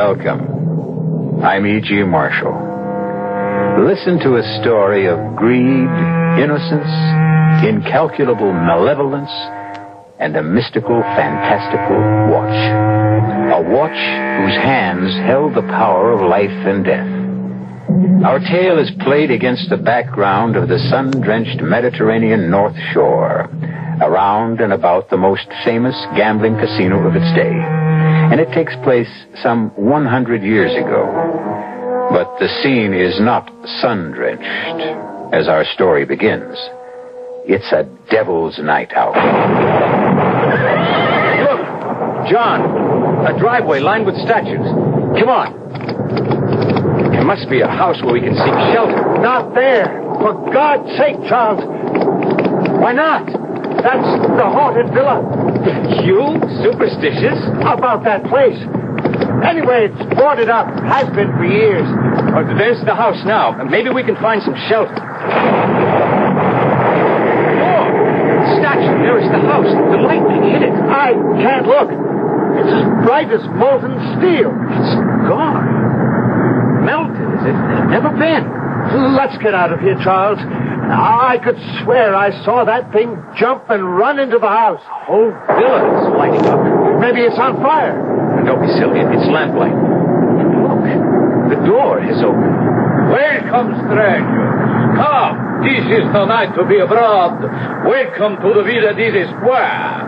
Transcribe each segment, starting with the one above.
Welcome. I'm E.G. Marshall. Listen to a story of greed, innocence, incalculable malevolence, and a mystical, fantastical watch. A watch whose hands held the power of life and death. Our tale is played against the background of the sun-drenched Mediterranean North Shore, around and about the most famous gambling casino of its day. And it takes place some 100 years ago. But the scene is not sun-drenched as our story begins. It's a devil's night out. Look, John, a driveway lined with statues. Come on. There must be a house where we can seek shelter. Not there. For God's sake, Charles. Why not? That's the haunted villa. You? Superstitious? About that place. Anyway, it's boarded up. Has been for years. Oh, there's the house now. Maybe we can find some shelter. Statue, there is the house. The lightning hit it. I can't look. It's as bright as molten steel. It's gone. Melted as if it had never been. Let's get out of here, Charles. I could swear I saw that thing jump and run into the house. The whole villa is lighting up. Maybe it's on fire. Don't be silly. It's lamplight. Look, the door is open. Welcome, strangers. Come. This is the night to be abroad. Welcome to the Villa di Despair,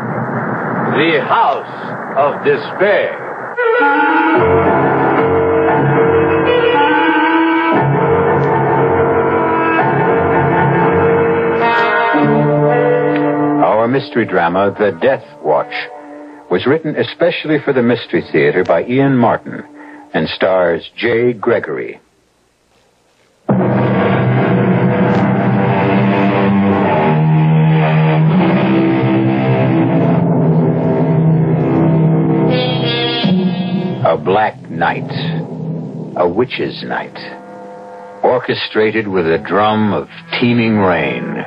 the house of despair. Our mystery drama, The Death Watch, was written especially for the Mystery Theater by Ian Martin and stars J. Gregory. A black night, a witch's night, orchestrated with a drum of teeming rain.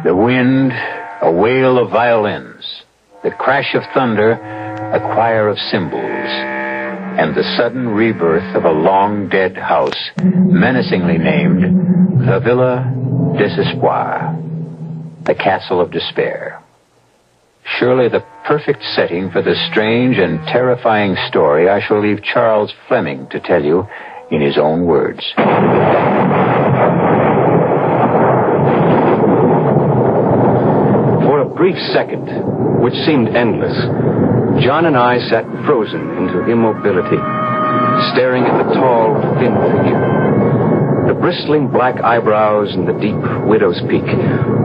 The wind, a wail of violins, the crash of thunder, a choir of cymbals, and the sudden rebirth of a long-dead house, menacingly named the Villa Desespoir, the Castle of Despair. Surely the perfect setting for the strange and terrifying story I shall leave Charles Fleming to tell you in his own words. For a brief second, which seemed endless, John and I sat frozen into immobility, staring at the tall, thin figure. The bristling black eyebrows and the deep widow's peak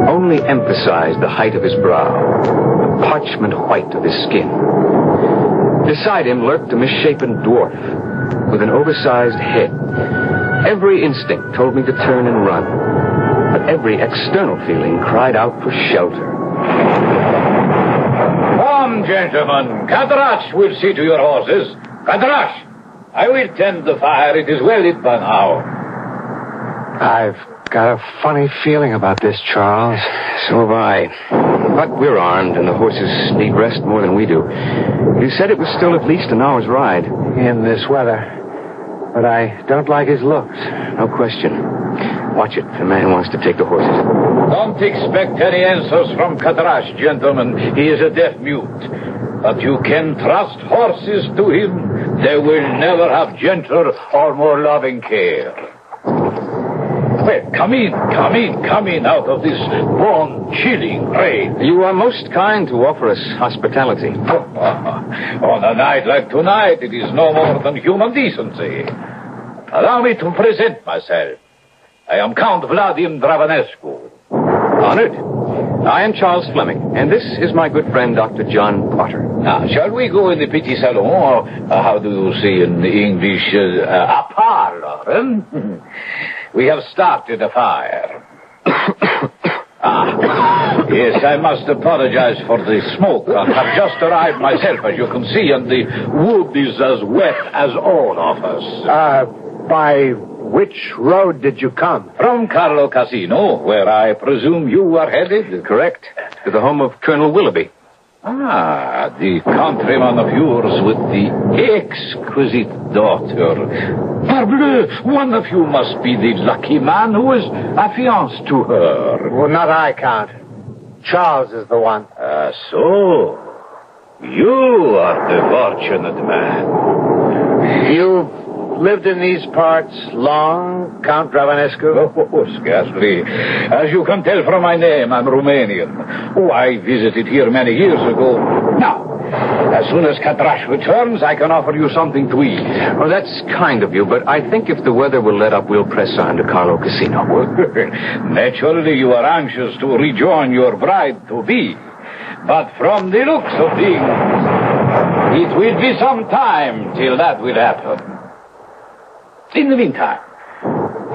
only emphasized the height of his brow, the parchment white of his skin. Beside him lurked a misshapen dwarf with an oversized head. Every instinct told me to turn and run, but every external feeling cried out for shelter. Come, gentlemen. Kadrash will see to your horses. Kadrash, I will tend the fire. It is well lit by now. I've got a funny feeling about this, Charles. So have I. But we're armed, and the horses need rest more than we do. You said it was still at least an hour's ride. In this weather. But I don't like his looks. No question. Watch it. The man wants to take the horses. Don't expect any answers from Kadrash, gentlemen. He is a deaf mute. But you can trust horses to him. They will never have gentler or more loving care. Well, come in out of this bone-chilling rain. You are most kind to offer us hospitality. On a night like tonight, it is no more than human decency. Allow me to present myself. I am Count Vladimir Dravanescu. Honored. I am Charles Fleming, and this is my good friend, Dr. John Potter. Now, shall we go in the petit salon, or how do you say in English, a parlor? We have started a fire. Yes, I must apologize for the smoke. I have just arrived myself, as you can see, and the wood is as wet as all of us. By which road did you come? From Carlo Casino, where I presume you are headed. Correct. To the home of Colonel Willoughby. Ah, the countryman of yours with the exquisite daughter. Parbleu, one of you must be the lucky man who is affianced to her. Well, not I, Count. Charles is the one. So. You are the fortunate man. You've lived in these parts long, Count Dravanescu? Oh, scarcely. As you can tell from my name, I'm Romanian. Oh, I visited here many years ago. Now, as soon as Catrash returns, I can offer you something to eat. Well, that's kind of you, but I think if the weather will let up, we'll press on to Carlo Casino. Naturally, you are anxious to rejoin your bride-to-be. But from the looks of things, it will be some time till that will happen. In the meantime,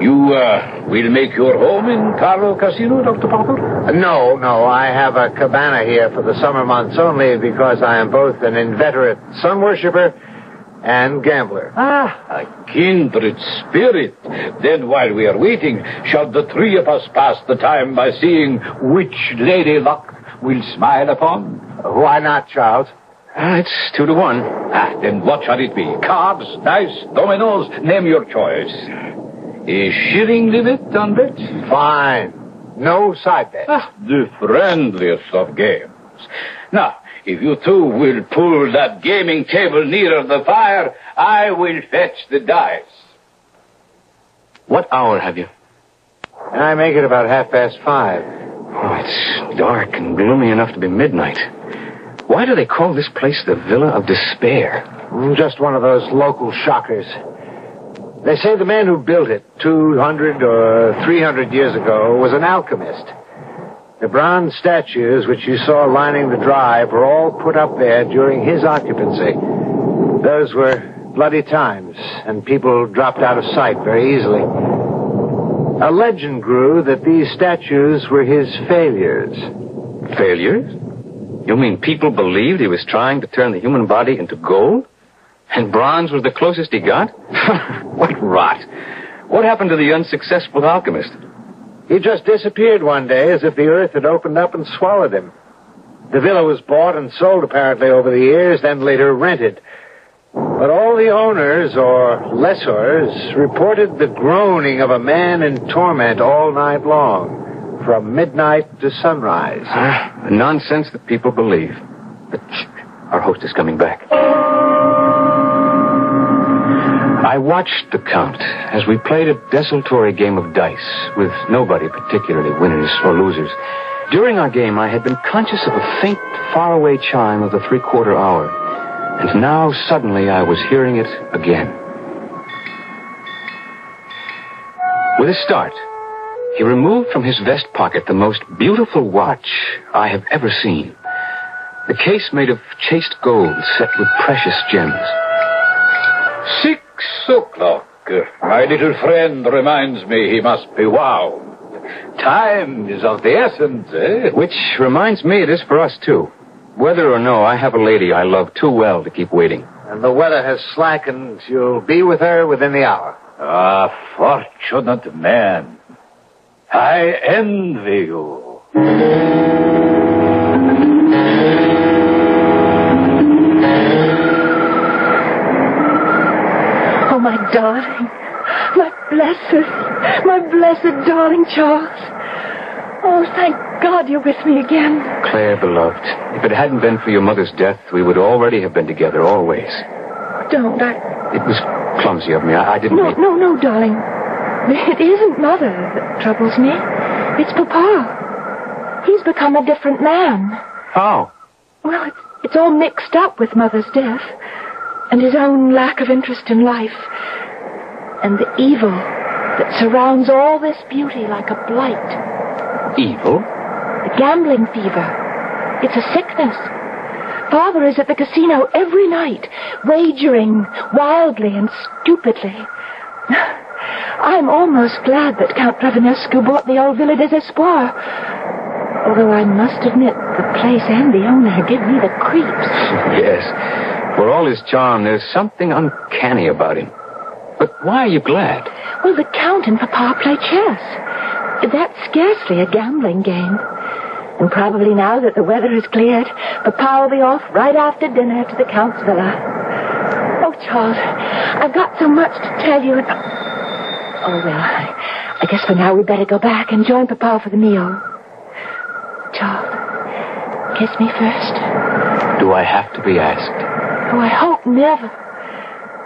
you will make your home in Carlo Casino, Dr. Popper? No. I have a cabana here for the summer months only because I am both an inveterate sun worshiper and gambler. A kindred spirit. Then while we are waiting, shall the three of us pass the time by seeing which lady luck will smile upon? Why not, Charles? It's 2-1. Then what shall it be? Cards, dice, dominoes, name your choice. A shilling limit on bets? Fine. No side bets. The friendliest of games. Now, if you two will pull that gaming table nearer the fire, I will fetch the dice. What hour have you? I make it about 5:30. Oh, it's dark and gloomy enough to be midnight. Why do they call this place the Villa of Despair? Just one of those local shockers. They say the man who built it 200 or 300 years ago was an alchemist. The bronze statues which you saw lining the drive were all put up there during his occupancy. Those were bloody times, and people dropped out of sight very easily. A legend grew that these statues were his failures. Failures? You mean people believed he was trying to turn the human body into gold? And bronze was the closest he got? What rot. What happened to the unsuccessful alchemist? He just disappeared one day as if the earth had opened up and swallowed him. The villa was bought and sold apparently over the years, then later rented. But all the owners, or lessors, reported the groaning of a man in torment all night long, from midnight to sunrise. Nonsense that people believe. But our host is coming back. I watched the Count as we played a desultory game of dice, with nobody particularly winners or losers. During our game, I had been conscious of a faint, faraway chime of the 3/4 hour. And now, suddenly, I was hearing it again. With a start, he removed from his vest pocket the most beautiful watch I have ever seen. The case made of chased gold set with precious gems. 6 o'clock. My little friend reminds me he must be wound. Time is of the essence, eh? Which reminds me it is for us, too. Whether or no, I have a lady I love too well to keep waiting. And the weather has slackened. You'll be with her within the hour. Ah, fortunate man. I envy you. Oh, my darling. My blessed darling Charles. Oh, thank God you're with me again. Claire, beloved, if it hadn't been for your mother's death, we would already have been together, always. Don't. It was clumsy of me. I didn't mean... No, darling. It isn't Mother that troubles me. It's Papa. He's become a different man. How? Well, it's all mixed up with Mother's death and his own lack of interest in life and the evil that surrounds all this beauty like a blight. Evil? The gambling fever. It's a sickness. Father is at the casino every night, wagering wildly and stupidly. I'm almost glad that Count Dravanescu bought the old Villa des Espoirs. Although I must admit, the place and the owner give me the creeps. Yes. For all his charm, there's something uncanny about him. But why are you glad? Well, the Count and Papa play chess. That's scarcely a gambling game. And probably now that the weather has cleared, Papa will be off right after dinner to the Count's villa. Oh, Charles, I've got so much to tell you. Oh, well, I guess for now we'd better go back and join Papa for the meal. Charles, kiss me first. Do I have to be asked? Oh, I hope never.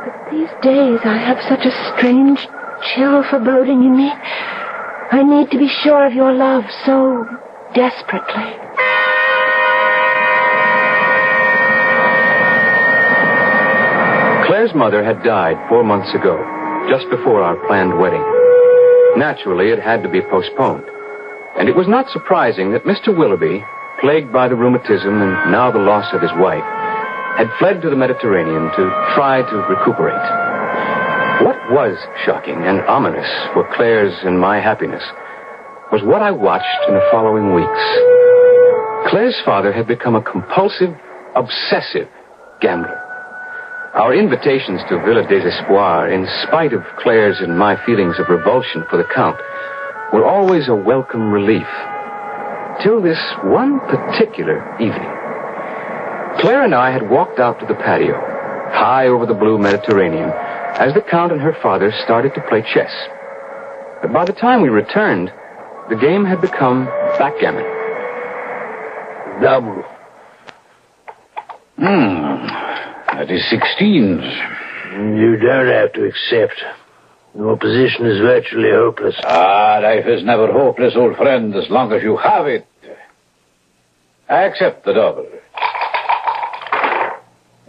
But these days I have such a strange, chill foreboding in me. I need to be sure of your love so desperately. Claire's mother had died 4 months ago, just before our planned wedding. Naturally, it had to be postponed. And it was not surprising that Mr. Willoughby, plagued by the rheumatism and now the loss of his wife, had fled to the Mediterranean to try to recuperate. What was shocking and ominous for Claire's and my happiness was what I watched in the following weeks. Claire's father had become a compulsive, obsessive gambler. Our invitations to Villa des Espoirs, in spite of Claire's and my feelings of revulsion for the Count, were always a welcome relief. Till this one particular evening. Claire and I had walked out to the patio, high over the blue Mediterranean, as the Count and her father started to play chess. But by the time we returned, the game had become backgammon. Double. That is 16s. You don't have to accept. Your position is virtually hopeless. Life is never hopeless, old friend, as long as you have it. I accept the double.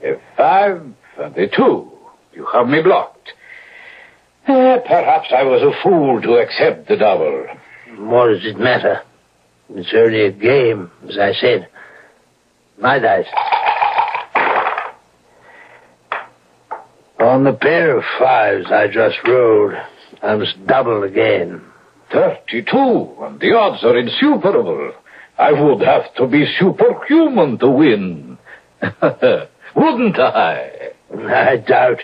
F5 and a 2. You have me blocked. Perhaps I was a fool to accept the double. What does it matter? It's only a game, as I said. My dice. On the pair of 5s I just rolled, I must double again. 32, and the odds are insuperable. I would have to be superhuman to win. Wouldn't I? I doubt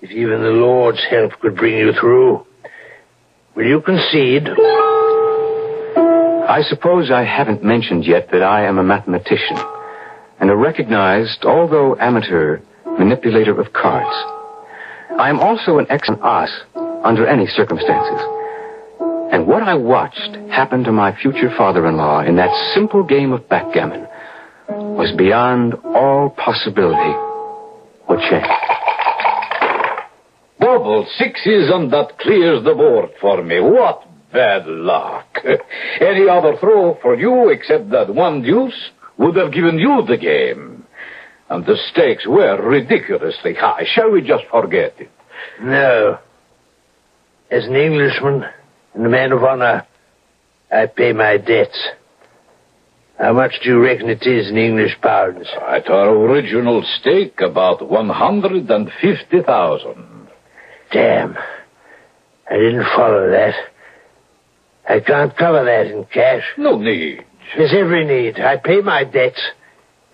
if even the Lord's help could bring you through. Will you concede? I suppose I haven't mentioned yet that I am a mathematician and a recognized, although amateur, manipulator of cards. I am also an excellent ass under any circumstances. And what I watched happen to my future father-in-law in that simple game of backgammon was beyond all possibility or chance. Double 6s, and that clears the board for me. What bad luck. Any other throw for you except that one deuce would have given you the game. And the stakes were ridiculously high. Shall we just forget it? No. As an Englishman and a man of honor, I pay my debts. How much do you reckon it is in English pounds? At our original stake, about 150,000. Damn. I didn't follow that. I can't cover that in cash. No need. There's every need. I pay my debts.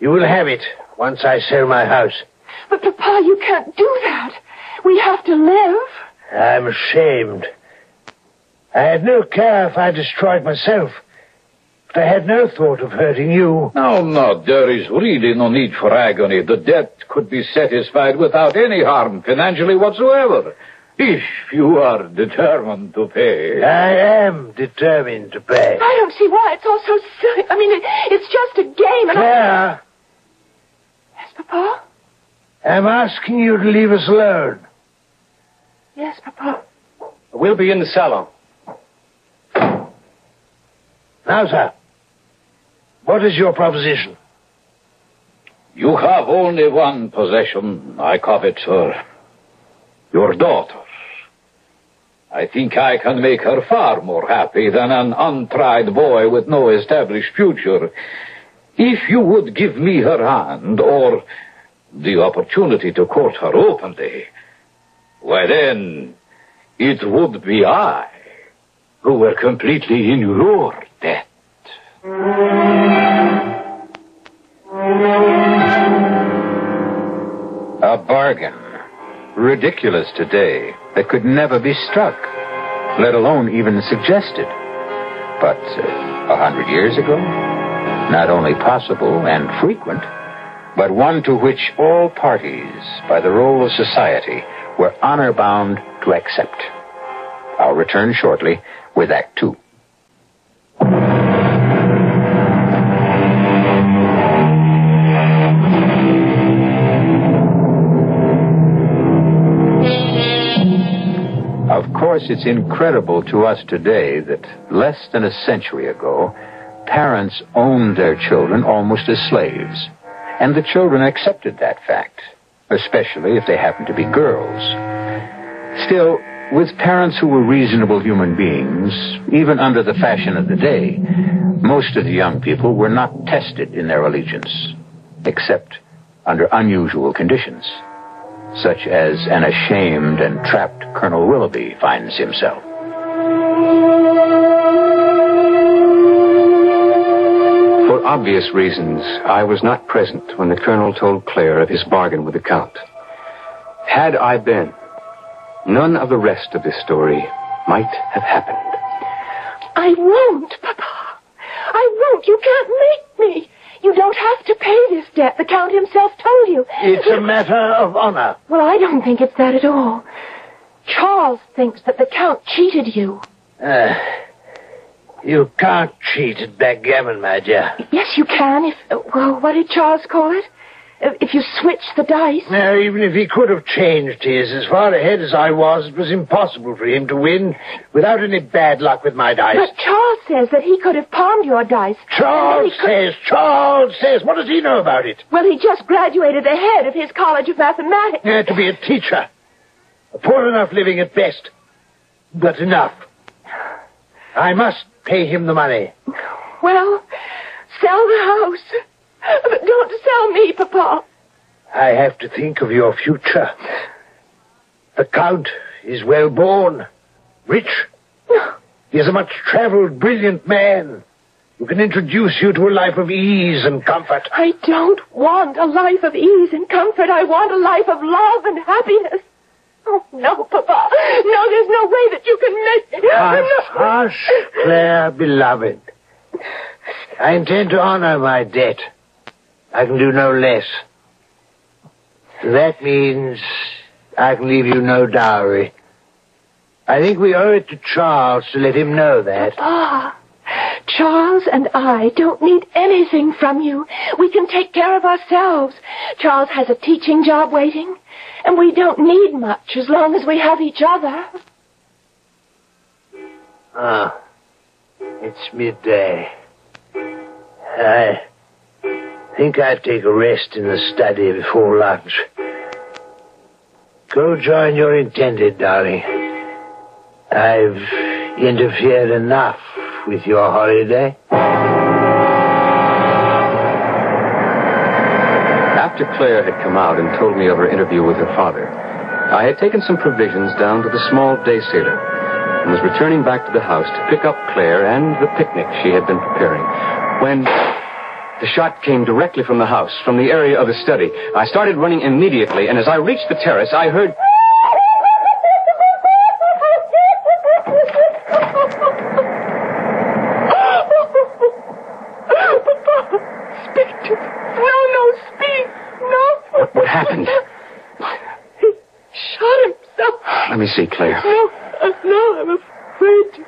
You will have it once I sell my house. But, Papa, you can't do that. We have to live. I'm ashamed. I had no care if I destroyed myself. But I had no thought of hurting you. No, there is really no need for agony. The debt could be satisfied without any harm financially whatsoever. If you are determined to pay. I am determined to pay. I don't see why. It's all so silly. I mean, it's just a game. And Claire! Yes, Papa? I'm asking you to leave us alone. Yes, Papa. We'll be in the salon. Now, sir, what is your proposition? You have only one possession I covet, sir. Your daughter. I think I can make her far more happy than an untried boy with no established future. If you would give me her hand, or the opportunity to court her openly, why then, it would be I who were completely in your debt. A bargain. Ridiculous today, that could never be struck, let alone even suggested. But 100 years ago? not only possible and frequent, but one to which all parties, by the role of society, were honor-bound to accept. I'll return shortly with Act Two. Of course, it's incredible to us today that less than a century ago, parents owned their children almost as slaves. And the children accepted that fact, especially if they happened to be girls. Still, with parents who were reasonable human beings, even under the fashion of the day, most of the young people were not tested in their allegiance, except under unusual conditions, such as an ashamed and trapped Colonel Willoughby finds himself. For obvious reasons, I was not present when the Colonel told Claire of his bargain with the Count. Had I been, none of the rest of this story might have happened. I won't, Papa. I won't. You can't make me. You don't have to pay this debt. The Count himself told you. It's a matter of honor. Well, I don't think it's that at all. Charles thinks that the Count cheated you. You can't cheat at backgammon, my dear. Yes, you can well, what did Charles call it? If you switch the dice. Now, even if he could have changed his, as far ahead as I was, it was impossible for him to win without any bad luck with my dice. But Charles says that he could have palmed your dice. Charles says. What does he know about it? Well, he just graduated the head of his College of Mathematics. To be a teacher. A poor enough living at best. But enough. I must pay him the money. Well, sell the house. But don't sell me, Papa. I have to think of your future. The Count is well born, rich. He is a much-traveled, brilliant man who can introduce you to a life of ease and comfort. I don't want a life of ease and comfort. I want a life of love and happiness. Oh, no, Papa. No, there's no way that you can make me. Hush, Claire, beloved. I intend to honor my debt. I can do no less. That means I can leave you no dowry. I think we owe it to Charles to let him know that. Papa, Charles and I don't need anything from you. We can take care of ourselves. Charles has a teaching job waiting, and we don't need much as long as we have each other. It's midday. I think I'd take a rest in the study before lunch. Go join your intended, darling. I've interfered enough with your holiday. After Claire had come out and told me of her interview with her father, I had taken some provisions down to the small day sailor and was returning back to the house to pick up Claire and the picnic she had been preparing when the shot came directly from the house, from the area of the study. I started running immediately, and as I reached the terrace, I heard... Speak to me. No, speak. No. What happened? He shot himself. Let me see, Claire. No, I'm afraid.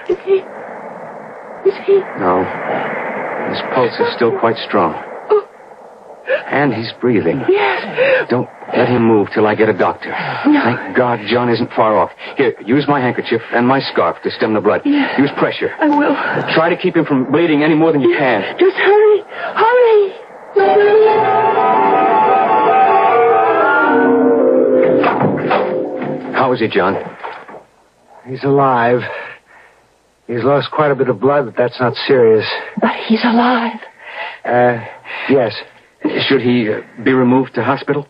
Is he? No. His pulse is still quite strong. And he's breathing. Yes. Don't let him move till I get a doctor. No. Thank God John isn't far off. Here, use my handkerchief and my scarf to stem the blood. Yes. Use pressure. I will. Try to keep him from bleeding any more than you can. Just hurry. Hurry. How is he, John? He's alive. He's lost quite a bit of blood, but that's not serious. But he's alive. Yes. Should he be removed to hospital?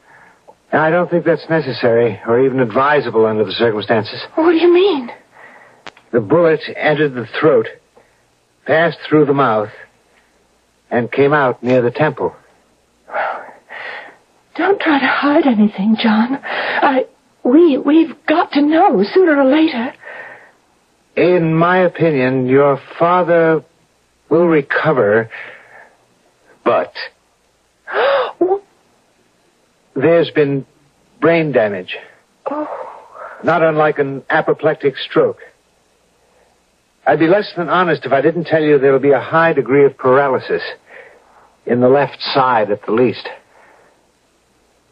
I don't think that's necessary, or even advisable under the circumstances. What do you mean? The bullet entered the throat, passed through the mouth, and came out near the temple. Don't try to hide anything, John. We've got to know sooner or later. In my opinion, your father will recover But there's been brain damage. Oh, Not unlike an apoplectic stroke. I'd be less than honest if I didn't tell you there will be a high degree of paralysis. In the left side, at the least.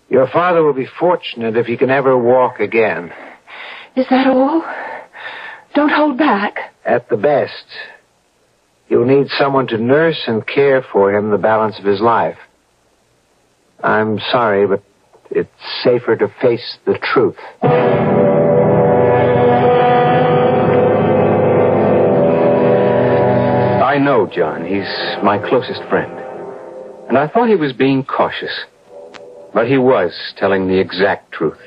Your father will be fortunate if he can ever walk again. is that all? Don't hold back. At the best, you'll need someone to nurse and care for him the balance of his life. I'm sorry, but it's safer to face the truth. I know John. He's my closest friend. And I thought he was being cautious. But he was telling the exact truth.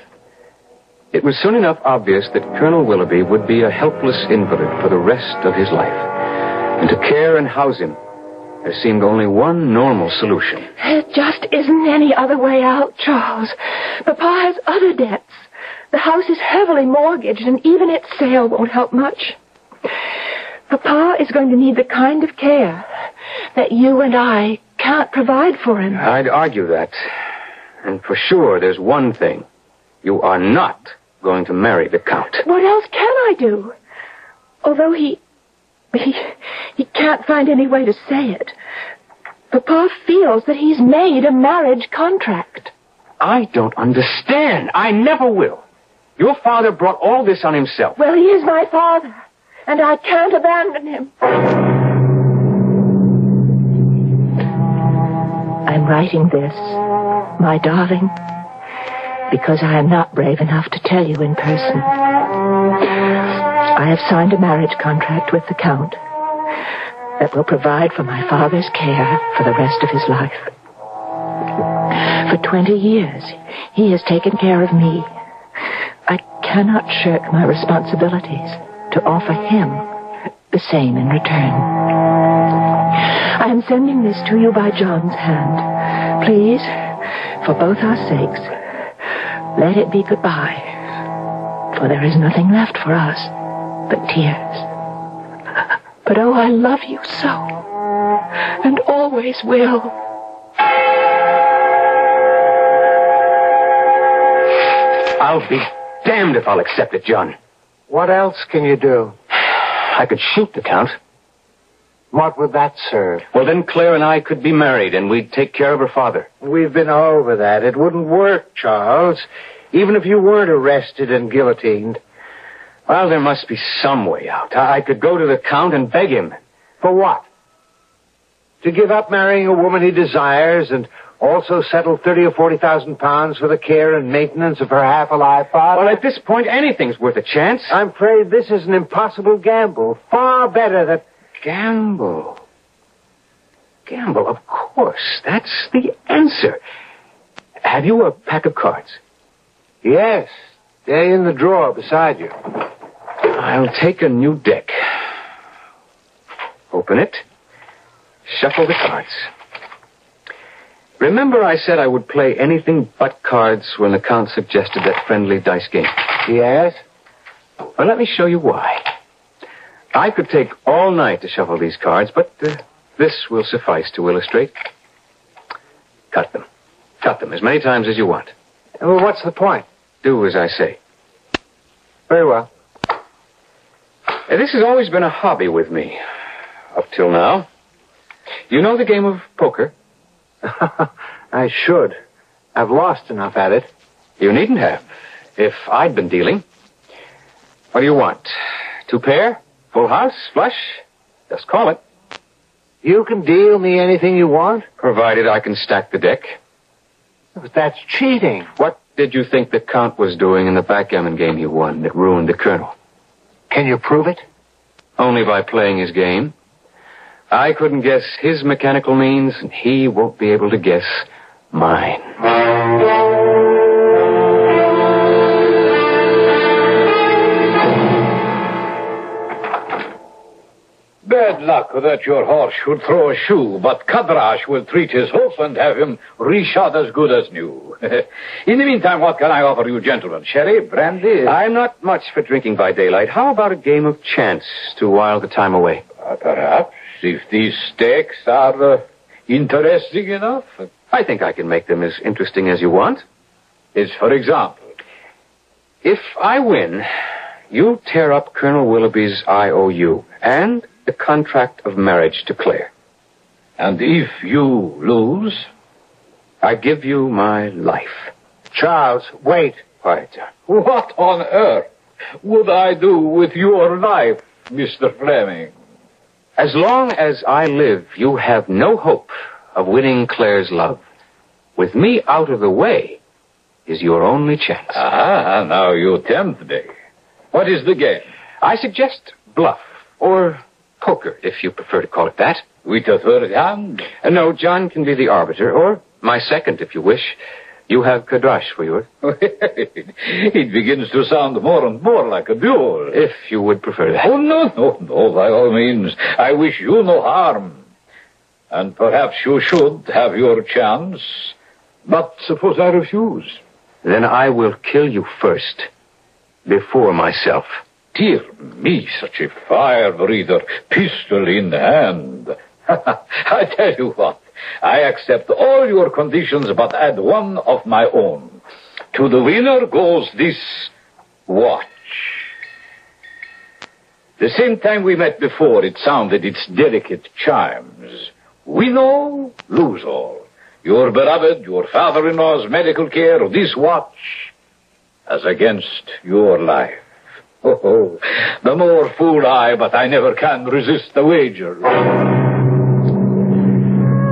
It was soon enough obvious that Colonel Willoughby would be a helpless invalid for the rest of his life. And to care and house him, there seemed only one normal solution. There just isn't any other way out, Charles. Papa has other debts. The house is heavily mortgaged, and even its sale won't help much. Papa is going to need the kind of care that you and I can't provide for him. I'd argue that. And for sure, there's one thing. You are not going to marry the Count. What else can I do? Although he can't find any way to say it. Papa feels that he's made a marriage contract. I don't understand. I never will. Your father brought all this on himself. Well, he is my father, and I can't abandon him. I'm writing this, my darling, because I am not brave enough to tell you in person. I have signed a marriage contract with the Count that will provide for my father's care for the rest of his life. For 20 years, he has taken care of me. I cannot shirk my responsibilities to offer him the same in return. I am sending this to you by John's hand. Please, for both our sakes, let it be goodbye, for there is nothing left for us but tears. But oh, I love you so, and always will. I'll be damned if I'll accept it, John. What else can you do? I could shoot the Count. What would that serve? Well, then Claire and I could be married, and we'd take care of her father. We've been over that. It wouldn't work, Charles. Even if you weren't arrested and guillotined. Well, there must be some way out. I could go to the Count and beg him. For what? To give up marrying a woman he desires and also settle 30 or 40,000 pounds for the care and maintenance of her half-alive father? Well, at this point, anything's worth a chance. I'm afraid this is an impossible gamble. Far better that... Gamble. Gamble, of course. That's the answer. Have you a pack of cards? Yes. They're in the drawer beside you. I'll take a new deck. Open it. Shuffle the cards. Remember I said I would play anything but cards when the Count suggested that friendly dice game? Yes? Well, let me show you why. I could take all night to shuffle these cards, but this will suffice to illustrate. Cut them. Cut them as many times as you want. Well, what's the point? Do as I say. Very well. This has always been a hobby with me, up till now. You know the game of poker? I should. I've lost enough at it. You needn't have, if I'd been dealing. What do you want? 2 pair? Full house? Flush? Just call it. You can deal me anything you want? Provided I can stack the deck. But that's cheating. What did you think the Count was doing in the backgammon game he won that ruined the Colonel? Can you prove it? Only by playing his game. I couldn't guess his mechanical means, and he won't be able to guess mine. Bad luck that your horse should throw a shoe, but Kadrash will treat his hoof and have him reshod as good as new. In the meantime, what can I offer you, gentlemen? Sherry, brandy? I'm not much for drinking by daylight. How about a game of chance to while the time away? Perhaps, if these stakes are interesting enough? I think I can make them as interesting as you want. As for example? If I win, you tear up Colonel Willoughby's IOU and the contract of marriage to Claire. And if you lose? I give you my life. Charles, wait. Quiet, John. What on earth would I do with your life, Mr. Fleming? As long as I live, you have no hope of winning Claire's love. With me out of the way is your only chance. Ah, now you tempt me. What is the game? I suggest bluff, or poker, if you prefer to call it that. With a third hand? No, John can be the arbiter, or my second, if you wish. You have Kadrash for yours. It begins to sound more and more like a duel. If you would prefer that. Oh, no, by all means. I wish you no harm. And perhaps you should have your chance. But suppose I refuse? Then I will kill you first, before myself. Dear me, such a fire-breather, pistol in hand. I tell you what, I accept all your conditions, but add one of my own. To the winner goes this watch. The same time we met before, it sounded its delicate chimes. Win all, lose all. Your beloved, your father-in-law's medical care, this watch, as against your life. Oh, the more fool I, but I never can resist the wager.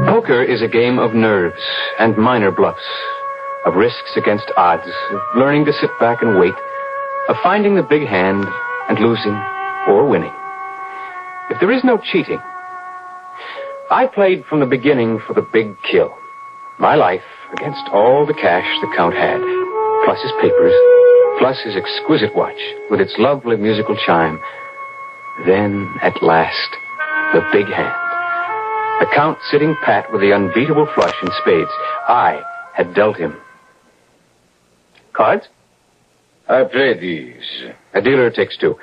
Poker is a game of nerves and minor bluffs, of risks against odds, of learning to sit back and wait, of finding the big hand and losing or winning. If there is no cheating, I played from the beginning for the big kill. My life against all the cash the Count had, plus his papers, plus his exquisite watch with its lovely musical chime. Then, at last, the big hand. The Count sitting pat with the unbeatable flush in spades. I had dealt him. Cards? I play these. A dealer takes two.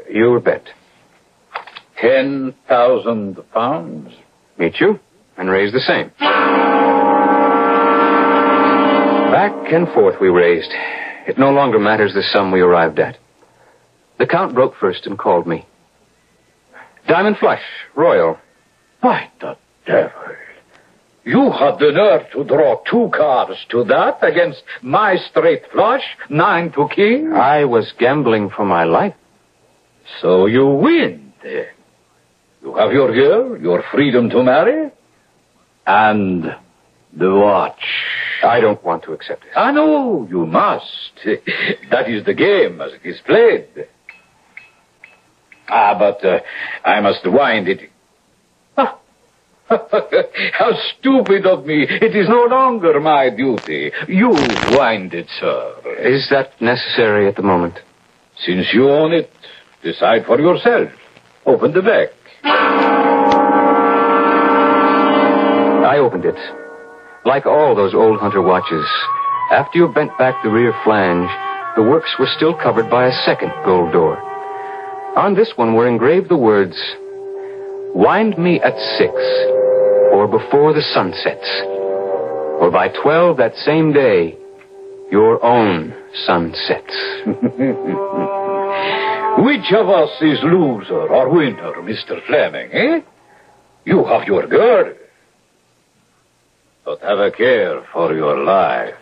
Your bet. 10,000 pounds. Meet you and raise the same. Back and forth we raised. It no longer matters the sum we arrived at. The Count broke first and called me. Diamond flush, royal. By the devil. You had the nerve to draw two cards to that against my straight flush, 9 to king? I was gambling for my life. So you win, then. You have your girl, your freedom to marry, and the watch. I don't want to accept it. I know, you must. That is the game as it is played. But I must wind it. How stupid of me. It is no longer my duty. You wind it, sir. Is that necessary at the moment? Since you own it, decide for yourself. Open the back. I opened it. Like all those old hunter watches, after you bent back the rear flange, the works were still covered by a second gold door. On this one were engraved the words, "Wind me at 6, or before the sun sets, or by 12 that same day, your own sun sets." Which of us is loser or winner, Mr. Fleming, eh? You have your girl. But have a care for your life.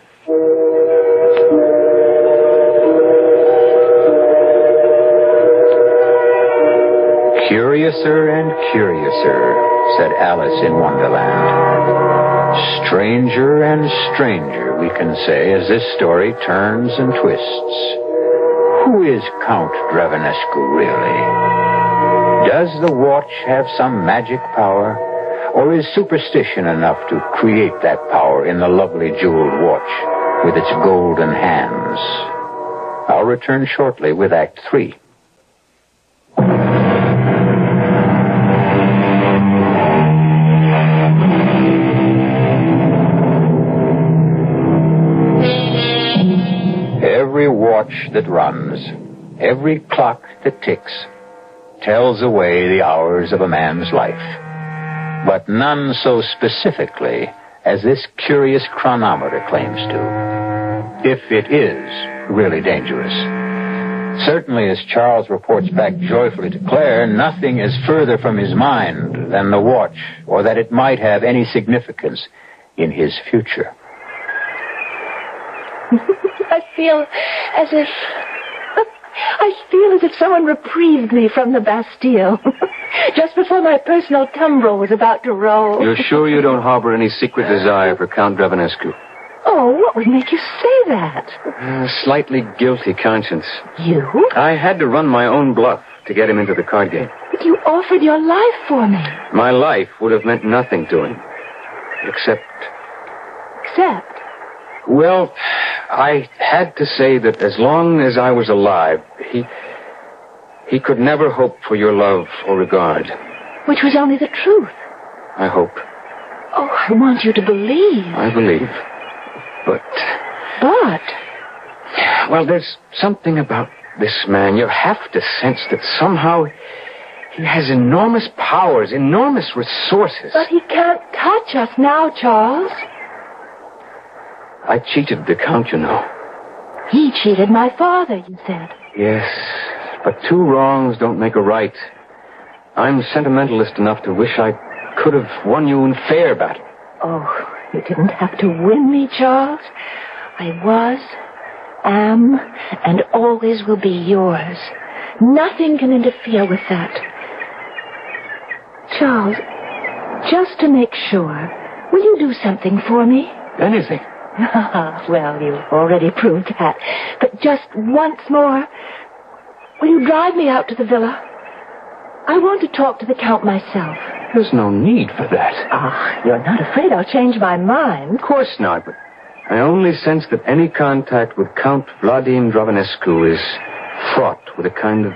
Curiouser and curiouser, said Alice in Wonderland. Stranger and stranger, we can say, as this story turns and twists. Who is Count Dravenescu, really? Does the watch have some magic power, or is superstition enough to create that power in the lovely jeweled watch with its golden hands? I'll return shortly with Act 3. Every watch that runs, every clock that ticks, tells away the hours of a man's life. but none so specifically as this curious chronometer claims to, if it is really dangerous. Certainly, as Charles reports back joyfully to Claire, nothing is further from his mind than the watch, or that it might have any significance in his future. I feel as if someone reprieved me from the Bastille just before my personal tumbrel was about to roll. You're sure you don't harbor any secret desire for Count Dravanescu? Oh, what would make you say that? A slightly guilty conscience. You? I had to run my own bluff to get him into the card game. But you offered your life for me. My life would have meant nothing to him. Except? Well, I had to say that as long as I was alive, he could never hope for your love or regard. Which was only the truth. I hope. Oh, I want you to believe. I believe. But? Well, there's something about this man. You have to sense that somehow he has enormous powers, enormous resources. But he can't touch us now, Charles. I cheated the Count, you know. He cheated my father, you said. Yes, but two wrongs don't make a right. I'm sentimentalist enough to wish I could have won you in fair battle. Oh, you didn't have to win me, Charles. I was, am, and always will be yours. Nothing can interfere with that. Charles, just to make sure, will you do something for me? Anything. Well, you've already proved that. But just once more, will you drive me out to the villa? I want to talk to the Count myself. There's no need for that. Ah, you're not afraid I'll change my mind? Of course not, but I only sense that any contact with Count Vladimir Dravanescu is fraught with a kind of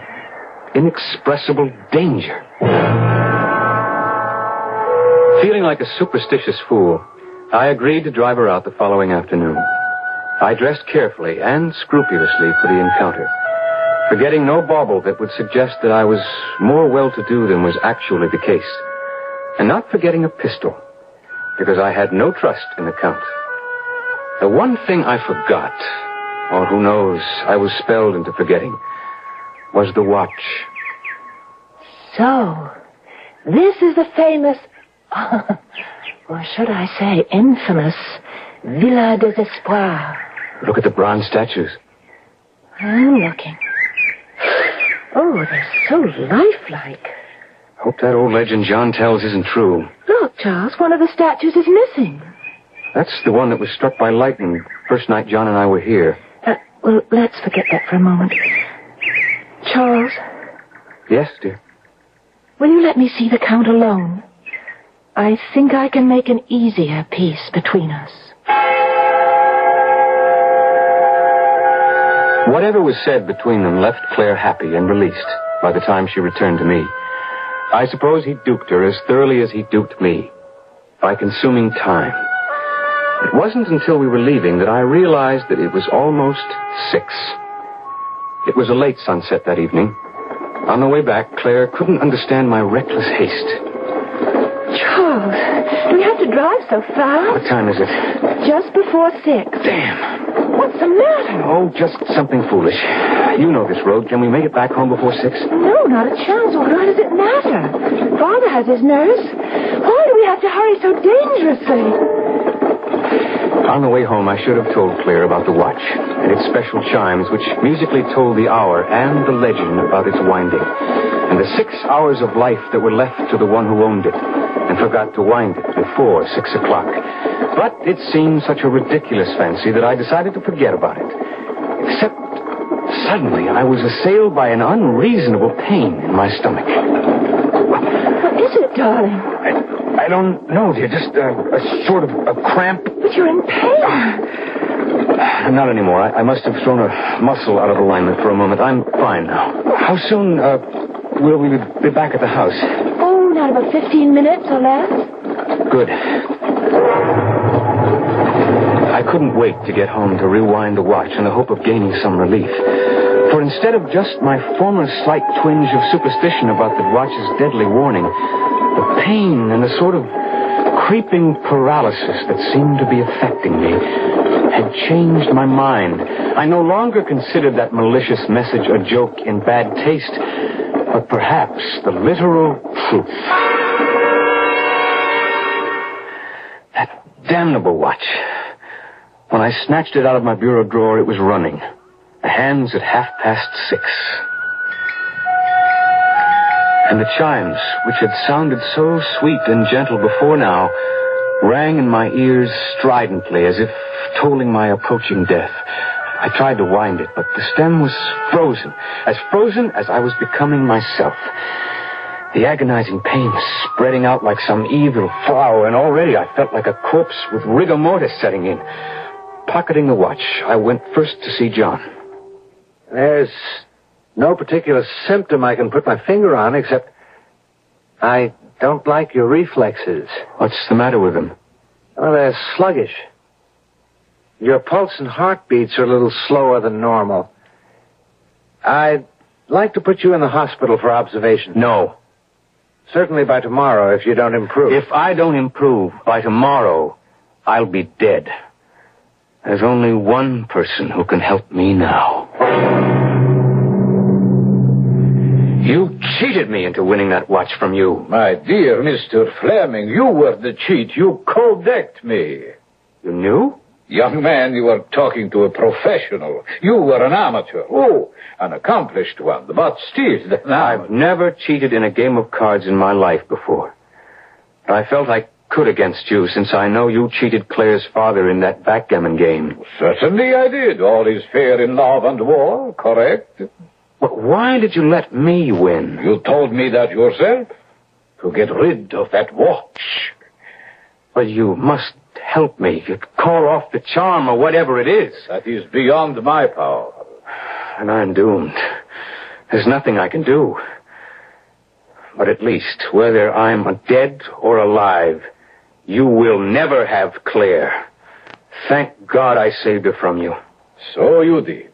inexpressible danger. Feeling like a superstitious fool, I agreed to drive her out the following afternoon. I dressed carefully and scrupulously for the encounter, forgetting no bauble that would suggest that I was more well-to-do than was actually the case, and not forgetting a pistol, because I had no trust in the Count. The one thing I forgot, or who knows, I was spelled into forgetting, was the watch. So, this is the famous, or should I say infamous, Villa des Espoirs. Look at the bronze statues. I'm looking. Oh, they're so lifelike. Hope that old legend John tells isn't true. Look, Charles, one of the statues is missing. That's the one that was struck by lightning first night John and I were here. Well, let's forget that for a moment. Charles? Yes, dear? Will you let me see the Count alone? I think I can make an easier peace between us. Whatever was said between them left Claire happy and released by the time she returned to me. I suppose he duped her as thoroughly as he duped me, by consuming time. It wasn't until we were leaving that I realized that it was almost 6. It was a late sunset that evening. On the way back, Claire couldn't understand my reckless haste. Charles, do we have to drive so fast? What time is it? Just before 6. Damn. What's the matter? Oh, just something foolish. You know this road. Can we make it back home before 6? No, not a chance. Why does it matter? Father has his nurse. Why do we have to hurry so dangerously? On the way home, I should have told Claire about the watch and its special chimes, which musically told the hour and the legend about its winding, and the 6 hours of life that were left to the one who owned it and forgot to wind it before 6 o'clock. But it seemed such a ridiculous fancy that I decided to forget about it. Except, suddenly, I was assailed by an unreasonable pain in my stomach. What is it, darling? I don't know, dear. Just a sort of a cramp. But you're in pain. Not anymore. I must have thrown a muscle out of alignment for a moment. I'm fine now. How soon will we be back at the house? Oh, not about 15 minutes or less. Good. I couldn't wait to get home to rewind the watch in the hope of gaining some relief. For instead of just my former slight twinge of superstition about the watch's deadly warning, The pain and a sort of creeping paralysis that seemed to be affecting me had changed my mind. I no longer considered that malicious message a joke in bad taste, but perhaps the literal truth. That damnable watch. When I snatched it out of my bureau drawer, it was running. The hands at 6:30. And the chimes, which had sounded so sweet and gentle before now, rang in my ears stridently as if tolling my approaching death. I tried to wind it, but the stem was frozen as I was becoming myself. The agonizing pain spreading out like some evil flower, and already I felt like a corpse with rigor mortis setting in. Pocketing the watch, I went first to see John. There's no particular symptom I can put my finger on, except I don't like your reflexes. What's the matter with them? Well, they're sluggish. Your pulse and heartbeats are a little slower than normal. I'd like to put you in the hospital for observation. No. Certainly by tomorrow, if you don't improve. If I don't improve by tomorrow, I'll be dead. There's only one person who can help me now. You cheated me into winning that watch from you. My dear Mr. Fleming, you were the cheat. You cold-decked me. You knew? Young man, you were talking to a professional. You were an amateur. Oh, an accomplished one, but still an amateur. I've never cheated in a game of cards in my life before. I felt I could against you, since I know you cheated Claire's father in that backgammon game. Certainly I did. All is fair in love and war, correct? But why did you let me win? You told me that yourself, to get rid of that watch. Well, you must help me. You call off the charm or whatever it is. That is beyond my power. And I'm doomed. There's nothing I can do. But at least, whether I'm dead or alive, you will never have Claire. Thank God I saved her from you. So you did.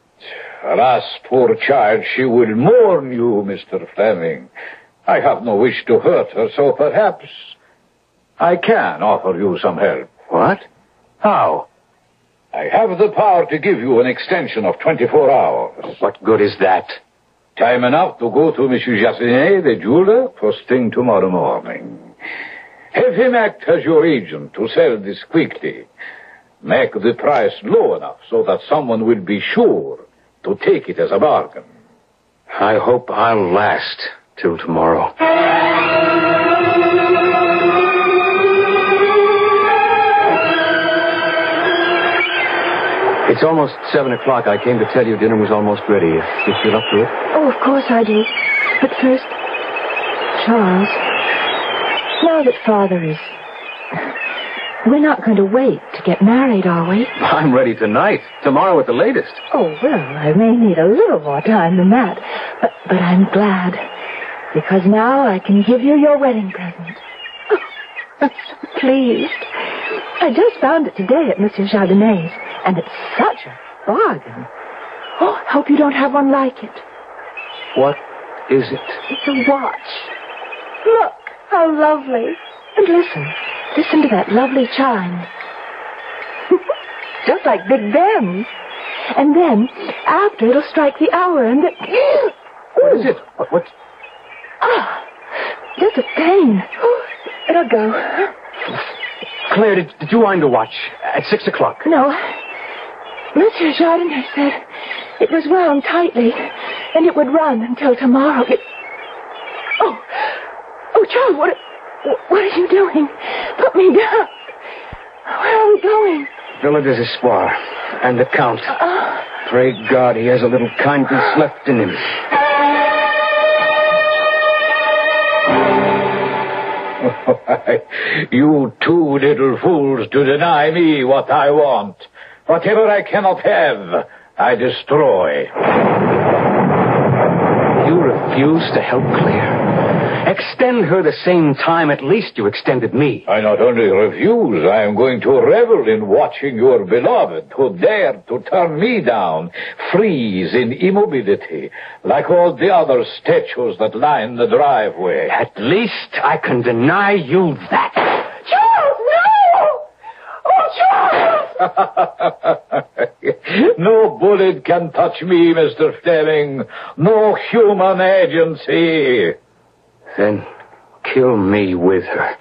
Alas, poor child, she will mourn you, Mr. Fleming. I have no wish to hurt her, so perhaps I can offer you some help. What? How? I have the power to give you an extension of 24 hours. What good is that? Time enough to go to Monsieur Jassinet, the jeweler, first thing tomorrow morning. Have him act as your agent to sell this quickly. Make the price low enough so that someone will be sure to take it as a bargain. I hope I'll last till tomorrow. It's almost 7 o'clock. I came to tell you dinner was almost ready. You feel up to it? Oh, of course I do. But first, Charles, now that Father is... We're not going to wait to get married, are we? I'm ready tonight. Tomorrow at the latest. Oh, well, I may need a little more time than that. But I'm glad. Because now I can give you your wedding present. Oh, I'm so pleased. I just found it today at Monsieur Chardonnay's, and it's such a bargain. Oh, I hope you don't have one like it. What is it? It's a watch. Look, how lovely. And listen to that lovely chime. Just like Big Ben's. And then, after, it'll strike the hour, and then... What is it? What? Ah, just a pain. It'll go. Claire, did you wind the watch at 6 o'clock? No. Monsieur Jardinier said it was wound tightly, and it would run until tomorrow. Oh, Charles, what are you doing? Put me down. Where are we going? Villa des Espoirs and the Count. Pray God he has a little kindness left in him. You two little fools to deny me what I want. Whatever I cannot have, I destroy. You refuse to help Claire. Extend her the same time at least you extended me. I not only refuse, I am going to revel in watching your beloved who dared to turn me down, freeze in immobility, like all the other statues that line the driveway. At least I can deny you that. Charles, no! Oh, Charles! No bullet can touch me, Mr. Fleming. No human agency. Then kill me with her.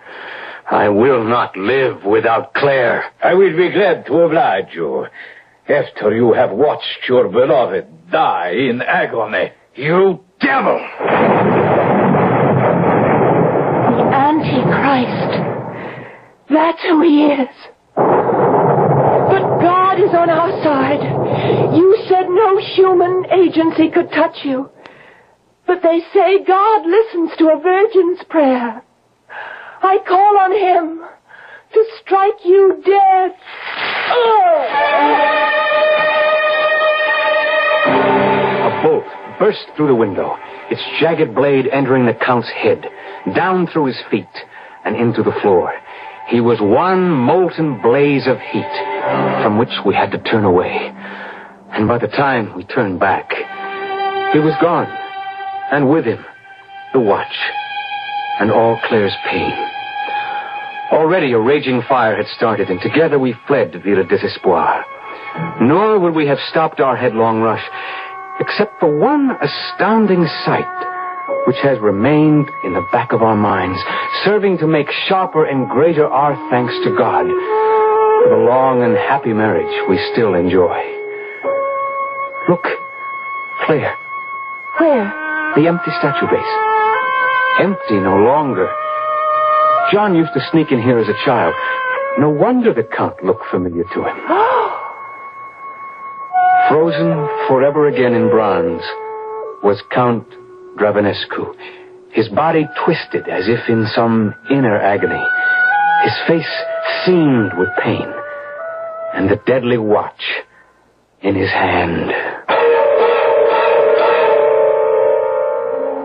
I will not live without Claire. I will be glad to oblige you after you have watched your beloved die in agony. You devil! The Antichrist. That's who he is. But God is on our side. You said no human agency could touch you. But they say God listens to a virgin's prayer. I call on him to strike you dead. A bolt burst through the window, its jagged blade entering the Count's head, down through his feet, and into the floor. He was one molten blaze of heat, from which we had to turn away. And by the time we turned back, he was gone. And with him, the watch, and all Claire's pain. Already a raging fire had started, and together we fled to Villa Desespoir. Nor would we have stopped our headlong rush, except for one astounding sight, which has remained in the back of our minds, serving to make sharper and greater our thanks to God for the long and happy marriage we still enjoy. Look, Claire. Where? The empty statue base. Empty no longer. John used to sneak in here as a child. No wonder the Count looked familiar to him. Frozen forever again in bronze was Count Dravanescu, his body twisted as if in some inner agony, his face seamed with pain, and the deadly watch in his hand.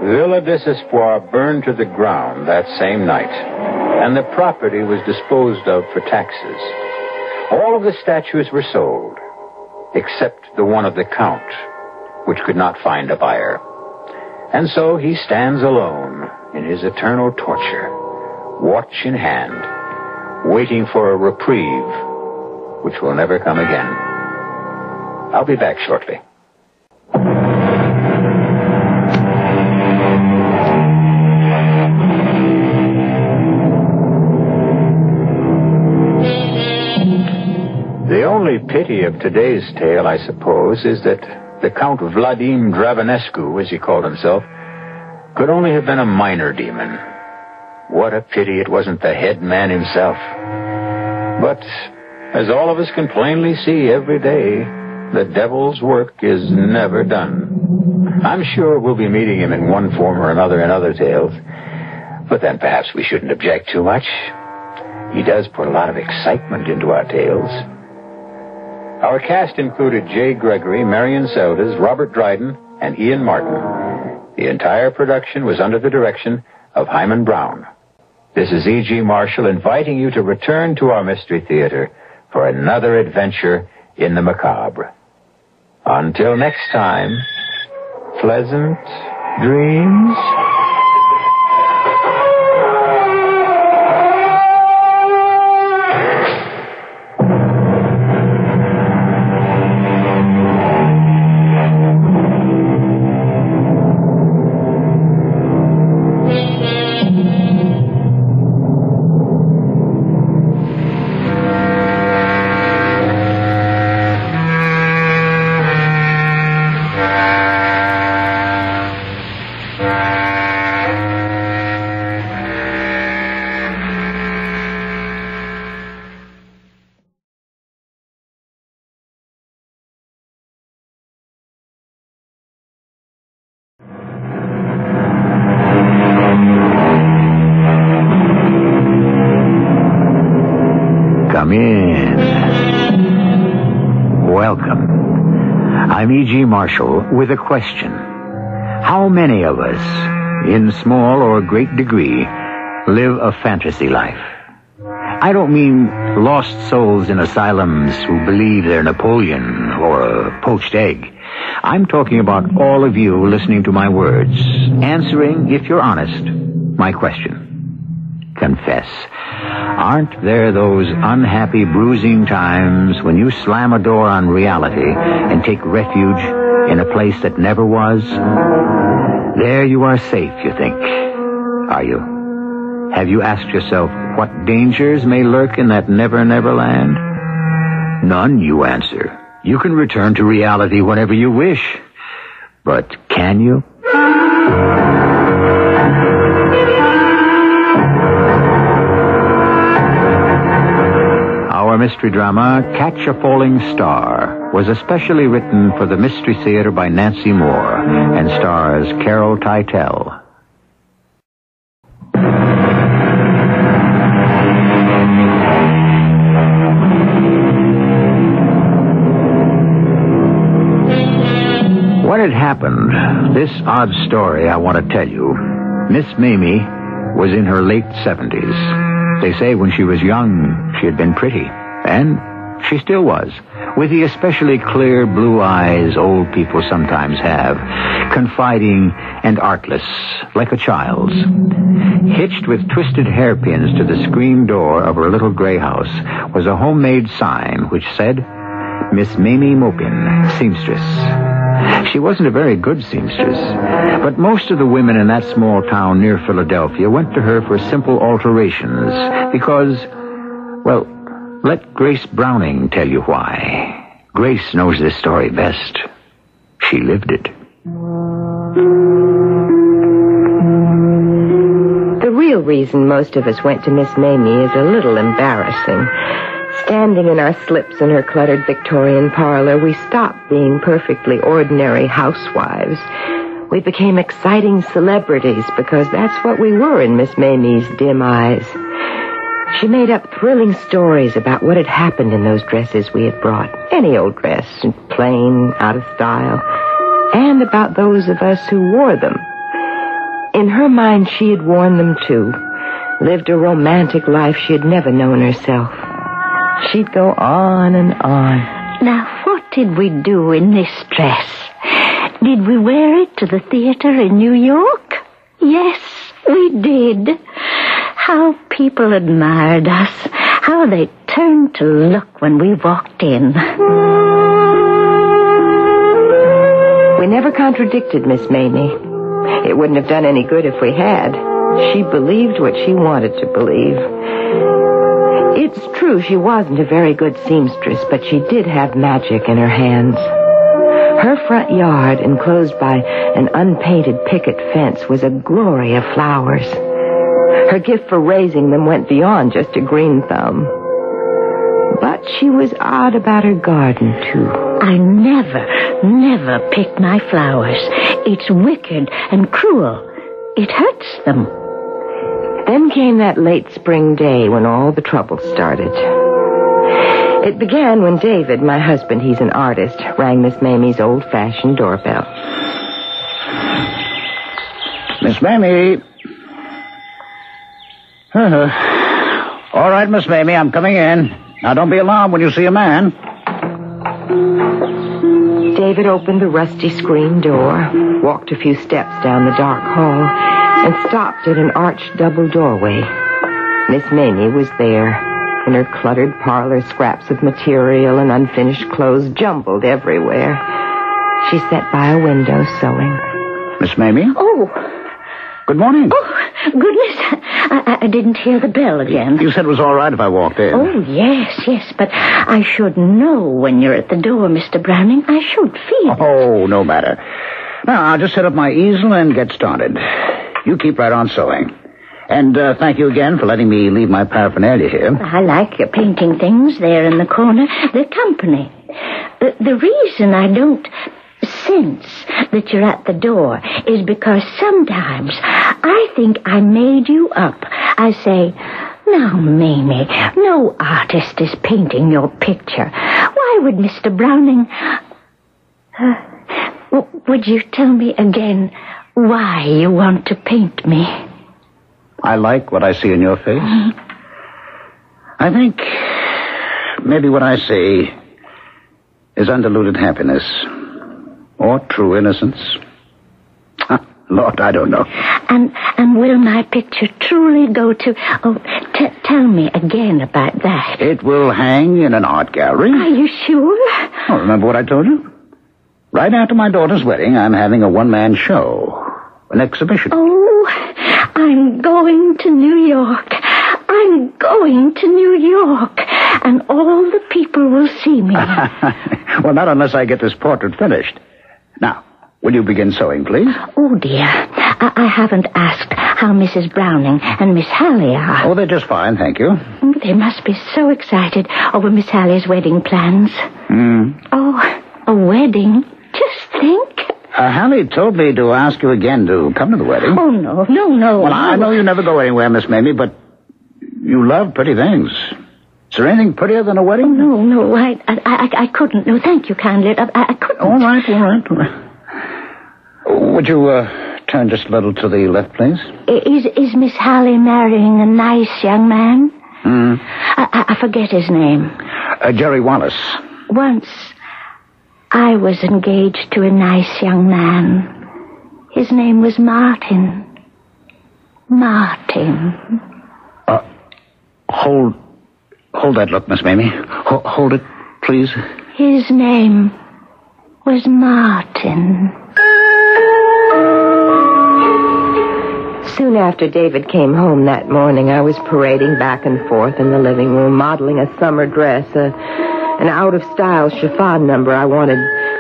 Villa Desespoir burned to the ground that same night, and the property was disposed of for taxes. All of the statues were sold, except the one of the Count, which could not find a buyer. And so he stands alone in his eternal torture, watch in hand, waiting for a reprieve, which will never come again. I'll be back shortly. The only pity of today's tale, I suppose, is that the Count Vladimir Dravanescu, as he called himself, could only have been a minor demon. What a pity it wasn't the head man himself. But, as all of us can plainly see every day, the devil's work is never done. I'm sure we'll be meeting him in one form or another in other tales, but then perhaps we shouldn't object too much. He does put a lot of excitement into our tales. Our cast included Jay Gregory, Marion Seldes, Robert Dryden, and Ian Martin. The entire production was under the direction of Hyman Brown. This is E.G. Marshall inviting you to return to our Mystery Theater for another adventure in the macabre. Until next time, pleasant dreams. Come in. Welcome. I'm E.G. Marshall with a question. How many of us in small or great degree, live a fantasy life. I don't mean lost souls in asylums who believe they're Napoleon or a poached egg. I'm talking about all of you listening to my words, answering, if you're honest, my question. Confess. Aren't there those unhappy, bruising times when you slam a door on reality and take refuge in a place that never was? There you are safe, you think. Are you? Have you asked yourself what dangers may lurk in that never, never land? None, you answer. You can return to reality whenever you wish. But can you? Our mystery drama, Catch a Falling Star, was especially written for the Mystery Theater by Nancy Moore and stars Carol Teitel. When it happened, this odd story I want to tell you, Miss Mamie was in her late 70s. They say when she was young, she had been pretty, and she still was, with the especially clear blue eyes old people sometimes have, confiding and artless, like a child's. Hitched with twisted hairpins to the screen door of her little gray house was a homemade sign which said, Miss Mamie Mopin, seamstress. She wasn't a very good seamstress, but most of the women in that small town near Philadelphia went to her for simple alterations because, well, let Grace Browning tell you why. Grace knows this story best. She lived it. The real reason most of us went to Miss Mamie is a little embarrassing. Standing in our slips in her cluttered Victorian parlor, we stopped being perfectly ordinary housewives. We became exciting celebrities because that's what we were in Miss Mamie's dim eyes. She made up thrilling stories about what had happened in those dresses we had brought. Any old dress, plain, out of style. And about those of us who wore them. In her mind, she had worn them too. Lived a romantic life she had never known herself. She'd go on and on. Now, what did we do in this dress? Did we wear it to the theater in New York? Yes, we did. How people admired us. How they turned to look when we walked in. We never contradicted Miss Mamie. It wouldn't have done any good if we had. She believed what she wanted to believe. It's true she wasn't a very good seamstress, but she did have magic in her hands. Her front yard, enclosed by an unpainted picket fence, was a glory of flowers. Her gift for raising them went beyond just a green thumb. But she was odd about her garden, too. I never pick my flowers. It's wicked and cruel. It hurts them. Then came that late spring day when all the trouble started. It began when David, my husband, he's an artist, rang Miss Mamie's old-fashioned doorbell. Miss Mamie. All right, Miss Mamie, I'm coming in. Now, don't be alarmed when you see a man. David opened the rusty screen door, walked a few steps down the dark hall, and stopped at an arched double doorway. Miss Mamie was there. In her cluttered parlor, scraps of material and unfinished clothes jumbled everywhere. She sat by a window sewing. Miss Mamie? Oh. Good morning. Oh, goodness. I didn't hear the bell again. You said it was all right if I walked in. Oh, yes, but I should know when you're at the door, Mr. Browning. I should feel. Oh, no matter. Now, I'll just set up my easel and get started. You keep right on sewing. And thank you again for letting me leave my paraphernalia here. I like your painting things there in the corner. They're company. The reason I don't sense that you're at the door is because sometimes I think I made you up. I say, now, Mamie, no artist is painting your picture. Why would Mr. Browning... would you tell me again why you want to paint me. I like what I see in your face. I think maybe what I see is undiluted happiness or true innocence. Lord, I don't know. And will my picture truly go to... Oh, tell me again about that. It will hang in an art gallery. Are you sure? Oh, remember what I told you? Right after my daughter's wedding, I'm having a one-man show. An exhibition. Oh, I'm going to New York. I'm going to New York. And all the people will see me. Well, not unless I get this portrait finished. Now, will you begin sewing, please? Oh, dear. I haven't asked how Mrs. Browning and Miss Halley are. Oh, they're just fine, thank you. They must be so excited over Miss Halley's wedding plans. Oh, a wedding? Just think. Halley told me to ask you again to come to the wedding. Oh, no. Well, I know you never go anywhere, Miss Mamie, but you love pretty things. Is there anything prettier than a wedding? Oh, no, I couldn't. No, thank you kindly. I couldn't. All right. Would you turn just a little to the left, please? Is Miss Halley marrying a nice young man? I forget his name. Jerry Wallace. Once, I was engaged to a nice young man. His name was Martin. Martin. Hold that look, Miss Mamie. Hold it, please. His name was Martin. Soon after David came home that morning, I was parading back and forth in the living room, modeling a summer dress, an out-of-style chiffon number I wanted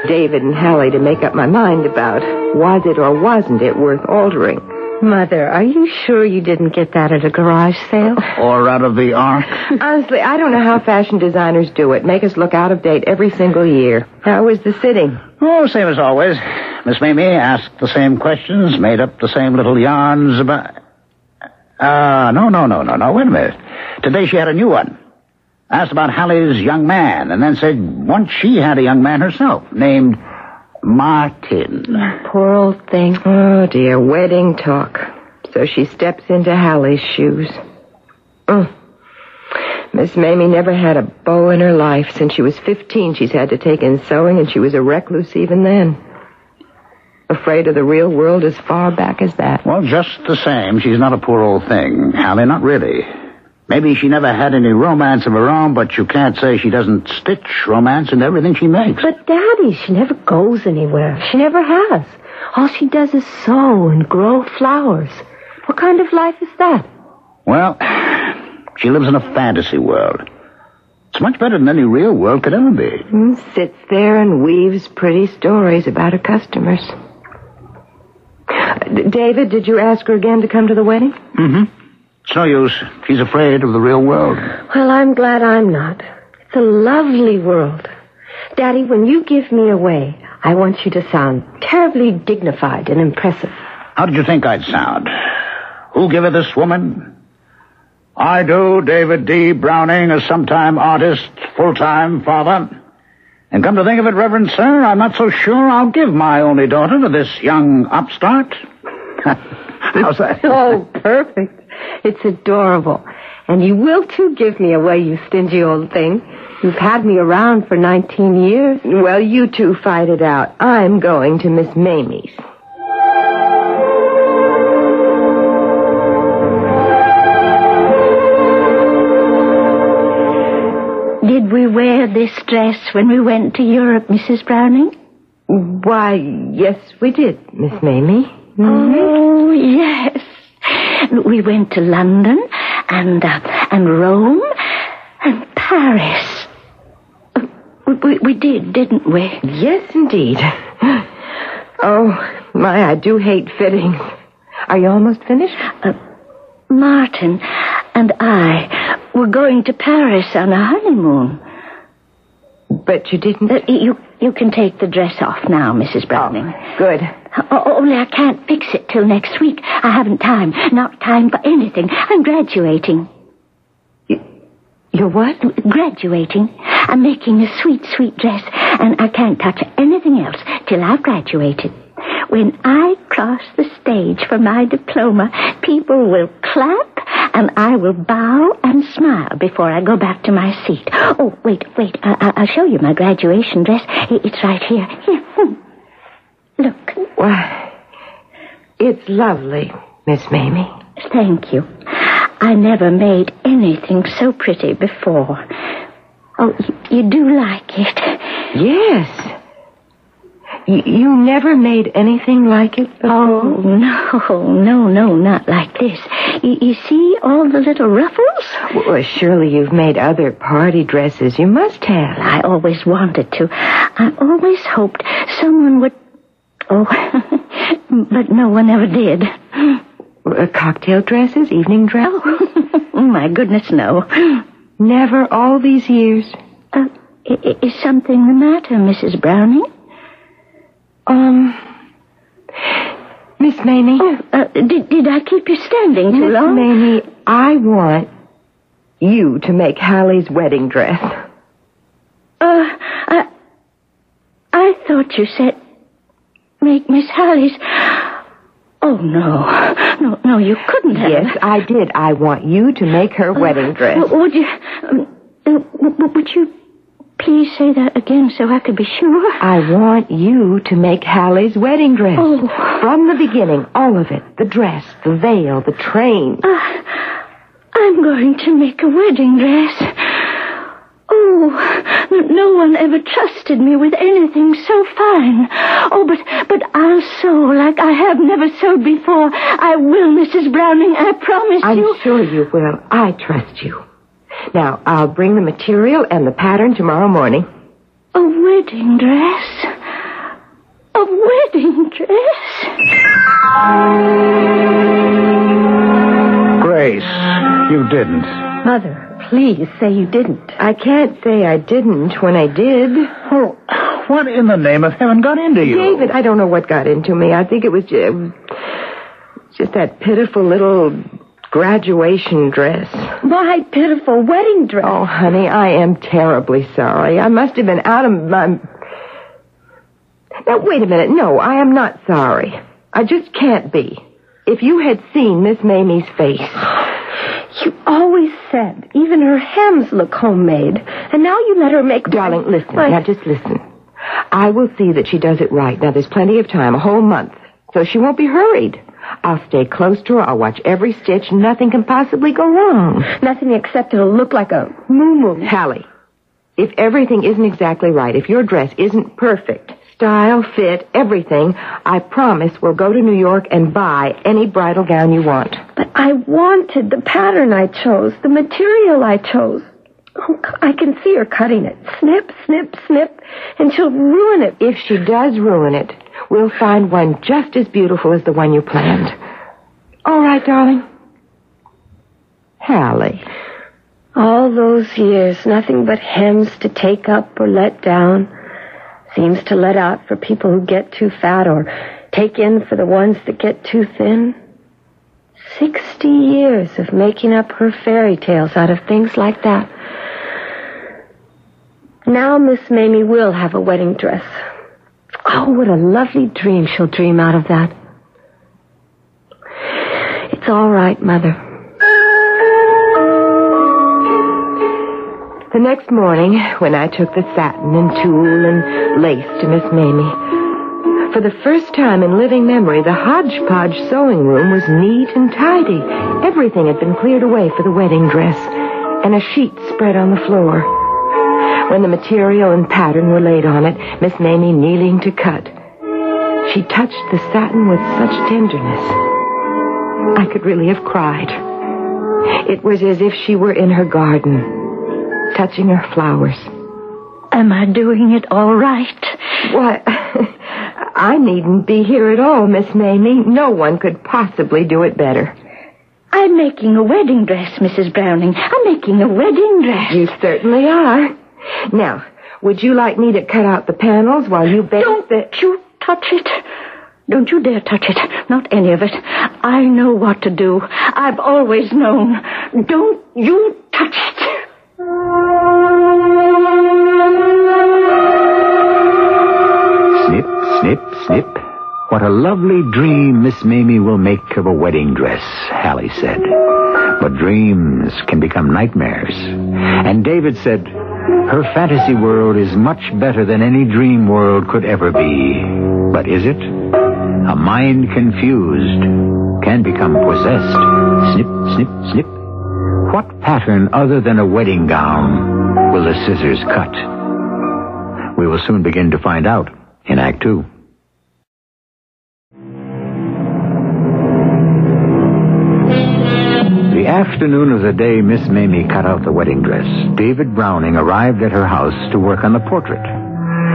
David and Hallie to make up my mind about. Was it or wasn't it worth altering? Mother, are you sure you didn't get that at a garage sale? Or out of the ark? Honestly, I don't know how fashion designers do it. Make us look out of date every single year. How was the sitting? Oh, same as always. Miss Mamie asked the same questions, made up the same little yarns about... No. Wait a minute. Today she had a new one. Asked about Hallie's young man, and then said once she had a young man herself, named Martin. Poor old thing. Oh, dear. Wedding talk. So she steps into Hallie's shoes. Miss Mamie never had a beau in her life. Since she was 15, she's had to take in sewing, and she was a recluse even then. Afraid of the real world as far back as that. Well, just the same, she's not a poor old thing, Hallie, not really. Maybe she never had any romance of her own, but you can't say she doesn't stitch romance into everything she makes. But, Daddy, she never goes anywhere. She never has. All she does is sew and grow flowers. What kind of life is that? Well, she lives in a fantasy world. It's much better than any real world could ever be. Sits there and weaves pretty stories about her customers. David, did you ask her again to come to the wedding? It's no use. She's afraid of the real world. Well, I'm glad I'm not. It's a lovely world. Daddy, when you give me away, I want you to sound terribly dignified and impressive. How did you think I'd sound? Who giveth this woman? I do, David D. Browning, a sometime artist, full-time father. And come to think of it, Reverend Sir, I'm not so sure I'll give my only daughter to this young upstart. How's that? Oh, perfect. It's adorable. And you will, too, give me away, you stingy old thing. You've had me around for 19 years. Well, you two fight it out. I'm going to Miss Mamie's. Did we wear this dress when we went to Europe, Mrs. Browning? Why, yes, we did, Miss Mamie. Oh, yes. We went to London and Rome and Paris. We did, didn't we? Yes, indeed. Oh, my, I do hate fittings. Are you almost finished? Martin and I were going to Paris on a honeymoon. But you didn't... You can take the dress off now, Mrs. Browning. Oh, good. Only I can't fix it till next week. I haven't time. Not time for anything. I'm graduating. You're what? Graduating. I'm making a sweet, sweet dress, and I can't touch anything else till I've graduated. when I cross the stage for my diploma, people will clap and I will bow and smile before I go back to my seat. Oh, wait. I'll show you my graduation dress. It's right here. Here. Look. Why, it's lovely, Miss Mamie. Thank you. I never made anything so pretty before. Oh, you do like it? Yes. You never made anything like it before? Oh, no, not like this. You see all the little ruffles? Well, surely you've made other party dresses. You must have. I always wanted to. I always hoped someone would... Oh, but no one ever did. Cocktail dresses? Evening dresses? Oh, my goodness, no. Never all these years? Is something the matter, Mrs. Browning? Miss Mamie? Oh, did I keep you standing too long? Miss Mamie, I want you to make Hallie's wedding dress. I thought you said make Miss Hallie's... Oh, no, you couldn't have. Yes, I did. I want you to make her wedding dress. Would you please say that again so I could be sure? I want you to make Hallie's wedding dress. Oh. From the beginning, all of it. The dress, the veil, the train. I'm going to make a wedding dress. Oh, no one ever trusted me with anything so fine. Oh, but I'll sew like I have never sewed before. I will, Mrs. Browning, I promise you. I'm sure you will. I trust you. Now, I'll bring the material and the pattern tomorrow morning. A wedding dress? A wedding dress? Grace, you didn't. Mother, please say you didn't. I can't say I didn't when I did. Oh, what in the name of heaven got into you? David, I don't know what got into me. I think it was just that pitiful little graduation dress. My pitiful wedding dress. Oh, honey, I am terribly sorry. I must have been out of my... Now, wait a minute. No, I am not sorry. I just can't be. If you had seen Miss Mamie's face... You always said even her hems look homemade. And now you let her make... Darling, listen. Now, just listen. I will see that she does it right. Now, there's plenty of time, a whole month. So she won't be hurried. I'll stay close to her. I'll watch every stitch. Nothing can possibly go wrong. Nothing except it'll look like a moo-moo. Hallie, if everything isn't exactly right, if your dress isn't perfect, style, fit, everything, I promise we'll go to New York and buy any bridal gown you want. But I wanted the pattern I chose, the material I chose. Oh, I can see her cutting it. Snip, snip, snip, and she'll ruin it. If she does ruin it, we'll find one just as beautiful as the one you planned. All right, darling? Hallie. All those years, nothing but hems to take up or let down. Seems to let out for people who get too fat or take in for the ones that get too thin. 60 years of making up her fairy tales out of things like that. Now Miss Mamie will have a wedding dress. Oh, what a lovely dream she'll dream out of that. It's all right, Mother. The next morning, when I took the satin and tulle and lace to Miss Mamie, for the first time in living memory, the hodgepodge sewing room was neat and tidy. Everything had been cleared away for the wedding dress, and a sheet spread on the floor. When the material and pattern were laid on it, Miss Mamie kneeling to cut, she touched the satin with such tenderness. I could really have cried. It was as if she were in her garden, touching her flowers. Am I doing it all right? Why, I needn't be here at all, Miss Mamie. No one could possibly do it better. I'm making a wedding dress, Mrs. Browning. I'm making a wedding dress. You certainly are. Now, would you like me to cut out the panels while you bake Don't you touch it. Don't you dare touch it. Not any of it. I know what to do. I've always known. Don't you touch it. Snip, snip, snip. What a lovely dream Miss Mamie will make of a wedding dress, Hallie said. But dreams can become nightmares. And David said, her fantasy world is much better than any dream world could ever be. But is it? A mind confused can become possessed. Snip, snip, snip. What pattern other than a wedding gown will the scissors cut? We will soon begin to find out in Act 2. The afternoon of the day Miss Mamie cut out the wedding dress, David Browning arrived at her house to work on the portrait.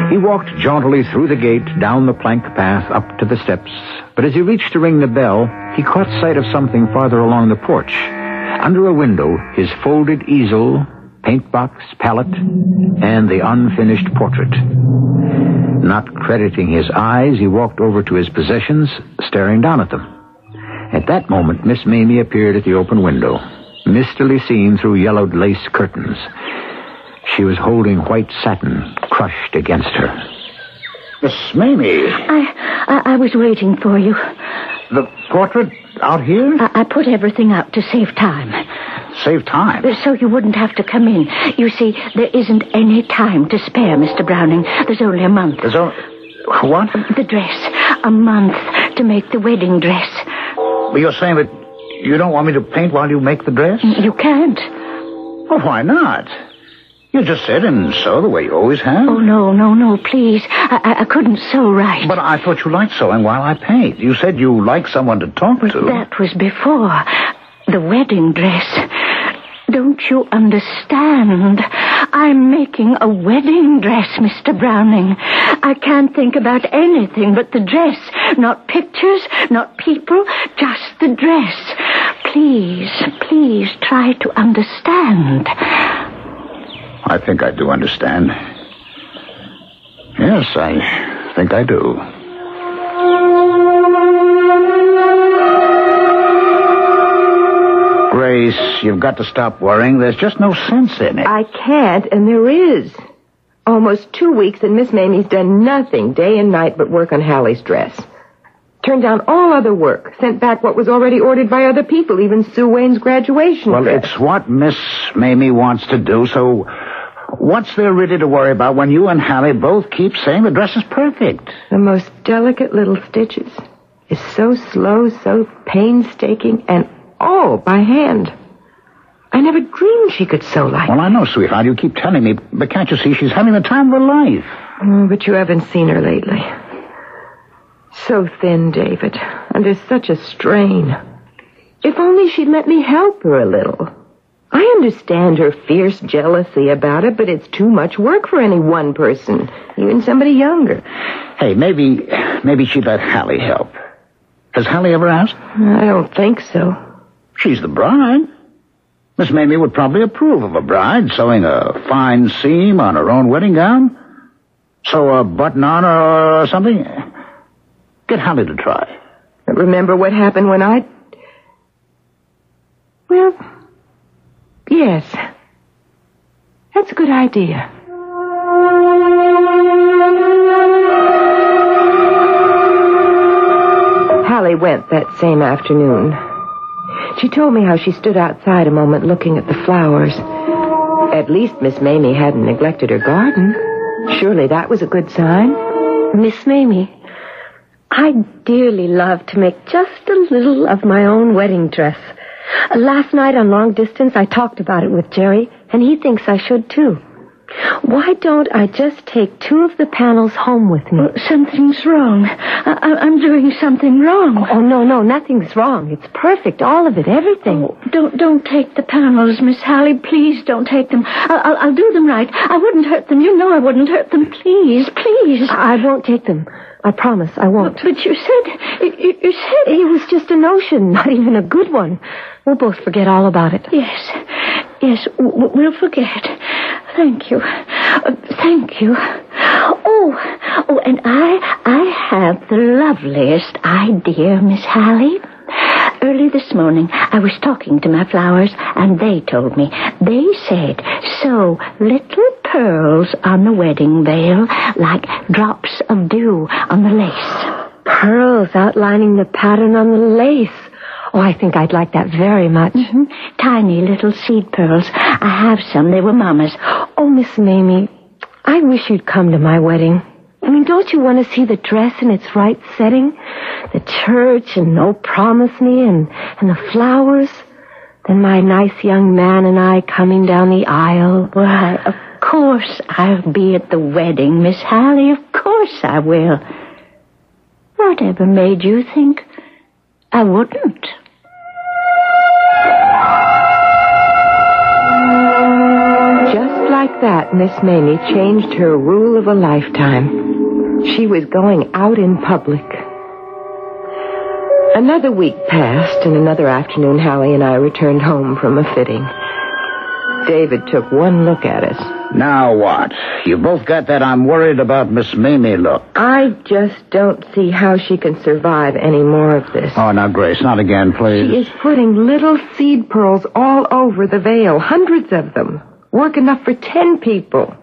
He walked jauntily through the gate, down the plank path, up to the steps. But as he reached to ring the bell, he caught sight of something farther along the porch. Under a window, his folded easel, paint box, palette, and the unfinished portrait. Not crediting his eyes, he walked over to his possessions, staring down at them. At that moment, Miss Mamie appeared at the open window, mistily seen through yellowed lace curtains. She was holding white satin crushed against her. Miss Mamie. I was waiting for you. The portrait out here? I put everything out to save time. Save time? So you wouldn't have to come in. You see, there isn't any time to spare, Mr. Browning. There's only a month. There's only... What? The dress. A month to make the wedding dress. But you're saying that you don't want me to paint while you make the dress? You can't. Well, why not? You just said and sew the way you always have. Oh, no, please. I couldn't sew right. But I thought you liked sewing while I paint. You said you like someone to talk to. That was before. The wedding dress. Don't you understand? I'm making a wedding dress, Mr. Browning. I can't think about anything but the dress. Not pictures, not people, just the dress. Please try to understand. I think I do understand. Yes, I think I do. Grace, you've got to stop worrying. There's just no sense in it. I can't, and there is. Almost 2 weeks, and Miss Mamie's done nothing day and night but work on Hallie's dress. Turned down all other work. Sent back what was already ordered by other people, even Sue Wayne's graduation Well, dress. it's what Miss Mamie wants to do, so what's there really to worry about when you and Hallie both keep saying the dress is perfect? The most delicate little stitches. Is so slow, so painstaking, and all by hand. I never dreamed she could sew like Well, I know, sweetheart. You keep telling me, but can't you see she's having the time of her life? But you haven't seen her lately. So thin, David, under such a strain. If only she'd let me help her a little. I understand her fierce jealousy about it, but it's too much work for any one person, even somebody younger. Hey, maybe she'd let Hallie help. Has Hallie ever asked? I don't think so. She's the bride. Miss Mamie would probably approve of a bride sewing a fine seam on her own wedding gown. Sew a button on her or something. Get Hallie to try. Remember what happened when I... Well, yes. That's a good idea. Hallie went that same afternoon. She told me how she stood outside a moment looking at the flowers. At least Miss Mamie hadn't neglected her garden. Surely that was a good sign. Miss Mamie, I'd dearly love to make just a little of my own wedding dress. Last night on Long Distance, I talked about it with Jerry, and he thinks I should too. Why don't I just take 2 of the panels home with me? Something's wrong. I'm doing something wrong. Oh, no, nothing's wrong. It's perfect, all of it, everything. Oh, don't take the panels, Miss Hallie. Please don't take them. I'll do them right. I wouldn't hurt them. You know I wouldn't hurt them. Please. I won't take them. I promise I won't. But you said... You said... It was just a notion, not even a good one. We'll both forget all about it. Yes, we'll forget. Thank you. Thank you. Oh, and I have the loveliest idea, Miss Hallie. Early this morning, I was talking to my flowers, and they told me. They said, sew little pearls on the wedding veil like drops of dew on the lace. pearls outlining the pattern on the lace. Oh, I think I'd like that very much. Mm-hmm. Tiny little seed pearls. I have some. They were Mama's. Oh, Miss Mamie, I wish you'd come to my wedding. I mean, don't you want to see the dress in its right setting? The church and "Oh, promise me" and the flowers. Then my nice young man and I coming down the aisle. Why, of course I'll be at the wedding, Miss Hallie. Of course I will. Whatever made you think I wouldn't? Just like that, Miss Mamie changed her rule of a lifetime. She was going out in public. Another week passed, and another afternoon Hallie and I returned home from a fitting. David took one look at us. Now what? You both got that "I'm worried about Miss Mamie" look. I just don't see how she can survive any more of this. Oh, now, Grace, not again, please. She is putting little seed pearls all over the veil, hundreds of them. Work enough for 10 people.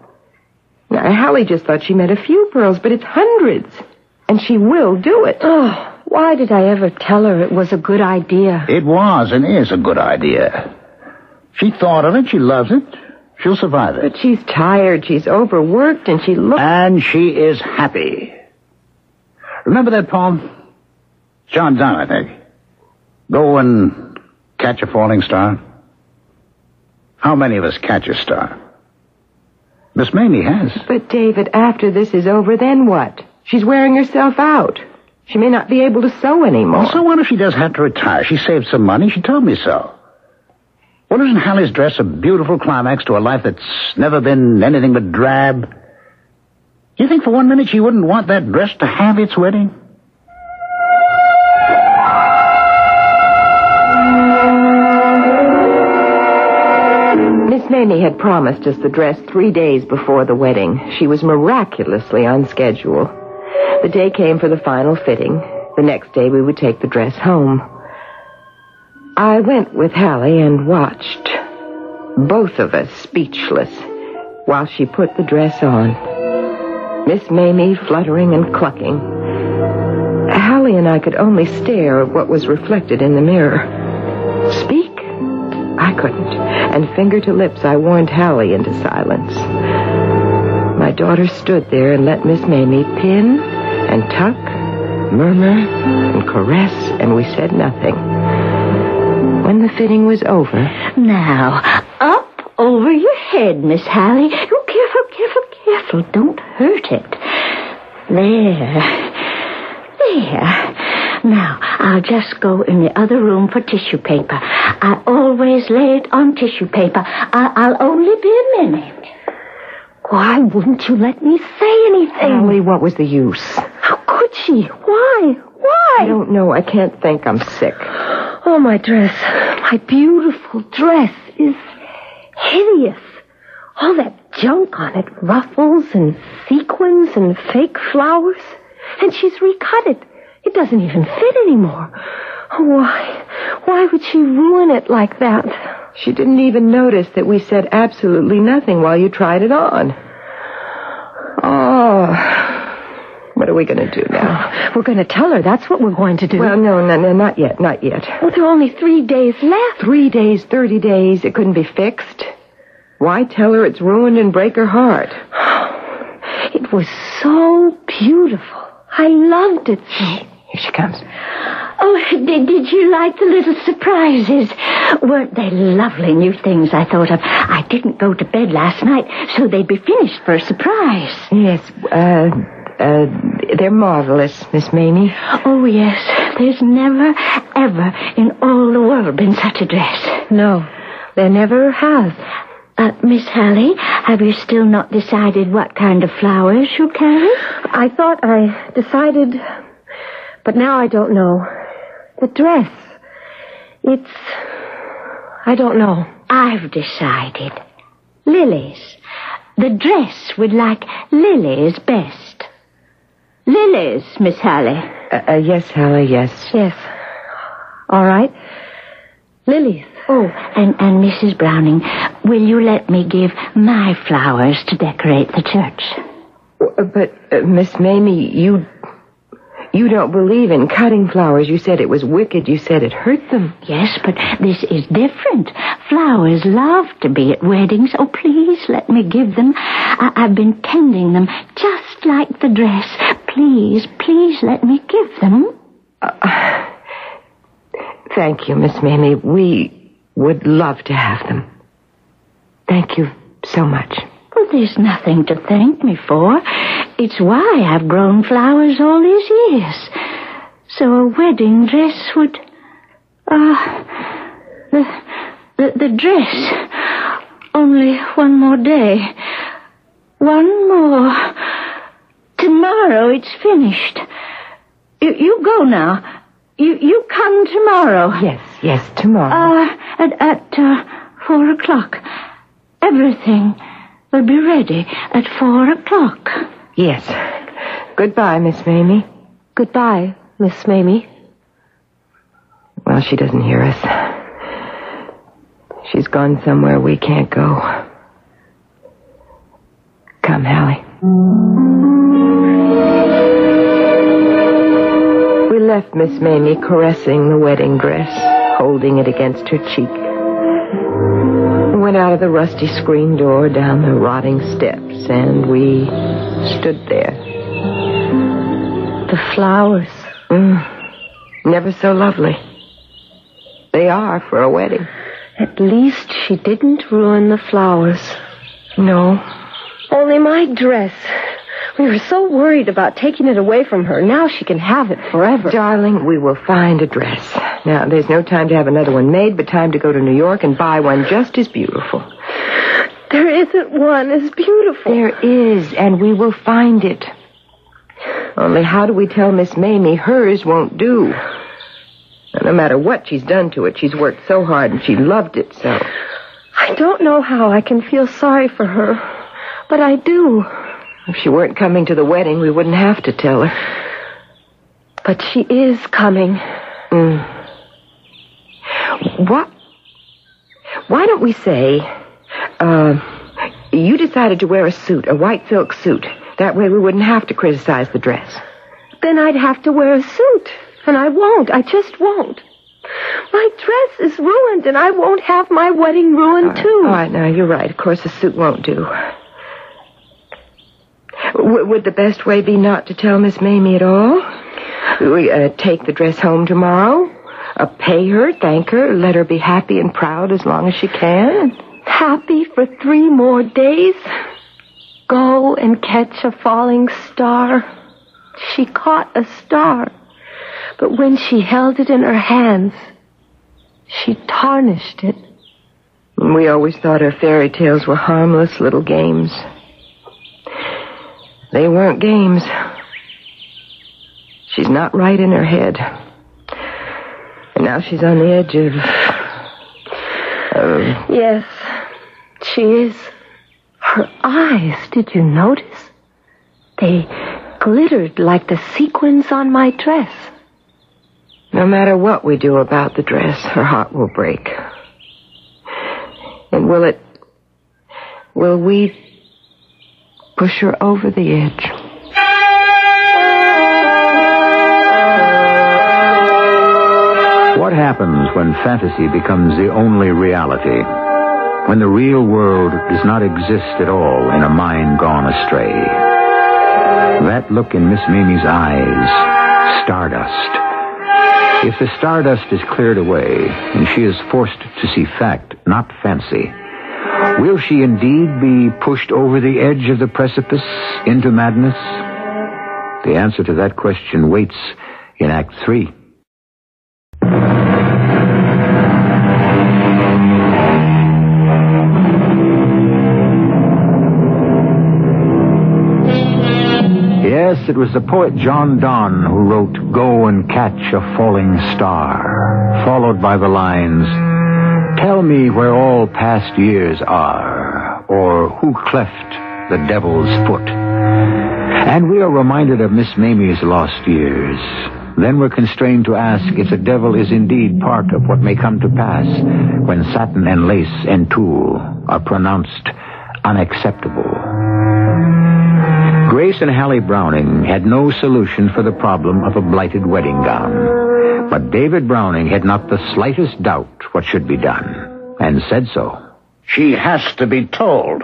Now, Hallie just thought she meant a few pearls, but it's hundreds. And she will do it. Oh, why did I ever tell her it was a good idea? It was and is a good idea. She thought of it. She loves it. She'll survive it. But she's tired. She's overworked, and she looks... And she is happy. Remember that poem? John Donne, I think. Go and catch a falling star. How many of us catch a star? Miss Mamie has. But, David, after this is over, then what? She's wearing herself out. She may not be able to sew anymore. Well, so what if she does have to retire? She saved some money. She told me so. Well, isn't Hallie's dress a beautiful climax to a life that's never been anything but drab? You think for 1 minute she wouldn't want that dress to have its wedding? Miss Mamie had promised us the dress 3 days before the wedding. She was miraculously on schedule. The day came for the final fitting. The next day we would take the dress home. I went with Hallie and watched, both of us speechless, while she put the dress on. Miss Mamie fluttering and clucking. Hallie and I could only stare at what was reflected in the mirror. Speak? I couldn't. And finger to lips, I warned Hallie into silence. My daughter stood there and let Miss Mamie pin and tuck, murmur and caress, and we said nothing. When the fitting was over... Now, up over your head, Miss Hallie. Oh, careful. Don't hurt it. There. Now, I'll just go in the other room for tissue paper. I always lay it on tissue paper. I'll only be a minute. Why wouldn't you let me say anything? Hallie, what was the use? How could she? Why? I don't know. I can't think. I'm sick. Oh, my dress. My beautiful dress is hideous. All that junk on it. Ruffles and sequins and fake flowers. And she's recut it. It doesn't even fit anymore. Why would she ruin it like that? She didn't even notice that we said absolutely nothing while you tried it on. Oh, what are we going to do now? We're going to tell her. That's what we're going to do. Well, no, not yet. Well, there are only 3 days left. 3 days, 30 days. It couldn't be fixed. Why tell her it's ruined and break her heart? It was so beautiful. I loved it so. Here she comes. Oh, did you like the little surprises? Weren't they lovely new things I thought of? I didn't go to bed last night, so they'd be finished for a surprise. Yes, they're marvelous, Miss Mamie. Oh, yes. There's never, ever in all the world been such a dress. No, there never has. Miss Hallie, have you still not decided what kind of flowers you'll carry? I thought I decided, but now I don't know. The dress, I don't know. I've decided. Lilies. The dress would like lilies best. Lilies, Miss Hallie. Yes, Hallie, yes. Yes. All right. Lilies. Oh, and Mrs. Browning, will you let me give my flowers to decorate the church? But, Miss Mamie, you You don't believe in cutting flowers. You said it was wicked. You said it hurt them. Yes, but this is different. Flowers love to be at weddings. Oh, please let me give them. I've been tending them just like the dress. Please let me give them. Thank you, Miss Mamie. We would love to have them. Thank you so much. Well, there's nothing to thank me for. It's why I've grown flowers all these years. So a wedding dress would... The dress. Only one more day. One more. Tomorrow it's finished. You go now. You come tomorrow. Yes, tomorrow. At 4 o'clock. Everything will be ready at 4 o'clock. Yes. Goodbye, Miss Mamie. Goodbye, Miss Mamie. Well, she doesn't hear us. She's gone somewhere we can't go. Come, Hallie. We left Miss Mamie caressing the wedding dress, holding it against her cheek. We went out of the rusty screen door, down the rotting steps, and we stood there. The flowers. Never so lovely. They are for a wedding. At least she didn't ruin the flowers. No. Only my dress. We were so worried about taking it away from her. Now she can have it forever. Darling, we will find a dress. Now, there's no time to have another one made, but time to go to New York and buy one just as beautiful. There isn't one as beautiful. There is, and we will find it. Only how do we tell Miss Mamie hers won't do? No matter what she's done to it, she's worked so hard and she loved it so. I don't know how I can feel sorry for her, but I do. If she weren't coming to the wedding, we wouldn't have to tell her. But she is coming. Why don't we say, you decided to wear a suit, a white silk suit. That way we wouldn't have to criticize the dress. Then I'd have to wear a suit, and I won't. I just won't. My dress is ruined, and I won't have my wedding ruined, too. All right, now, you're right. Of course, a suit won't do. Would the best way be not to tell Miss Mamie at all? We take the dress home tomorrow, pay her, thank her, let her be happy and proud as long as she can. Happy for 3 more days? Go and catch a falling star. She caught a star, but when she held it in her hands, she tarnished it. We always thought her fairy tales were harmless little games. They weren't games. She's not right in her head. And now she's on the edge of... Yes, she is. Her eyes, did you notice? They glittered like the sequins on my dress. No matter what we do about the dress, her heart will break. And will we push her over the edge? What happens when fantasy becomes the only reality? When the real world does not exist at all in a mind gone astray? That look in Miss Mamie's eyes, stardust. If the stardust is cleared away and she is forced to see fact, not fancy, will she indeed be pushed over the edge of the precipice into madness? The answer to that question waits in Act 3. Yes, it was the poet John Donne who wrote Go and Catch a Falling Star, followed by the lines, Tell me where all past years are, or who cleft the devil's foot. And we are reminded of Miss Mamie's lost years. Then we're constrained to ask if the devil is indeed part of what may come to pass when satin and lace and tulle are pronounced unacceptable. Grace and Hallie Browning had no solution for the problem of a blighted wedding gown. But David Browning had not the slightest doubt what should be done, and said so. She has to be told.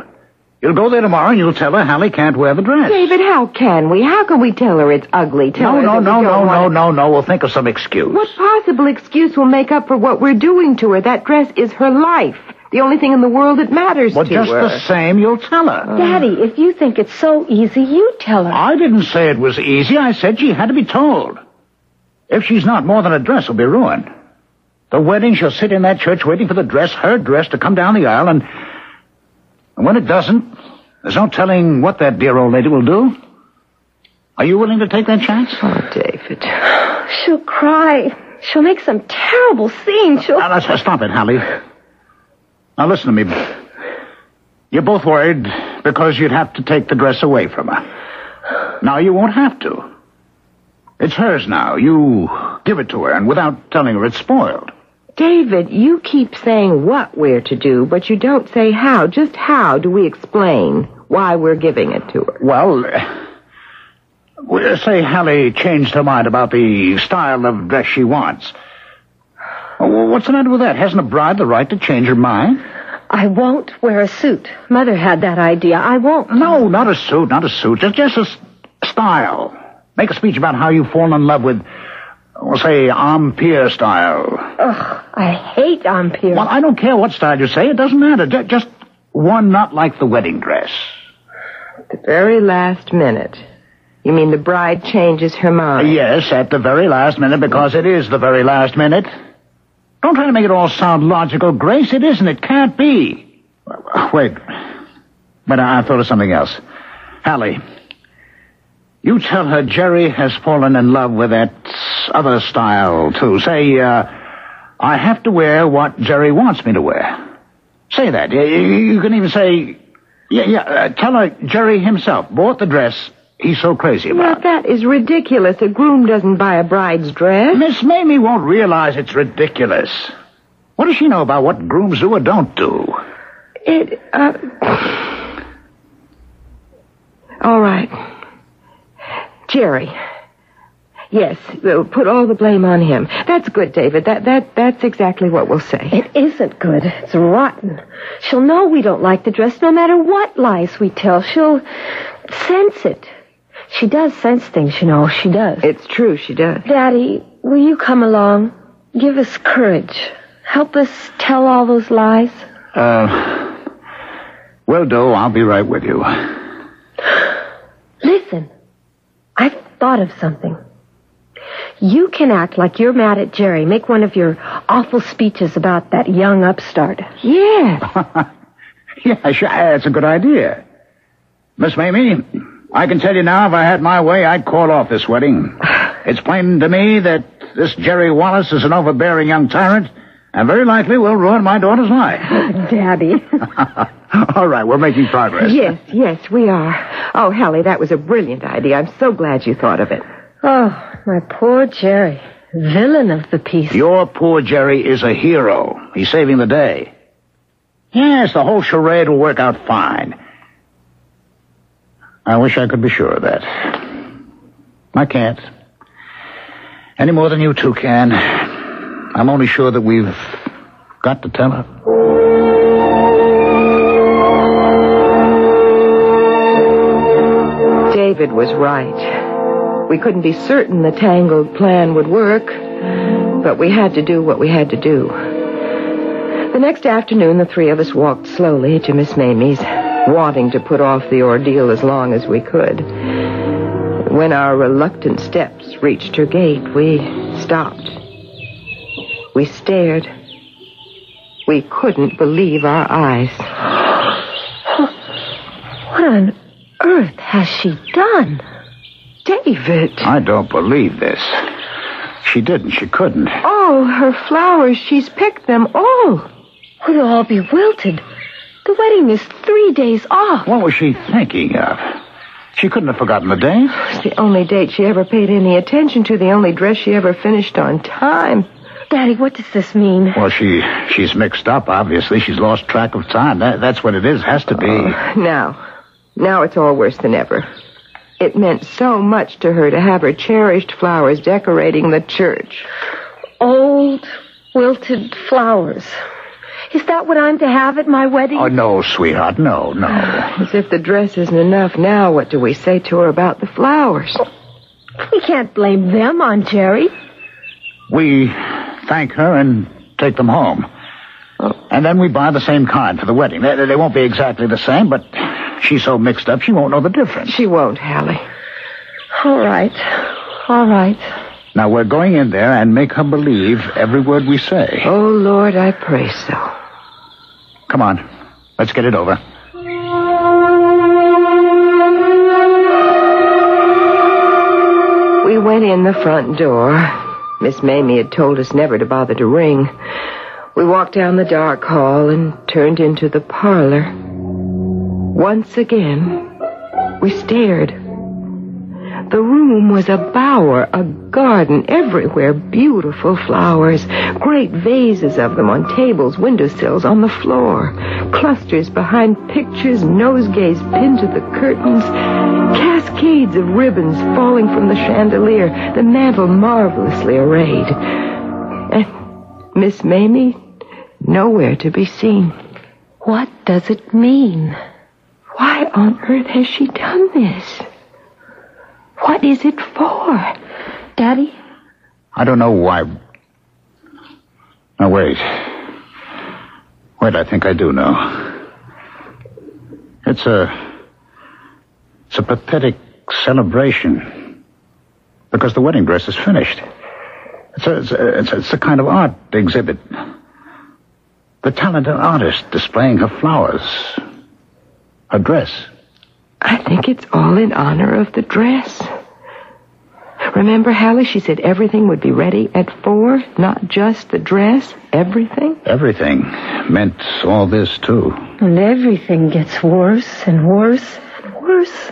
You'll go there tomorrow and you'll tell her Hallie can't wear the dress. David, how can we? How can we tell her it's ugly? No. We'll think of some excuse. What possible excuse will make up for what we're doing to her? That dress is her life. The only thing in the world that matters to her. Well, just the same, you'll tell her. Daddy, if you think it's so easy, you tell her. I didn't say it was easy. I said she had to be told. If she's not, more than a dress will be ruined. The wedding, she'll sit in that church waiting for the dress, her dress, to come down the aisle, and when it doesn't, there's no telling what that dear old lady will do. Are you willing to take that chance? Oh, David. She'll cry. She'll make some terrible scene. Now, stop it, Hallie. Now, listen to me. You're both worried because you'd have to take the dress away from her. Now, you won't have to. It's hers now. You give it to her, and without telling her it's spoiled. David, you keep saying what we're to do, but you don't say how. Just how do we explain why we're giving it to her? Well, say Hallie changed her mind about the style of dress she wants. What's the matter with that? Hasn't a bride the right to change her mind? I won't wear a suit. Mother had that idea. I won't. No, not a suit. Just a style. Make a speech about how you fall in love with, say, Empire style. Ugh, I hate Empire. Well, I don't care what style you say. It doesn't matter. Just one not like the wedding dress. At the very last minute. You mean the bride changes her mind? Yes, at the very last minute, because it is the very last minute. Don't try to make it all sound logical, Grace. It isn't. It can't be. Wait. But I thought of something else. Hallie, you tell her Jerry has fallen in love with that other style, too. Say, I have to wear what Jerry wants me to wear. Say that. You can even say, tell her Jerry himself bought the dress he's so crazy about. Well, that is ridiculous. A groom doesn't buy a bride's dress. Miss Mamie won't realize it's ridiculous. What does she know about what grooms do or don't do? All right. Jerry. Yes, we'll put all the blame on him. That's good, David. That's exactly what we'll say. It isn't good. It's rotten. She'll know we don't like the dress no matter what lies we tell. She'll sense it. She does sense things, you know. She does. It's true, she does. Daddy, will you come along? Give us courage. Help us tell all those lies. Will do. I'll be right with you. Listen. I've thought of something. You can act like you're mad at Jerry. Make one of your awful speeches about that young upstart. Yes. Yeah, sure. That's a good idea. Miss Mamie, I can tell you now, if I had my way, I'd call off this wedding. It's plain to me that this Jerry Wallace is an overbearing young tyrant, and very likely will ruin my daughter's life. Daddy. All right, we're making progress. Yes, we are. Oh, Hallie, that was a brilliant idea. I'm so glad you thought of it. Oh, my poor Jerry. Villain of the piece. Your poor Jerry is a hero. He's saving the day. Yes, the whole charade will work out fine. I wish I could be sure of that. I can't. Any more than you two can. I'm only sure that we've got to tell her. David was right. We couldn't be certain the tangled plan would work, but we had to do what we had to do. The next afternoon, the three of us walked slowly to Miss Mamie's, wanting to put off the ordeal as long as we could. When our reluctant steps reached her gate, we stopped. We stared. We couldn't believe our eyes. What on earth has she done? David! I don't believe this. She didn't. She couldn't. Oh, her flowers. She's picked them all. We'll all be wilted. The wedding is 3 days off. What was she thinking of? She couldn't have forgotten the date. It's the only date she ever paid any attention to, the only dress she ever finished on time. Daddy, what does this mean? Well, she's mixed up, obviously. She's lost track of time. That's what it is. Has to be. Now it's all worse than ever. It meant so much to her to have her cherished flowers decorating the church. Old, wilted flowers. Is that what I'm to have at my wedding? Oh, no, sweetheart, no. As if the dress isn't enough now, what do we say to her about the flowers? We can't blame them on Jerry. We thank her and take them home. And then we buy the same kind for the wedding. They won't be exactly the same, but she's so mixed up she won't know the difference. She won't, Hallie. All right. Now, we're going in there and make her believe every word we say. Oh, Lord, I pray so. Come on. Let's get it over. We went in the front door. Miss Mamie had told us never to bother to ring. We walked down the dark hall and turned into the parlor. Once again, we stared. The room was a bower, a garden, everywhere beautiful flowers, great vases of them on tables, windowsills, on the floor, clusters behind pictures, nosegays pinned to the curtains, cascades of ribbons falling from the chandelier, the mantel marvelously arrayed. And Miss Mamie, nowhere to be seen. What does it mean? Why on earth has she done this? What is it for? Daddy? I don't know why. Now, wait. I think I do know. It's a pathetic celebration. Because the wedding dress is finished. It's a kind of art exhibit. The talented artist displaying her flowers. Her dress. I think it's all in honor of the dress. Remember, Hallie, she said everything would be ready at 4, not just the dress, everything? Everything meant all this, too. And everything gets worse and worse and worse.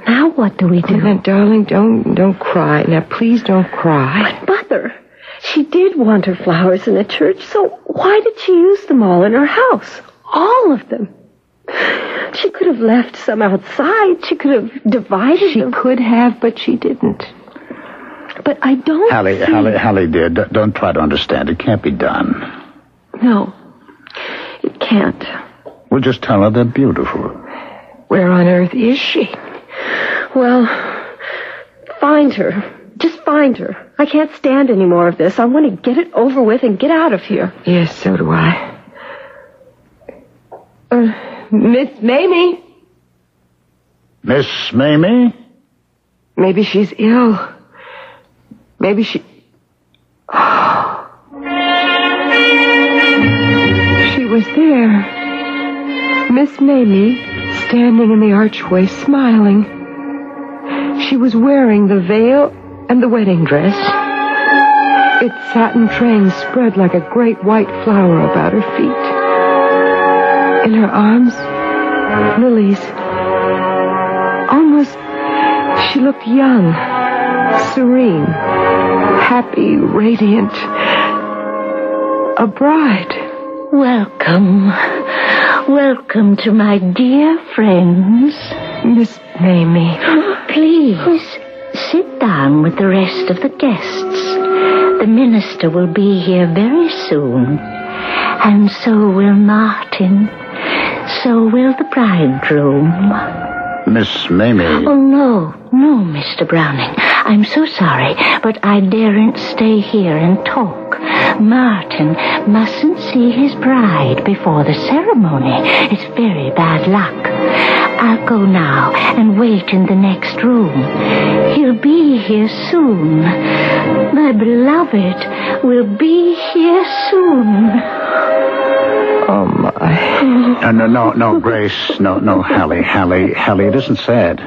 Now what do we do? Now, darling, don't cry. Now, please don't cry. But, Mother, she did want her flowers in the church, so why did she use them all in her house? All of them. She could have left some outside. She could have divided them. She could have, but she didn't. But I don't Hallie, dear, don't try to understand. It can't be done. No, it can't. We'll just tell her they're beautiful. Where on earth is she? Well, find her. Just find her. I can't stand any more of this. I want to get it over with and get out of here. Yes, so do I. Miss Mamie? Miss Mamie? Maybe she's ill. Maybe she... Oh. She was there. Miss Mamie, standing in the archway, smiling. She was wearing the veil and the wedding dress. Its satin train spread like a great white flower about her feet. In her arms, lilies. Almost, she looked young, serene, happy, radiant. A bride. Welcome to my dear friends. Miss Mamie. Please, sit down with the rest of the guests. The minister will be here very soon. And so will Martin. So will the bridegroom. Miss Mamie. Oh, no, Mr. Browning. I'm so sorry, but I daren't stay here and talk. Martin mustn't see his bride before the ceremony. It's very bad luck. I'll go now and wait in the next room. He'll be here soon. My beloved will be here soon. Oh, my. No, Grace. No, Hallie, it isn't sad.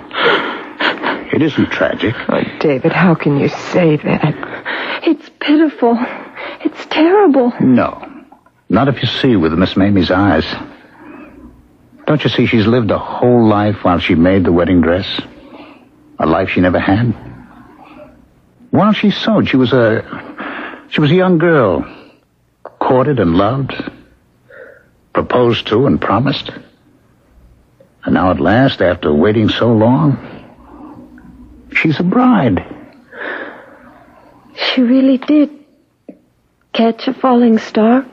It isn't tragic. Oh, David, how can you say that? It's pitiful. It's terrible. No, not if you see with Miss Mamie's eyes. Don't you see she's lived a whole life while she made the wedding dress? A life she never had? While she sewed, she was a young girl, courted and loved, proposed to and promised. And now at last, after waiting so long, She's a bride. She really did catch a falling star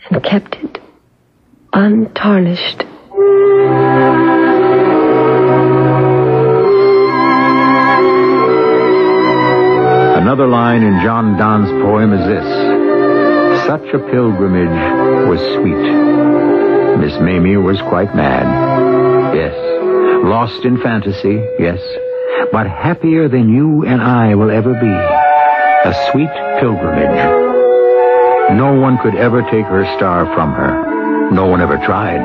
and kept it untarnished. Another line in John Donne's poem is this: such a pilgrimage was sweet. Miss Mamie was quite mad. Yes. Lost in fantasy, yes. But happier than you and I will ever be. A sweet pilgrimage. No one could ever take her star from her. No one ever tried.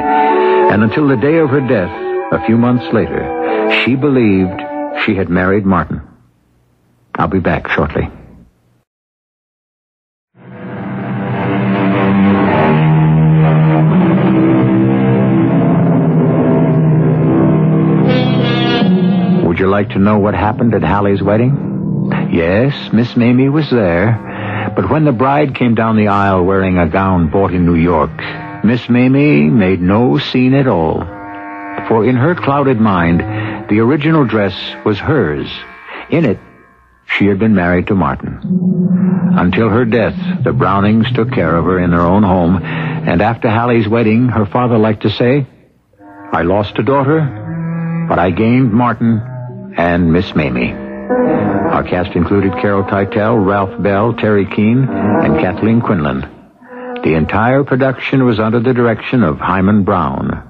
And until the day of her death, a few months later, she believed she had married Martin. I'll be back shortly. Would you like to know what happened at Hallie's wedding? Yes, Miss Mamie was there. But when the bride came down the aisle wearing a gown bought in New York, Miss Mamie made no scene at all. For in her clouded mind, the original dress was hers. In it, she had been married to Martin. Until her death, the Brownings took care of her in their own home, and after Hallie's wedding, her father liked to say, I lost a daughter, but I gained Martin and Miss Mamie. Our cast included Carol Keitel, Ralph Bell, Terry Keane, and Kathleen Quinlan. The entire production was under the direction of Hyman Brown.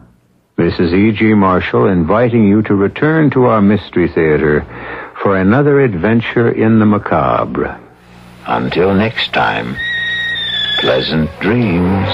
This is E.G. Marshall inviting you to return to our Mystery Theater for another adventure in the macabre. Until next time, pleasant dreams.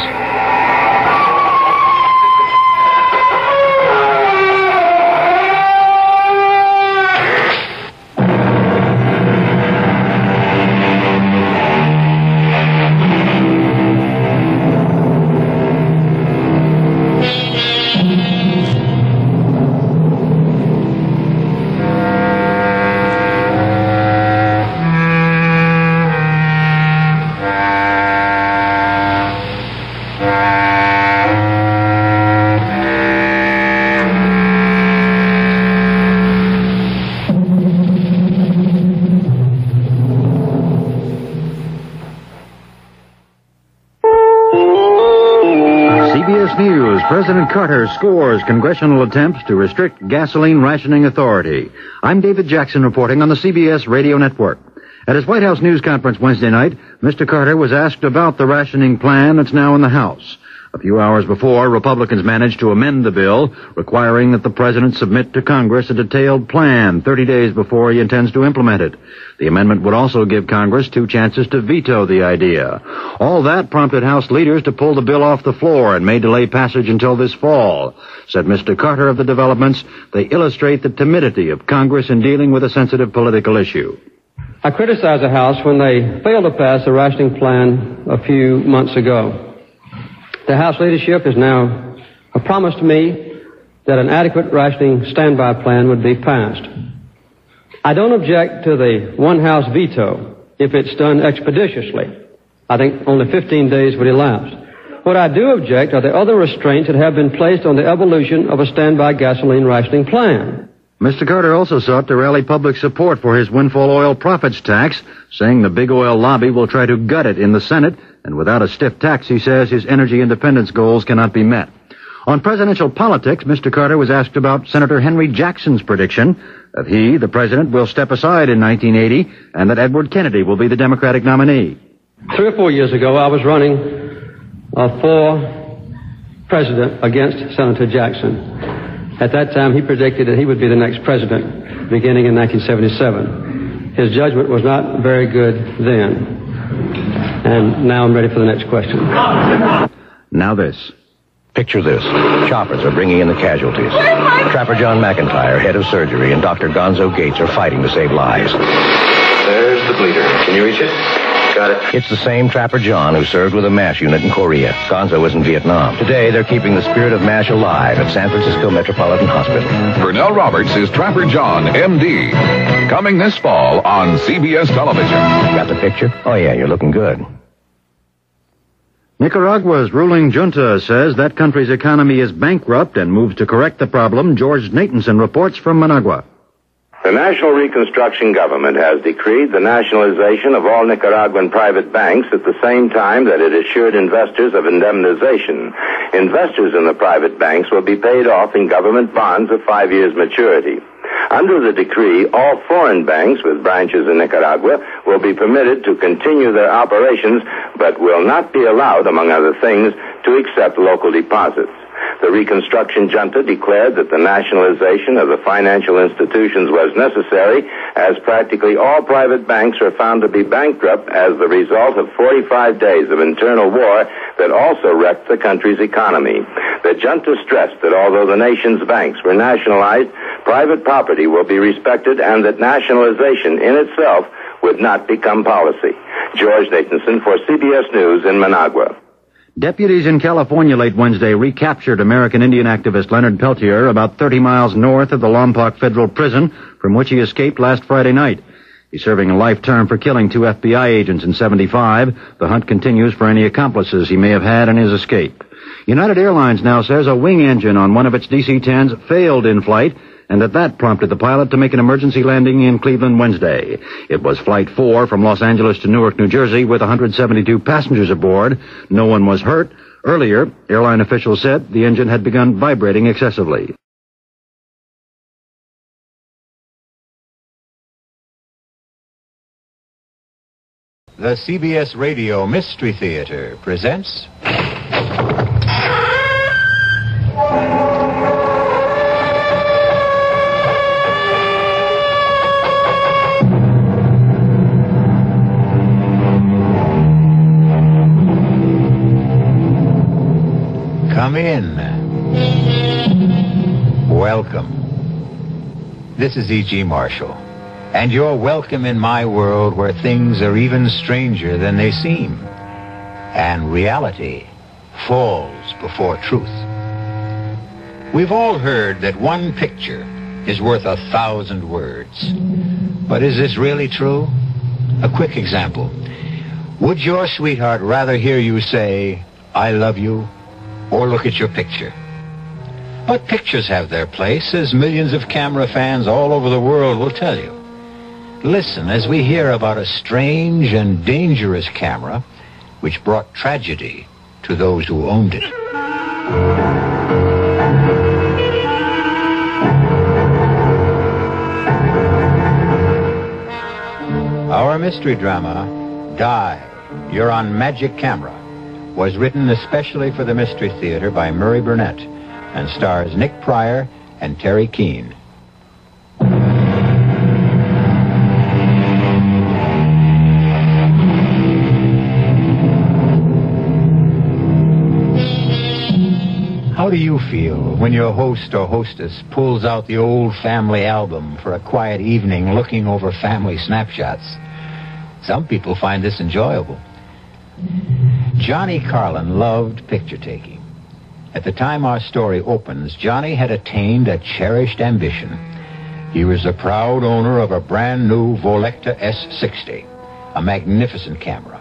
President Carter scores congressional attempts to restrict gasoline rationing authority. I'm David Jackson reporting on the CBS radio network. At his White House news conference Wednesday night, Mr. Carter was asked about the rationing plan that's now in the House. A few hours before, Republicans managed to amend the bill, requiring that the president submit to Congress a detailed plan 30 days before he intends to implement it. The amendment would also give Congress 2 chances to veto the idea. All that prompted House leaders to pull the bill off the floor and may delay passage until this fall. Said Mr. Carter of the developments, they illustrate the timidity of Congress in dealing with a sensitive political issue. I criticized the House when they failed to pass a rationing plan a few months ago. The House leadership has now promised me that an adequate rationing standby plan would be passed. I don't object to the one-house veto if it's done expeditiously. I think only 15 days would elapse. What I do object are the other restraints that have been placed on the evolution of a standby gasoline rationing plan. Mr. Carter also sought to rally public support for his windfall oil profits tax, saying the big oil lobby will try to gut it in the Senate, and without a stiff tax, he says, his energy independence goals cannot be met. On presidential politics, Mr. Carter was asked about Senator Henry Jackson's prediction that he, the president, will step aside in 1980 and that Edward Kennedy will be the Democratic nominee. 3 or 4 years ago, I was running for president against Senator Jackson. At that time, he predicted that he would be the next president, beginning in 1977. His judgment was not very good then. And now I'm ready for the next question. Now this. Picture this. Choppers are bringing in the casualties. Trapper John McIntyre, head of surgery, and Dr. Gonzo Gates are fighting to save lives. There's the bleeder. Can you reach it? Got it. It's the same Trapper John who served with a MASH unit in Korea. Gonzo was in Vietnam. Today, they're keeping the spirit of MASH alive at San Francisco Metropolitan Hospital. Pernell Roberts is Trapper John, M.D. Coming this fall on CBS television. Got the picture? Oh, yeah, you're looking good. Nicaragua's ruling junta says that country's economy is bankrupt and moves to correct the problem. George Natanson reports from Managua. The National Reconstruction Government has decreed the nationalization of all Nicaraguan private banks at the same time that it assured investors of indemnization. Investors in the private banks will be paid off in government bonds of 5 years maturity. Under the decree, all foreign banks with branches in Nicaragua will be permitted to continue their operations, but will not be allowed, among other things, to accept local deposits. The Reconstruction Junta declared that the nationalization of the financial institutions was necessary, as practically all private banks are found to be bankrupt as the result of 45 days of internal war that also wrecked the country's economy. The junta stressed that although the nation's banks were nationalized, private property will be respected and that nationalization in itself would not become policy. George Nathanson for CBS News in Managua. Deputies in California late Wednesday recaptured American Indian activist Leonard Peltier about 30 miles north of the Lompoc Federal Prison, from which he escaped last Friday night. He's serving a life term for killing 2 FBI agents in '75. The hunt continues for any accomplices he may have had in his escape. United Airlines now says a wing engine on one of its DC-10s failed in flight, and that prompted the pilot to make an emergency landing in Cleveland Wednesday. It was Flight 4 from Los Angeles to Newark, New Jersey, with 172 passengers aboard. No one was hurt. Earlier, airline officials said the engine had begun vibrating excessively. The CBS Radio Mystery Theater presents... Come in. Welcome. This is E.G. Marshall, and you're welcome in my world where things are even stranger than they seem, and reality falls before truth. We've all heard that one picture is worth 1,000 words. But is this really true? A quick example. Would your sweetheart rather hear you say, "I love you," or look at your picture? But pictures have their place, as millions of camera fans all over the world will tell you. Listen as we hear about a strange and dangerous camera which brought tragedy to those who owned it. Our mystery drama, Die, You're on Magic Camera, was written especially for the Mystery Theater by Murray Burnett and stars Nick Pryor and Terry Keane. How do you feel when your host or hostess pulls out the old family album for a quiet evening looking over family snapshots? Some people find this enjoyable. Johnny Carlin loved picture taking. At the time our story opens, Johnny had attained a cherished ambition. He was the proud owner of a brand new Volecta S60, a magnificent camera,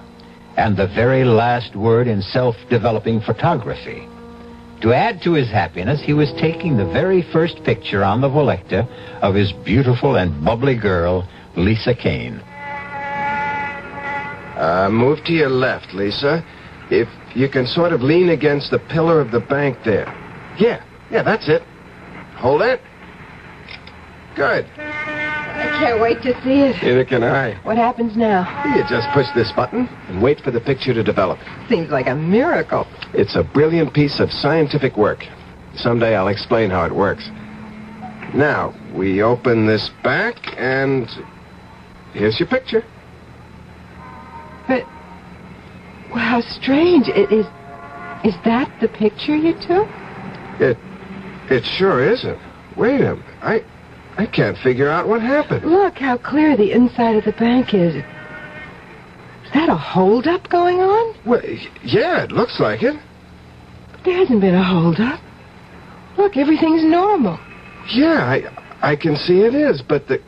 and the very last word in self-developing photography. To add to his happiness, he was taking the very first picture on the Volecta of his beautiful and bubbly girl, Lisa Kane. Move to your left, Lisa. If you can sort of lean against the pillar of the bank there. Yeah, that's it. Hold it. Good. I can't wait to see it. Neither can I. What happens now? You just push this button and wait for the picture to develop. Seems like a miracle. It's a brilliant piece of scientific work. Someday I'll explain how it works. Now, we open this back, and here's your picture. But, well, how strange. Is that the picture you took? It sure isn't. Wait a minute. I can't figure out what happened. Look how clear the inside of the bank is. Is that a holdup going on? Well, yeah, it looks like it. There hasn't been a holdup. Look, everything's normal. Yeah, I can see it is, but the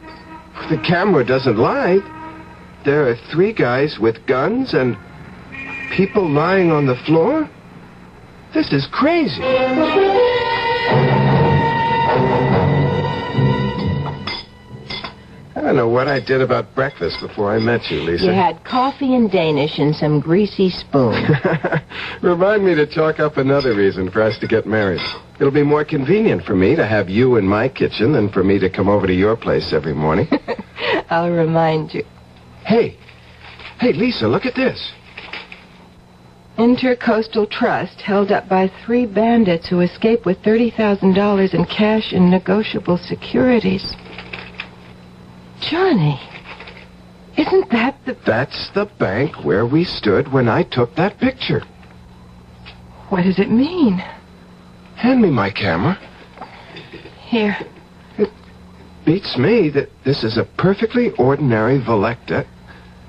camera doesn't lie. There are 3 guys with guns and people lying on the floor. This is crazy. I know what I did about breakfast before I met you, Lisa. You had coffee and Danish and some greasy spoon. Remind me to chalk up another reason for us to get married. It'll be more convenient for me to have you in my kitchen than for me to come over to your place every morning. I'll remind you. Hey, Lisa, look at this. Intercoastal Trust held up by 3 bandits who escaped with $30,000 in cash and negotiable securities. Johnny, isn't that the... That's the bank where we stood when I took that picture. What does it mean? Hand me my camera. Here. It beats me that this is a perfectly ordinary Volecta.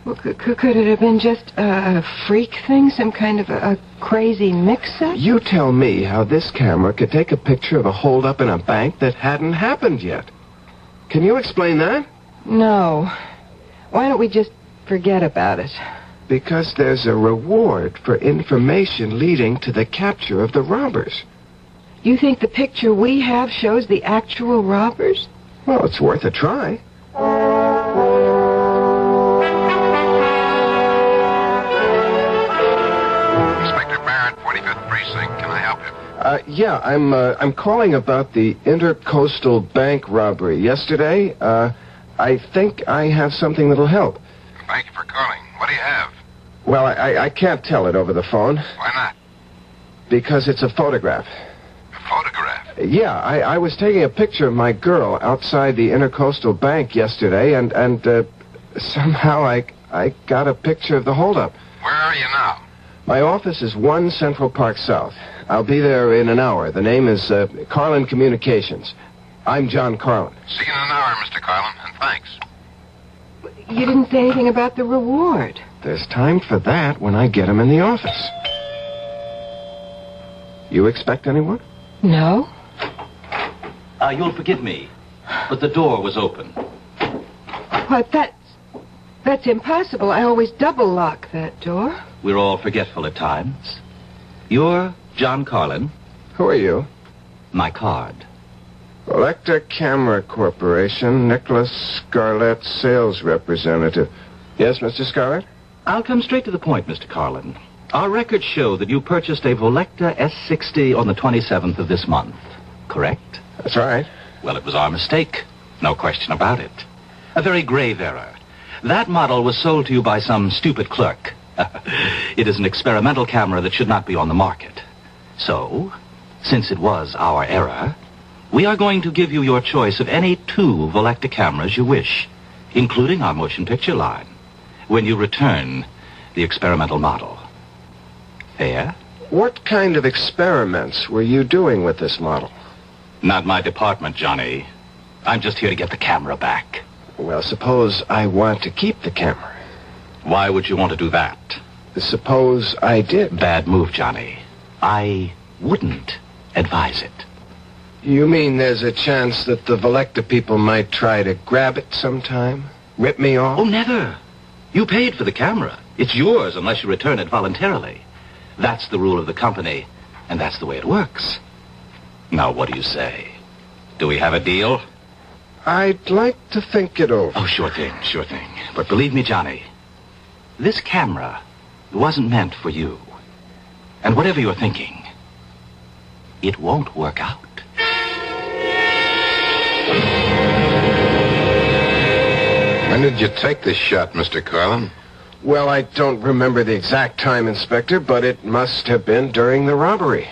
Well, could it have been just a freak thing, some kind of a crazy mix-up? You tell me how this camera could take a picture of a holdup in a bank that hadn't happened yet. Can you explain that? No. Why don't we just forget about it? Because there's a reward for information leading to the capture of the robbers. You think the picture we have shows the actual robbers? Well, it's worth a try. Inspector Barrett, 45th Precinct. Can I help you? Yeah, I'm calling about the Intercoastal Bank robbery yesterday. I think I have something that'll help. Thank you for calling. What do you have? Well, I can't tell it over the phone. Why not? Because it's a photograph. A photograph? Yeah, I was taking a picture of my girl outside the Intercoastal Bank yesterday, and somehow I got a picture of the holdup. Where are you now? My office is 1 Central Park South. I'll be there in an hour. The name is Carlin Communications. I'm John Carlin. See you in an hour, Mr. Carlin, and thanks. You didn't say anything about the reward. There's time for that when I get him in the office. You expect anyone? No. You'll forgive me, but the door was open. What, that's impossible. I always double lock that door. We're all forgetful at times. You're John Carlin. Who are you? My card. Volecta Camera Corporation, Nicholas Scarlett, sales representative. Yes, Mr. Scarlett? I'll come straight to the point, Mr. Carlin. Our records show that you purchased a Volecta S60 on the 27th of this month, correct? That's right. Well, it was our mistake. No question about it. A very grave error. That model was sold to you by some stupid clerk. It is an experimental camera that should not be on the market. So, since it was our error, we are going to give you your choice of any 2 Volecta cameras you wish, including our motion picture line, when you return the experimental model. Fair? What kind of experiments were you doing with this model? Not my department, Johnny. I'm just here to get the camera back. Well, suppose I want to keep the camera. Why would you want to do that? Suppose I did. Bad move, Johnny. I wouldn't advise it. You mean there's a chance that the Volecta people might try to grab it sometime? Rip me off? Oh, never. You paid for the camera. It's yours unless you return it voluntarily. That's the rule of the company, and that's the way it works. Now, what do you say? Do we have a deal? I'd like to think it over. Oh, sure thing, sure thing. But believe me, Johnny, this camera wasn't meant for you. And whatever you're thinking, it won't work out. When did you take this shot, Mr. Carlin? Well, I don't remember the exact time, Inspector, but it must have been during the robbery.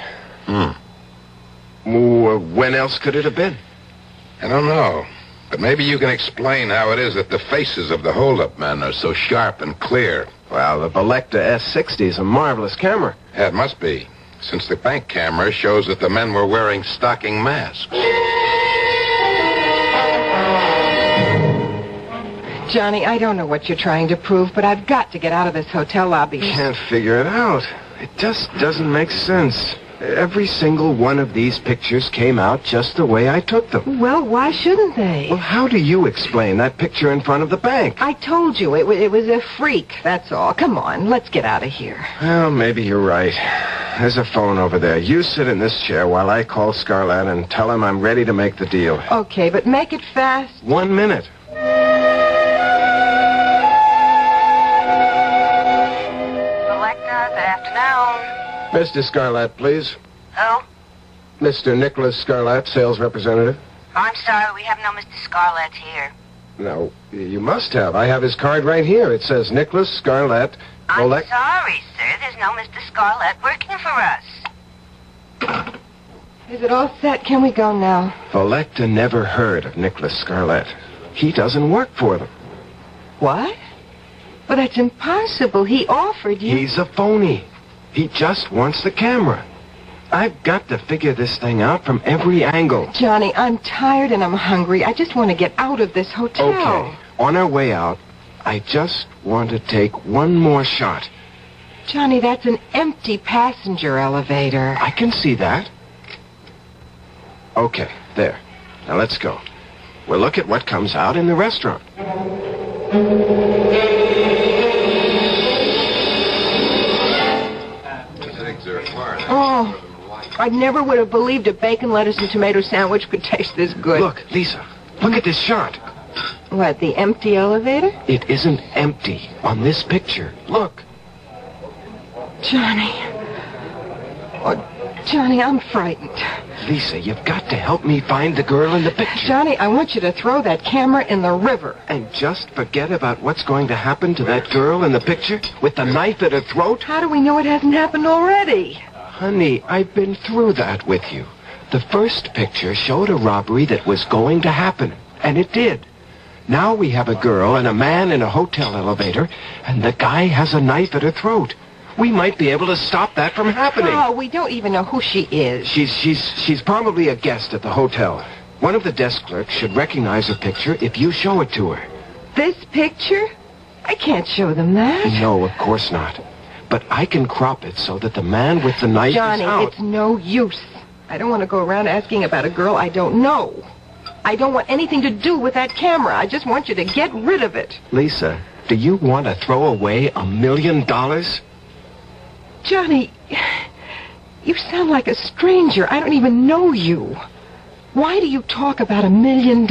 When else could it have been? I don't know. But maybe you can explain how it is that the faces of the hold-up men are so sharp and clear. Well, the Volecta S60 is a marvelous camera. Yeah, it must be, since the bank camera shows that the men were wearing stocking masks. Johnny, I don't know what you're trying to prove, but I've got to get out of this hotel lobby. Can't figure it out. It just doesn't make sense. Every single one of these pictures came out just the way I took them. Well, why shouldn't they? Well, how do you explain that picture in front of the bank? I told you, it was a freak, that's all. Come on, let's get out of here. Well, maybe you're right. There's a phone over there. You sit in this chair while I call Scarlett and tell him I'm ready to make the deal. Okay, but make it fast. 1 minute. Mr. Scarlett, please. Who? Mr. Nicholas Scarlett, sales representative. I'm sorry, we have no Mr. Scarlett here. No, you must have. I have his card right here. It says Nicholas Scarlett. I'm sorry, sir. There's no Mr. Scarlett working for us. Is it all set? Can we go now? Volecta never heard of Nicholas Scarlett. He doesn't work for them. What? Well, that's impossible. He offered you... He's a phony. He just wants the camera. I've got to figure this thing out from every angle. Johnny, I'm tired and I'm hungry. I just want to get out of this hotel. Okay. On our way out, I just want to take one more shot. Johnny, that's an empty passenger elevator. I can see that. Okay, there. Now let's go. We'll look at what comes out in the restaurant. Oh, I never would have believed a bacon, lettuce, and tomato sandwich could taste this good. Look, Lisa, look at this shot. What, the empty elevator? It isn't empty on this picture. Look. Johnny. Oh, Johnny, I'm frightened. Lisa, you've got to help me find the girl in the picture. Johnny, I want you to throw that camera in the river. And just forget about what's going to happen to that girl in the picture with the knife at her throat? How do we know it hasn't happened already? Honey, I've been through that with you. The first picture showed a robbery that was going to happen, and it did. Now we have a girl and a man in a hotel elevator, and the guy has a knife at her throat. We might be able to stop that from happening. Oh, we don't even know who she is. She's probably a guest at the hotel. One of the desk clerks should recognize her picture if you show it to her. This picture? I can't show them that. No, of course not. But I can crop it so that the man with the knife Johnny, is out. It's no use. I don't want to go around asking about a girl I don't know. I don't want anything to do with that camera. I just want you to get rid of it. Lisa, do you want to throw away $1 million? Johnny, you sound like a stranger. I don't even know you. Why do you talk about $1 million?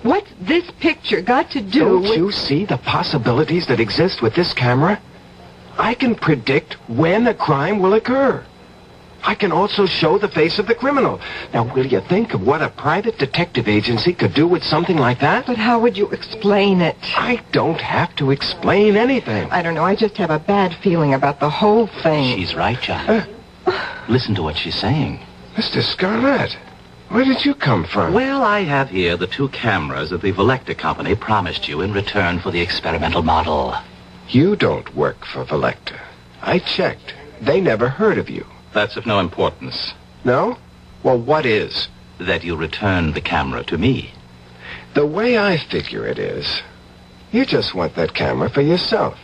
What's this picture got to do with... Don't you see the possibilities that exist with this camera? I can predict when a crime will occur. I can also show the face of the criminal. Now, will you think of what a private detective agency could do with something like that? But how would you explain it? I don't have to explain anything. I don't know. I just have a bad feeling about the whole thing. She's right, John. Listen to what she's saying. Mr. Scarlett, where did you come from? Well, I have here the 2 cameras that the Volecta company promised you in return for the experimental model. You don't work for Volecta. I checked. They never heard of you. That's of no importance. No? Well, what is? That you return the camera to me. The way I figure it is, you just want that camera for yourself.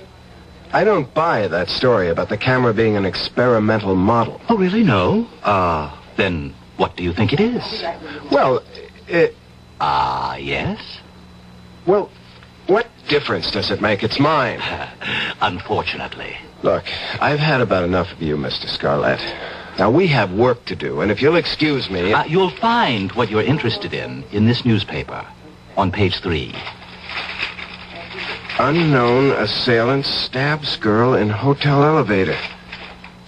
I don't buy that story about the camera being an experimental model. Oh, really? No? Then what do you think it is? Well, yes? Well, what difference does it make? It's mine. Unfortunately. Look, I've had about enough of you, Mr. Scarlett. Now, we have work to do, and if you'll excuse me... You'll find what you're interested in this newspaper, on page 3. Unknown assailant stabs girl in hotel elevator.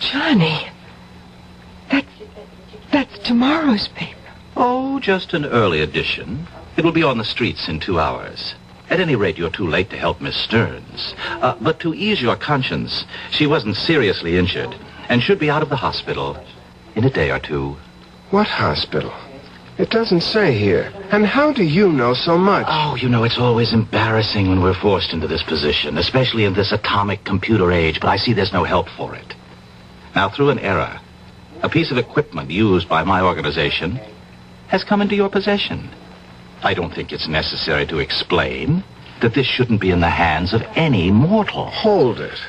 Johnny, that's tomorrow's paper. Oh, just an early edition. It will be on the streets in 2 hours. At any rate, you're too late to help Miss Stearns. But to ease your conscience, she wasn't seriously injured and should be out of the hospital in a day or 2. What hospital? It doesn't say here. And how do you know so much? Oh, you know, it's always embarrassing when we're forced into this position, especially in this atomic computer age, but I see there's no help for it. Now, through an error, a piece of equipment used by my organization has come into your possession. I don't think it's necessary to explain that this shouldn't be in the hands of any mortal. Hold it.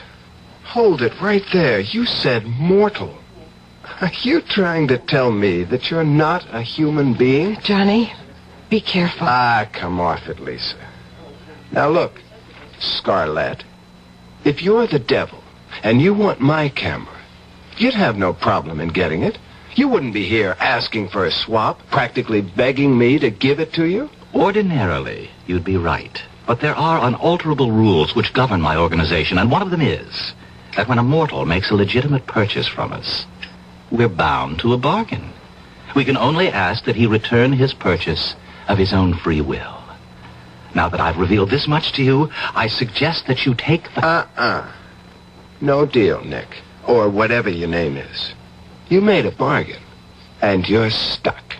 Hold it right there. You said mortal. Are you trying to tell me that you're not a human being? Johnny, be careful. Come off it, Lisa. Now look, Scarlett, if you're the devil and you want my camera, you'd have no problem in getting it. You wouldn't be here asking for a swap, practically begging me to give it to you? Ordinarily, you'd be right. But there are unalterable rules which govern my organization, and one of them is that when a mortal makes a legitimate purchase from us, we're bound to a bargain. We can only ask that he return his purchase of his own free will. Now that I've revealed this much to you, I suggest that you take the... No deal, Nick. Or whatever your name is. You made a bargain, and you're stuck.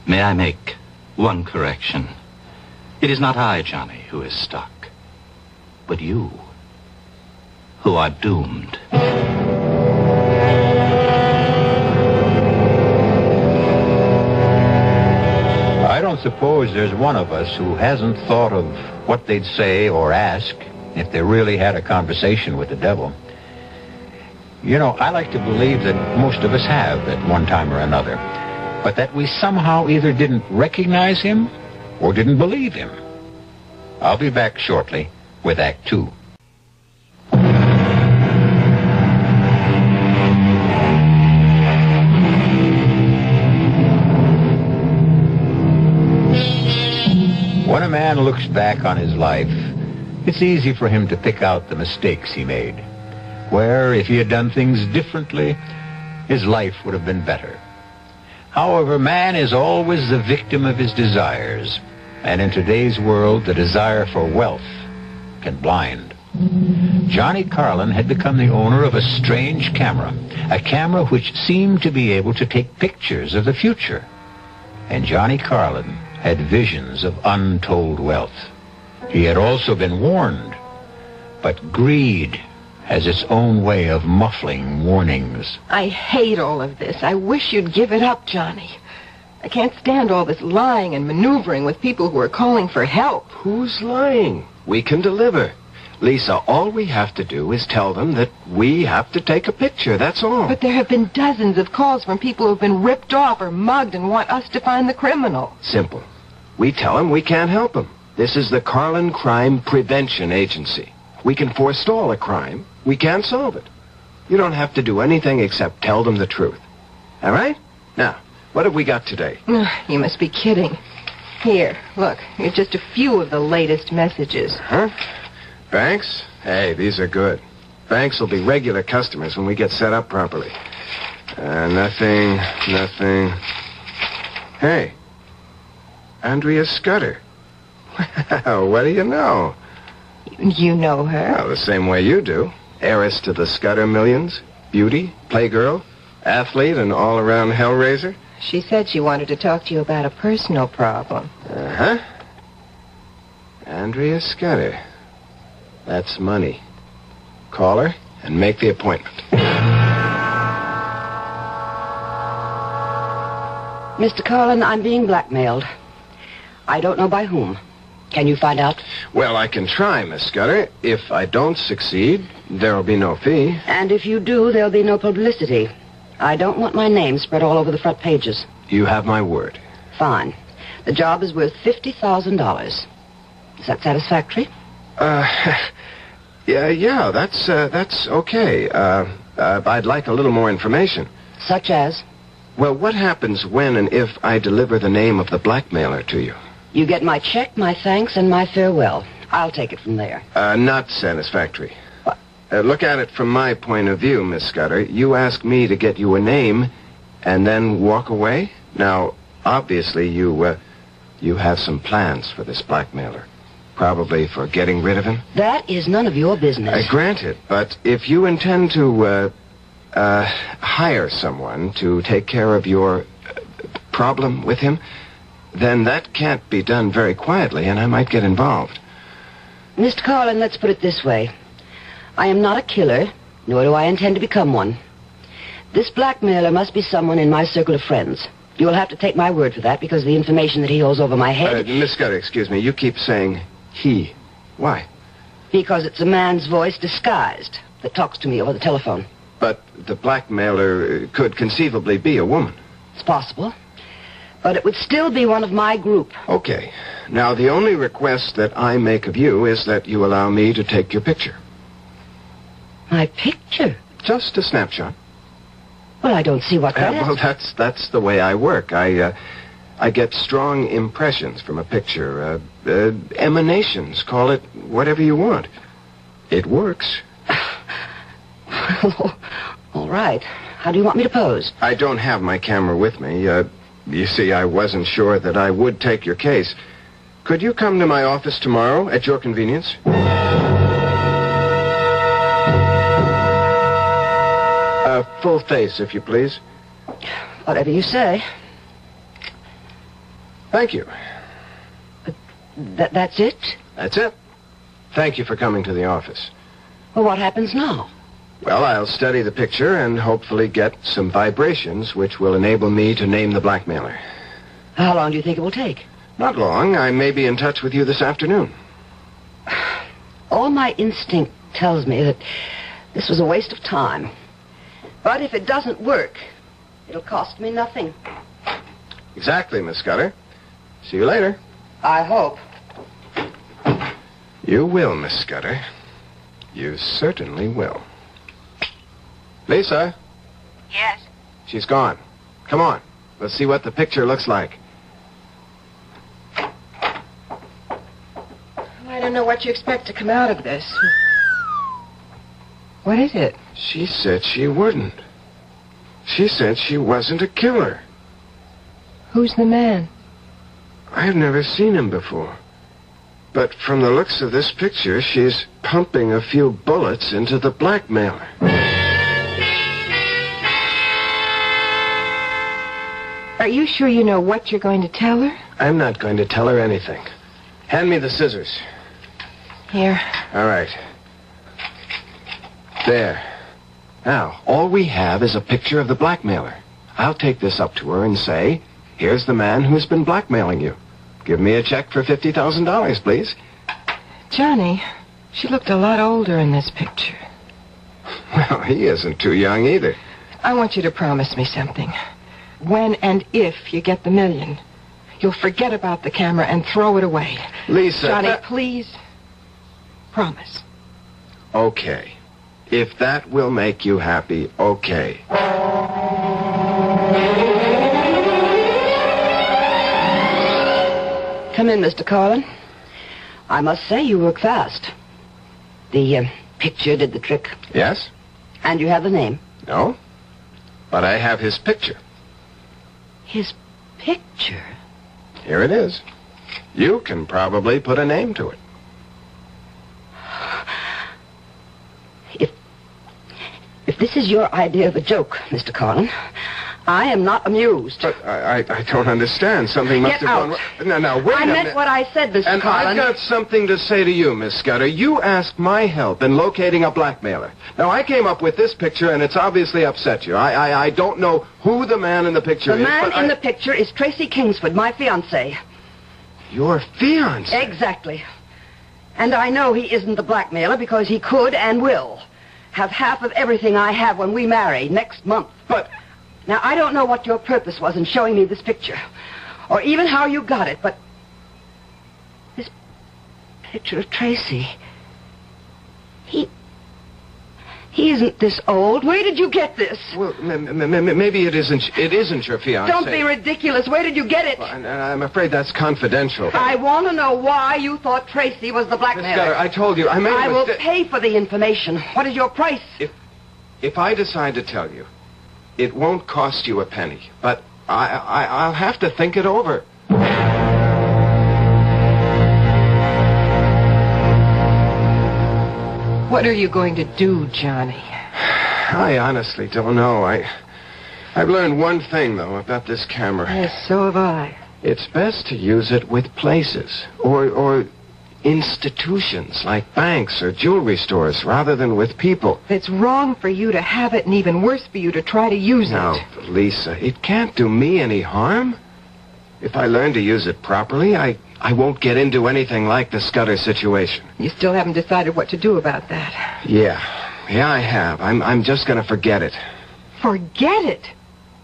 May I make one correction? It is not I, Johnny, who is stuck, but you, who are doomed. I don't suppose there's one of us who hasn't thought of what they'd say or ask if they really had a conversation with the devil. You know, I like to believe that most of us have at one time or another, but that we somehow either didn't recognize him or didn't believe him. I'll be back shortly with Act 2. When a man looks back on his life, it's easy for him to pick out the mistakes he made, where if he had done things differently, his life would have been better. However, man is always the victim of his desires, and in today's world, the desire for wealth can blind. Johnny Carlin had become the owner of a strange camera, a camera which seemed to be able to take pictures of the future. And Johnny Carlin had visions of untold wealth. He had also been warned, but greed has its own way of muffling warnings. I hate all of this. I wish you'd give it up, Johnny. I can't stand all this lying and maneuvering with people who are calling for help. Who's lying? We can deliver. Lisa, all we have to do is tell them that we have to take a picture, that's all. But there have been dozens of calls from people who have been ripped off or mugged and want us to find the criminal. Simple. We tell them we can't help them. This is the Carlin Crime Prevention Agency. We can forestall a crime. We can't solve it. You don't have to do anything except tell them the truth. All right? Now, what have we got today? You must be kidding. Here, look. Here's just a few of the latest messages. Huh? Banks? Hey, these are good. Banks will be regular customers when we get set up properly. Nothing. Hey. Andrea Scudder. Well, what do you know? You know her? Well, the same way you do. Heiress to the Scudder millions. Beauty, playgirl, athlete, and all-around hellraiser. She said she wanted to talk to you about a personal problem. Uh-huh. Andrea Scudder. That's money. Call her and make the appointment. Mr. Carlin, I'm being blackmailed. I don't know by whom. Can you find out? Well, I can try, Miss Scudder. If I don't succeed, there'll be no fee. And if you do, there'll be no publicity. I don't want my name spread all over the front pages. You have my word. Fine. The job is worth $50,000. Is that satisfactory? Yeah, that's okay. I'd like a little more information. Such as? Well, what happens when and if I deliver the name of the blackmailer to you? You get my check, my thanks, and my farewell. I'll take it from there. Not satisfactory. What? Look at it from my point of view, Miss Scudder. You ask me to get you a name and then walk away? Now, obviously, you have some plans for this blackmailer. Probably for getting rid of him. That is none of your business. Granted, but if you intend to hire someone to take care of your problem with him, then that can't be done very quietly, and I might get involved. Mr. Carlin, let's put it this way. I am not a killer, nor do I intend to become one. This blackmailer must be someone in my circle of friends. You'll have to take my word for that, because the information that he holds over my head... Miss Scudder, excuse me, you keep saying he. Why? Because it's a man's voice disguised that talks to me over the telephone. But the blackmailer could conceivably be a woman. It's possible. But it would still be one of my group. Okay. Now, the only request that I make of you is that you allow me to take your picture. My picture? Just a snapshot. Well, I don't see what that is. Well, that's the way I work. I get strong impressions from a picture. Emanations. Call it whatever you want. It works. Well, all right. How do you want me to pose? I don't have my camera with me. You see, I wasn't sure that I would take your case. Could you come to my office tomorrow at your convenience? Full face, if you please. Whatever you say. Thank you. That's it? That's it. Thank you for coming to the office. Well, what happens now? Well, I'll study the picture and hopefully get some vibrations which will enable me to name the blackmailer. How long do you think it will take? Not long. I may be in touch with you this afternoon. All my instinct tells me that this was a waste of time. But if it doesn't work, it'll cost me nothing. Exactly, Miss Scudder. See you later. I hope. You will, Miss Scudder. You certainly will. Lisa? Yes? She's gone. Come on. Let's see what the picture looks like. I don't know what you expect to come out of this. What is it? She said she wouldn't. She said she wasn't a killer. Who's the man? I've never seen him before. But from the looks of this picture, she's pumping a few bullets into the blackmailer. Are you sure you know what you're going to tell her? I'm not going to tell her anything. Hand me the scissors. Here. All right. There. Now, all we have is a picture of the blackmailer. I'll take this up to her and say, here's the man who's been blackmailing you. Give me a check for $50,000, please. Johnny, she looked a lot older in this picture. Well, he isn't too young either. I want you to promise me something. When and if you get the $1 million, you'll forget about the camera and throw it away. Lisa... Johnny, please. Promise. Okay. If that will make you happy, okay. Come in, Mr. Carlin. I must say you work fast. The picture did the trick. Yes? And you have the name? No. But I have his picture. His picture? Here it is. You can probably put a name to it. If this is your idea of a joke, Mr. Carlin, I am not amused. But I don't understand. Something must Get have out. gone... No, wait a minute. I meant what I said, Mr. And Carlin. I've got something to say to you, Miss Scudder. You asked my help in locating a blackmailer. Now, I came up with this picture, and it's obviously upset you. I don't know who the man in the picture is. The man in the picture is Tracy Kingsford, my fiancé. Your fiancé? Exactly. And I know he isn't the blackmailer because he could and will have half of everything I have when we marry next month. But... Now, I don't know what your purpose was in showing me this picture, or even how you got it, but this picture of Tracy, he isn't this old. Where did you get this? Well, maybe it isn't your fiancé. Don't be ridiculous. Where did you get it? Well, I'm afraid that's confidential. I want to know why you thought Tracy was the blackmailer. Miss Scudder, I told you, I made a will mistake. pay for the information. What is your price? If I decide to tell you, it won't cost you a penny, but I'll have to think it over. What are you going to do, Johnny? I honestly don't know. I've learned one thing, though, about this camera. Yes, so have I. It's best to use it with places or institutions like banks or jewelry stores rather than with people. It's wrong for you to have it and even worse for you to try to use Now, it. Lisa, it can't do me any harm. If I learn to use it properly, I won't get into anything like the Scudder situation. You still haven't decided what to do about that. Yeah, I have. I'm just going to forget it. Forget it?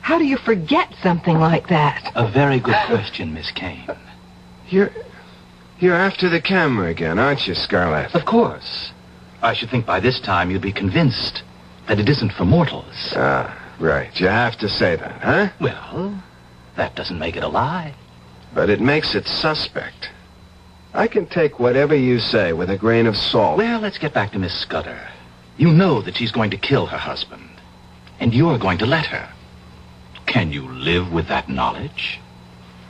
How do you forget something like that? A very good question, Miss Kane. You're after the camera again, aren't you, Scarlett? Of course. I should think by this time you'd be convinced that it isn't for mortals. Ah, right. You have to say that, huh? Well, that doesn't make it a lie. But it makes it suspect. I can take whatever you say with a grain of salt. Well, let's get back to Miss Scudder. You know that she's going to kill her husband, and you're going to let her. Can you live with that knowledge?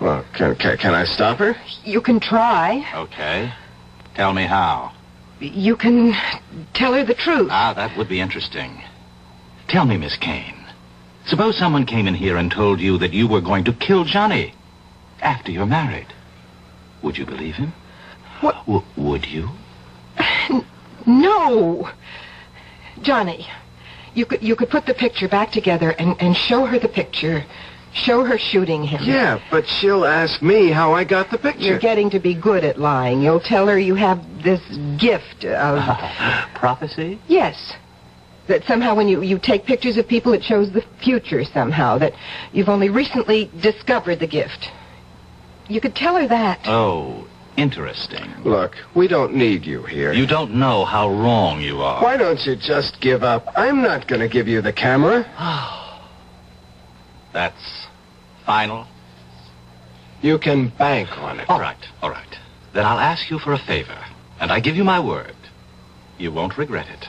Well, can I stop her? You can try. Okay. Tell me how. You can tell her the truth. That would be interesting. Tell me, Miss Kane. Suppose someone came in here and told you that you were going to kill Johnny after you're married. Would you believe him? What? Would you? No. Johnny, you could put the picture back together and show her the picture. Show her shooting him. Yeah, but she'll ask me how I got the picture. You're getting to be good at lying. You'll tell her you have this gift of... prophecy? Yes. That somehow when you take pictures of people, it shows the future somehow. That you've only recently discovered the gift. You could tell her that. Oh, interesting. Look, we don't need you here. You don't know how wrong you are. Why don't you just give up? I'm not going to give you the camera. That's final? You can bank on it. All right. Then I'll ask you for a favor, and I give you my word. You won't regret it.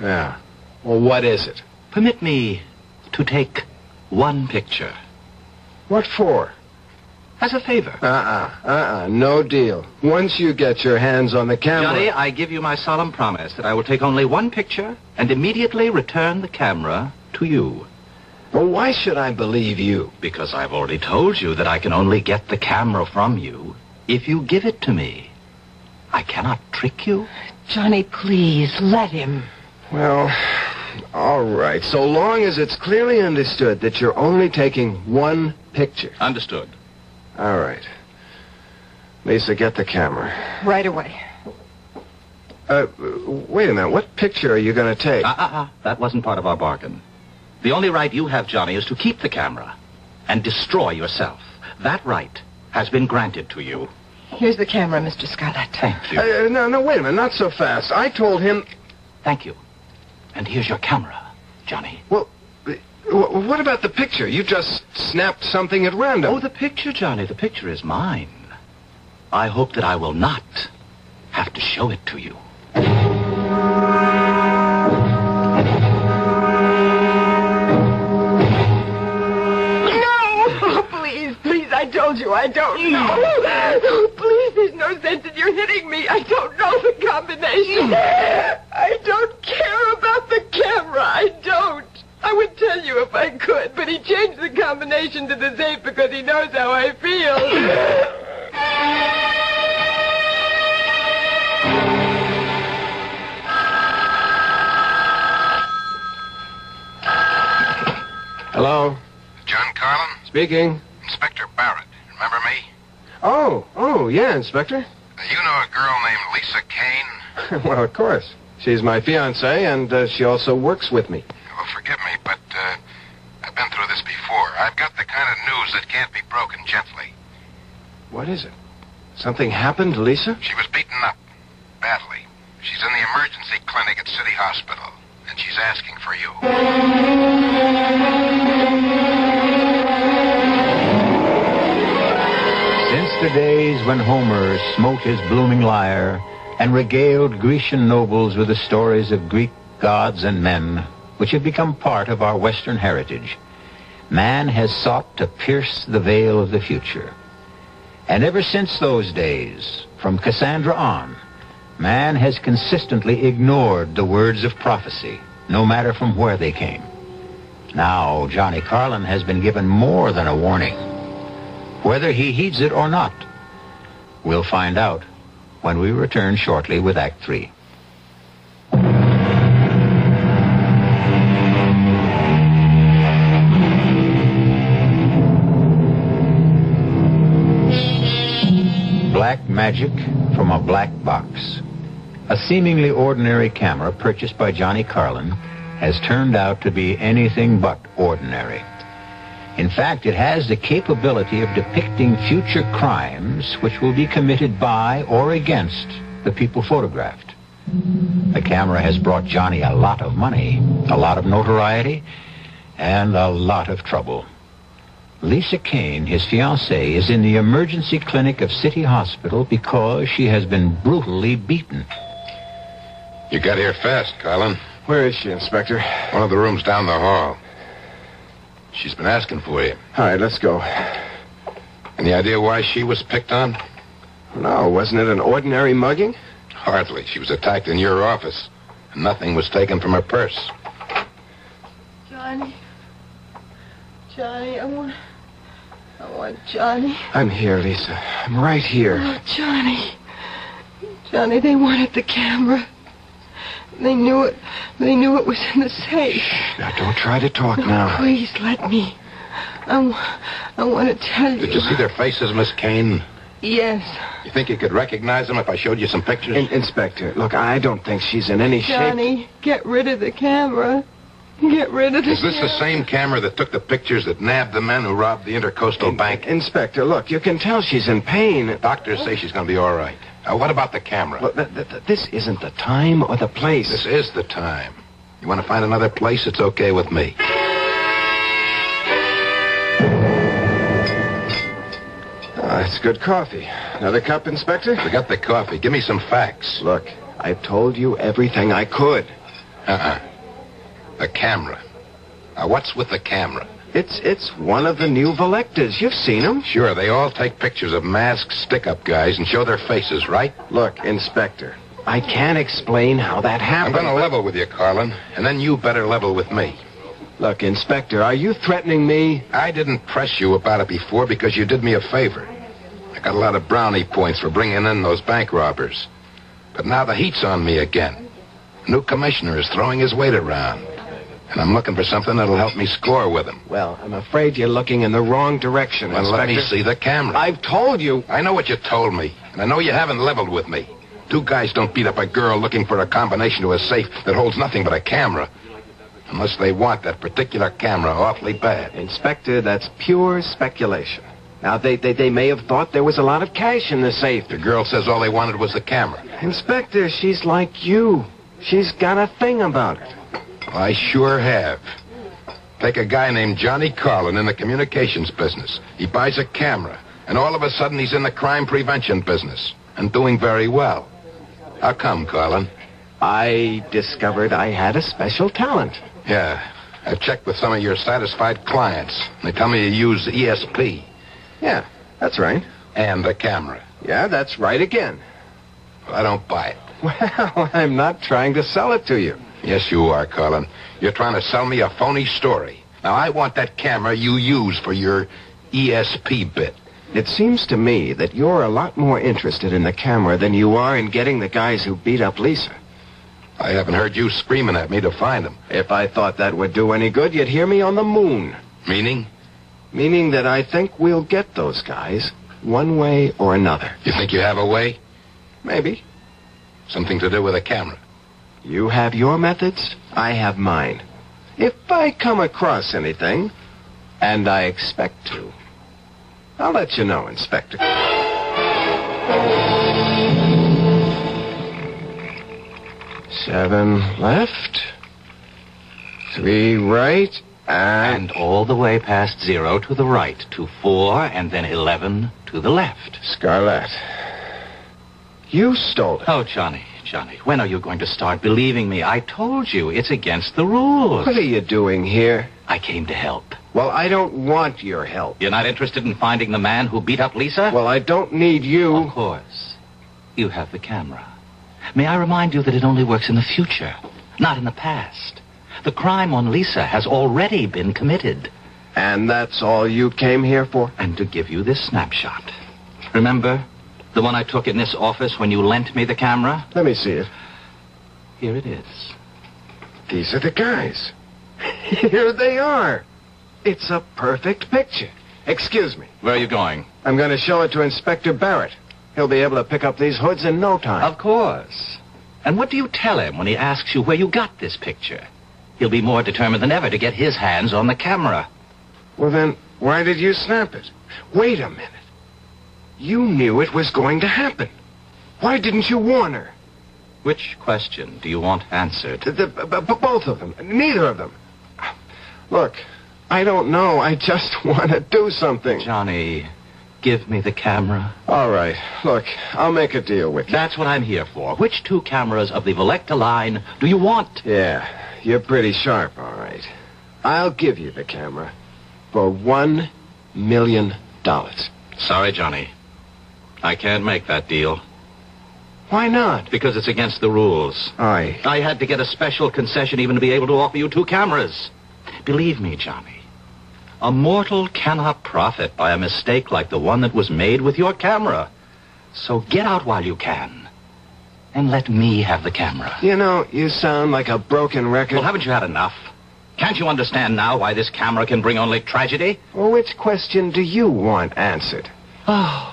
Yeah. Well, what is it? Permit me to take one picture. What for? As a favor. No deal. Once you get your hands on the camera... Johnny, I give you my solemn promise that I will take only one picture and immediately return the camera to you. Well, why should I believe you? Because I've already told you that I can only get the camera from you if you give it to me. I cannot trick you. Johnny, please, let him. Well, all right. So long as it's clearly understood that you're only taking one picture. Understood. All right. Lisa, get the camera. Right away. Wait a minute. What picture are you going to take? That wasn't part of our bargain. The only right you have, Johnny, is to keep the camera and destroy yourself. That right has been granted to you. Here's the camera, Mr. Scarlett. Thank you. No, wait a minute. Not so fast. I told him... Thank you. And here's your camera, Johnny. Well, what about the picture? You just snapped something at random. Oh, the picture, Johnny. The picture is mine. I hope that I will not have to show it to you. I told you I don't know. Oh, please, there's no sense in your hitting me. I don't know the combination. I don't care about the camera. I don't. I would tell you if I could, but he changed the combination to the safe because he knows how I feel. Hello? John Carlin? Speaking. Inspector Barrett. Remember me? Oh, yeah, Inspector. You know a girl named Lisa Kane? Well, of course. She's my fiancée, and she also works with me. Well, forgive me, but I've been through this before. I've got the kind of news that can't be broken gently. What is it? Something happened to Lisa? She was beaten up. Badly. She's in the emergency clinic at City Hospital, and she's asking for you. Since the days when Homer smote his blooming lyre and regaled Grecian nobles with the stories of Greek gods and men, which have become part of our Western heritage, man has sought to pierce the veil of the future. And ever since those days, from Cassandra on, man has consistently ignored the words of prophecy, no matter from where they came. Now, Johnny Carlin has been given more than a warning. Whether he heeds it or not, we'll find out when we return shortly with Act 3. Black magic from a black box. A seemingly ordinary camera purchased by Johnny Carlin has turned out to be anything but ordinary. In fact, it has the capability of depicting future crimes which will be committed by or against the people photographed. The camera has brought Johnny a lot of money, a lot of notoriety, and a lot of trouble. Lisa Kane, his fiancée, is in the emergency clinic of City Hospital because she has been brutally beaten. You got here fast, Carlin. Where is she, Inspector? One of the rooms down the hall. She's been asking for you. All right, let's go. Any idea why she was picked on? No, wasn't it an ordinary mugging? Hardly. She was attacked in your office, and nothing was taken from her purse. Johnny, I want Johnny. I'm here, Lisa. I'm right here. Oh, Johnny, they wanted the camera. They knew it was in the safe. Shh, now don't try to talk now. Please, let me. I want to tell you. Did you see their faces, Miss Kane? Yes. You think you could recognize them if I showed you some pictures? Inspector, look, I don't think she's in any shape. Johnny, get rid of the camera. Get rid of the Is this the same camera that took the pictures that nabbed the men who robbed the Intercoastal Bank? Inspector, look, you can tell she's in pain. Doctors say she's going to be all right. Now, what about the camera? Look, this isn't the time or the place. This is the time. You want to find another place? It's okay with me. It's good coffee. Another cup, Inspector? Forget the coffee. Give me some facts. Look, I've told you everything I could. The camera. Now, what's with the camera? It's one of the new Volectas. You've seen them. Sure, they all take pictures of masked stick-up guys and show their faces, right? Look, Inspector, I can't explain how that happened. I'm going to level with you, Carlin, and then you better level with me. Look, Inspector, are you threatening me? I didn't press you about it before because you did me a favor. I got a lot of brownie points for bringing in those bank robbers. But now the heat's on me again. The new commissioner is throwing his weight around. And I'm looking for something that'll help me score with him. Well, I'm afraid you're looking in the wrong direction, Well, Inspector. let me see the camera. I've told you. I know what you told me, and I know you haven't leveled with me. Two guys don't beat up a girl looking for a combination to a safe that holds nothing but a camera. Unless they want that particular camera awfully bad. Inspector, that's pure speculation. Now, they may have thought there was a lot of cash in the safe. The girl says all they wanted was the camera. Inspector, she's like you. She's got a thing about it. I sure have. Take a guy named Johnny Carlin in the communications business. He buys a camera, and all of a sudden he's in the crime prevention business, and doing very well. How come, Carlin? I discovered I had a special talent. Yeah, I've checked with some of your satisfied clients. They tell me you use ESP. Yeah, that's right. And the camera. Yeah, that's right again. Well, I don't buy it. Well, I'm not trying to sell it to you. Yes, you are, Carlin. You're trying to sell me a phony story. Now, I want that camera you use for your ESP bit. It seems to me that you're a lot more interested in the camera than you are in getting the guys who beat up Lisa. I haven't heard you screaming at me to find them. If I thought that would do any good, you'd hear me on the moon. Meaning? Meaning that I think we'll get those guys one way or another. You think you have a way? Maybe. Something to do with a camera. You have your methods, I have mine. If I come across anything, and I expect to, I'll let you know, Inspector. 7 left, 3 right, And all the way past 0 to the right, to 4, and then 11 to the left. Scarlett, you stole it. Oh, Johnny, when are you going to start believing me? I told you, it's against the rules. What are you doing here? I came to help. Well, I don't want your help. You're not interested in finding the man who beat up Lisa? Well, I don't need you. Of course. You have the camera. May I remind you that it only works in the future, not in the past. The crime on Lisa has already been committed. And that's all you came here for? And to give you this snapshot. Remember? The one I took in this office when you lent me the camera? Let me see it. Here it is. These are the guys. Here they are. It's a perfect picture. Excuse me. Where are you going? I'm going to show it to Inspector Barrett. He'll be able to pick up these hoods in no time. Of course. And what do you tell him when he asks you where you got this picture? He'll be more determined than ever to get his hands on the camera. Well, then, why did you snap it? Wait a minute. You knew it was going to happen. Why didn't you warn her? Which question do you want answered? Both of them. Neither of them. Look, I don't know. I just want to do something. Johnny, give me the camera? All right. Look, I'll make a deal with you. That's what I'm here for. Which 2 cameras of the Volecta line do you want? Yeah, you're pretty sharp, all right. I'll give you the camera for $1 million. Sorry, Johnny. I can't make that deal. Why not? Because it's against the rules. I had to get a special concession even to be able to offer you 2 cameras. Believe me, Johnny, a mortal cannot profit by a mistake like the one that was made with your camera. So get out while you can, and let me have the camera. You know, you sound like a broken record. Well, haven't you had enough? Can't you understand now why this camera can bring only tragedy? Well, which question do you want answered? Oh,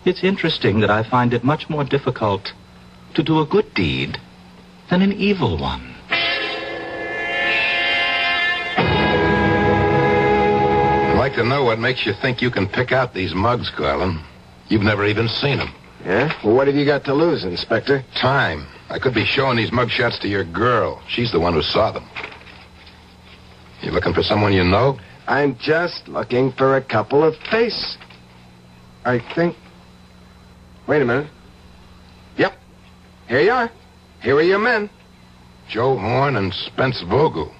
it's interesting that I find it much more difficult to do a good deed than an evil one. I'd like to know what makes you think you can pick out these mugs, Carlin. You've never even seen them. Yeah? Well, what have you got to lose, Inspector? Time. I could be showing these mugshots to your girl. She's the one who saw them. You looking for someone you know? I'm just looking for a couple of faces. I think... Wait a minute. Yep. Here you are. Here are your men. Joe Horn and Spence Vogel.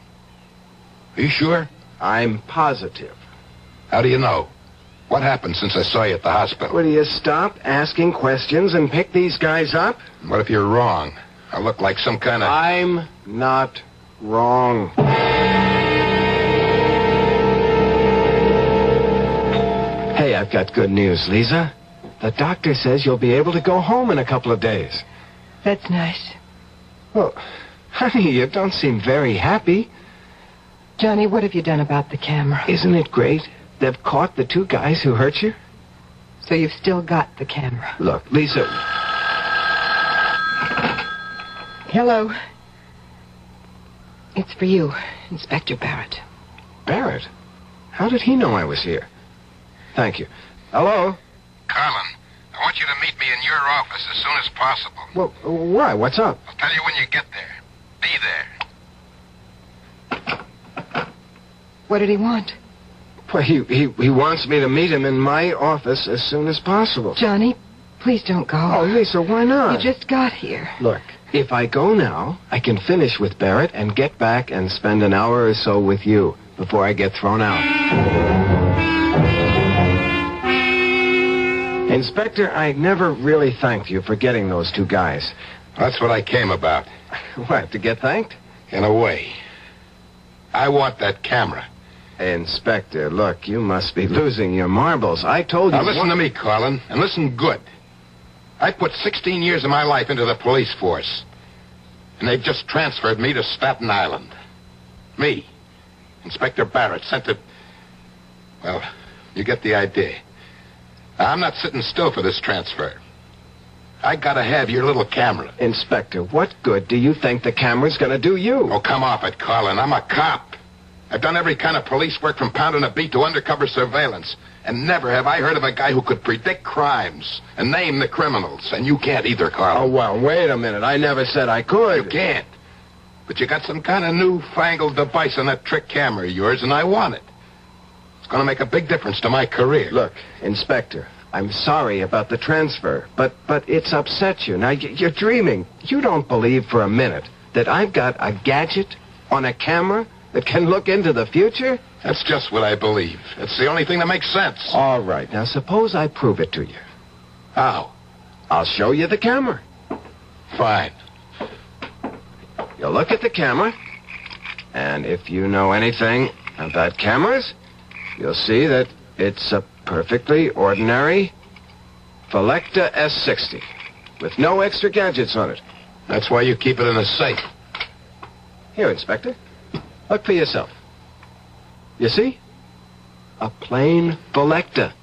Are you sure? I'm positive. How do you know? What happened since I saw you at the hospital? Will you stop asking questions and pick these guys up? What if you're wrong? I look like some kind of... I'm not wrong. Hey, I've got good news, Lisa. The doctor says you'll be able to go home in a couple of days. That's nice. Well, honey, you don't seem very happy. Johnny, what have you done about the camera? Isn't it great? They've caught the 2 guys who hurt you. So you've still got the camera. Look, Lisa... Hello. It's for you, Inspector Barrett. Barrett? How did he know I was here? Thank you. Hello? Carlin, I want you to meet me in your office as soon as possible. Well, why? What's up? I'll tell you when you get there. Be there. What did he want? Well, he wants me to meet him in my office as soon as possible. Johnny, please don't go. Oh, Lisa, why not? You just got here. Look, if I go now, I can finish with Barrett and get back and spend an hour or so with you before I get thrown out. Inspector, I never really thanked you for getting those 2 guys. That's what I came about. What, to get thanked? In a way. I want that camera. Inspector, look, you must be losing your marbles. I told you... Now listen to me, Carlin, and listen good. I put 16 years of my life into the police force. And they've just transferred me to Staten Island. Me, Inspector Barrett, sent to... Well, you get the idea. Now, I'm not sitting still for this transfer. I gotta have your little camera. Inspector, what good do you think the camera's gonna do you? Oh, come off it, Carlin. I'm a cop. I've done every kind of police work from pounding a beat to undercover surveillance. And never have I heard of a guy who could predict crimes and name the criminals. And you can't either, Carlin. Oh, well, wait a minute. I never said I could. You can't. But you got some kind of newfangled device on that trick camera of yours, and I want it. It's gonna make a big difference to my career. Look, Inspector, I'm sorry about the transfer, but it's upset you. Now, you're dreaming. You don't believe for a minute that I've got a gadget on a camera that can look into the future? That's just what I believe. It's the only thing that makes sense. All right. Now, suppose I prove it to you. How? I'll show you the camera. Fine. You'll look at the camera, and if you know anything about cameras, you'll see that it's a perfectly ordinary Volecta S60 with no extra gadgets on it. That's why you keep it in a safe. Here, Inspector. Look for yourself. You see? A plain Volecta.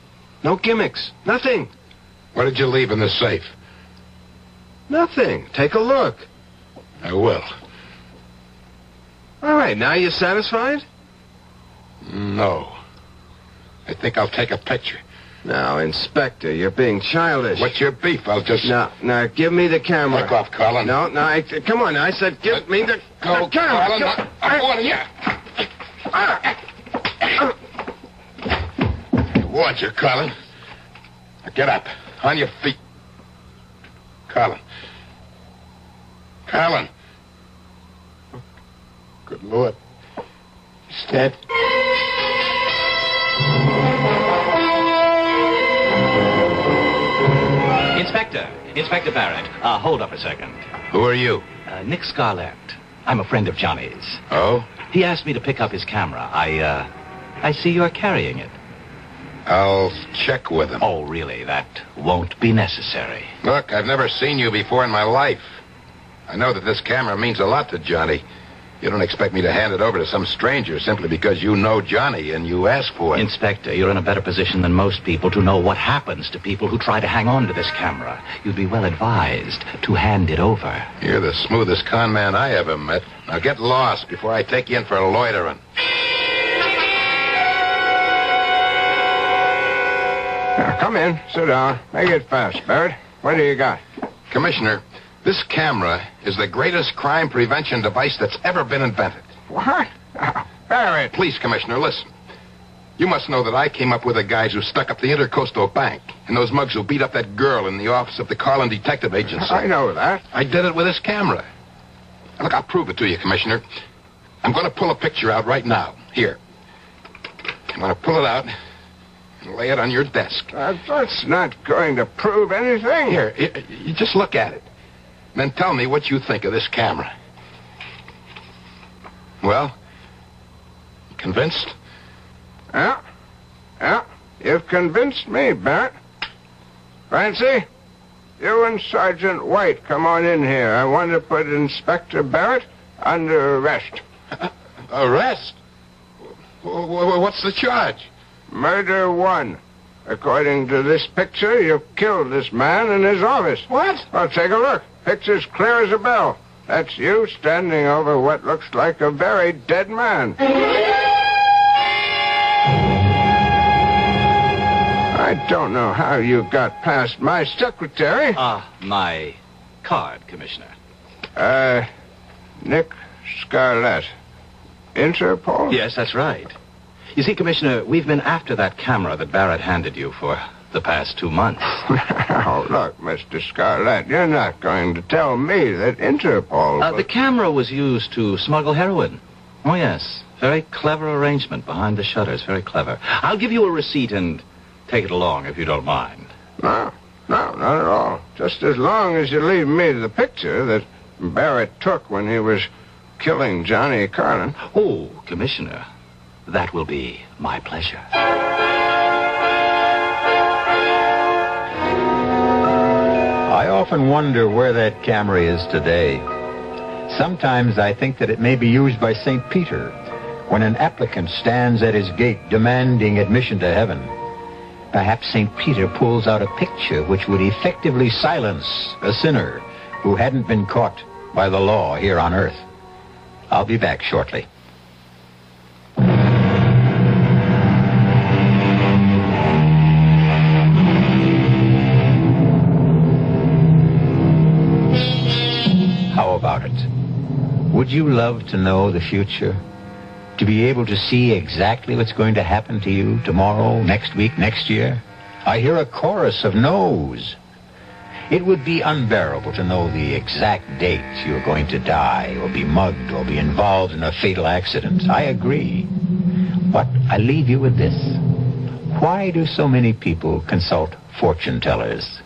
No gimmicks. Nothing. What did you leave in the safe? Nothing. Take a look. I will. All right. Now you satisfied? No. I think I'll take a picture. Now, Inspector, you're being childish. What's your beef? I'll just... Now, give me the camera. Back off, Carlin. No, come on. I said give me the camera. Carlin. I'm warning you. want you, Colin. Now get up. On your feet. Colin. Colin. Oh, good Lord. He's dead. Inspector Barrett, hold up a second. Who are you? Nick Scarlett. I'm a friend of Johnny's. Oh? He asked me to pick up his camera. I see you're carrying it. I'll check with him. Oh, really? That won't be necessary. Look, I've never seen you before in my life. I know that this camera means a lot to Johnny. You don't expect me to hand it over to some stranger simply because you know Johnny and you asked for it. Inspector, you're in a better position than most people to know what happens to people who try to hang on to this camera. You'd be well advised to hand it over. You're the smoothest con man I ever met. Now get lost before I take you in for loitering. Now, come in. Sit down. Make it fast, Barrett. What do you got? Commissioner, this camera is the greatest crime prevention device that's ever been invented. What? Oh, Barrett. Please, Commissioner, listen. You must know that I came up with the guys who stuck up the Intercoastal Bank and those mugs who beat up that girl in the office of the Carlin Detective Agency. I know that. I did it with this camera. Now, look, I'll prove it to you, Commissioner. I'm going to pull a picture out right now. Here. I'm going to pull it out and lay it on your desk. That's not going to prove anything. Here, you just look at it. Then tell me what you think of this camera. Well, convinced? Yeah. You've convinced me, Barrett. Francie, you and Sergeant White come on in here. I want to put Inspector Barrett under arrest. Arrest? What's the charge? Murder 1. According to this picture, you killed this man in his office. What? Well, take a look. Picture's clear as a bell. That's you standing over what looks like a very dead man. I don't know how you got past my secretary. My card, Commissioner. Nick Scarlett. Interpol? Yes, that's right. You see, Commissioner, we've been after that camera that Barrett handed you for the past 2 months. Now, look, Mr. Scarlett, you're not going to tell me that Interpol... The camera was used to smuggle heroin. Oh, yes. Very clever arrangement behind the shutters. Very clever. I'll give you a receipt and take it along if you don't mind. No, not at all. Just as long as you leave me the picture that Barrett took when he was killing Johnny Carlin. Oh, Commissioner, that will be my pleasure. I often wonder where that camera is today. Sometimes I think that it may be used by St. Peter when an applicant stands at his gate demanding admission to heaven. Perhaps St. Peter pulls out a picture which would effectively silence a sinner who hadn't been caught by the law here on earth. I'll be back shortly. How about it? Would you love to know the future? To be able to see exactly what's going to happen to you tomorrow, next week, next year? I hear a chorus of no's. It would be unbearable to know the exact date you're going to die or be mugged or be involved in a fatal accident. I agree. But I leave you with this. Why do so many people consult fortune tellers?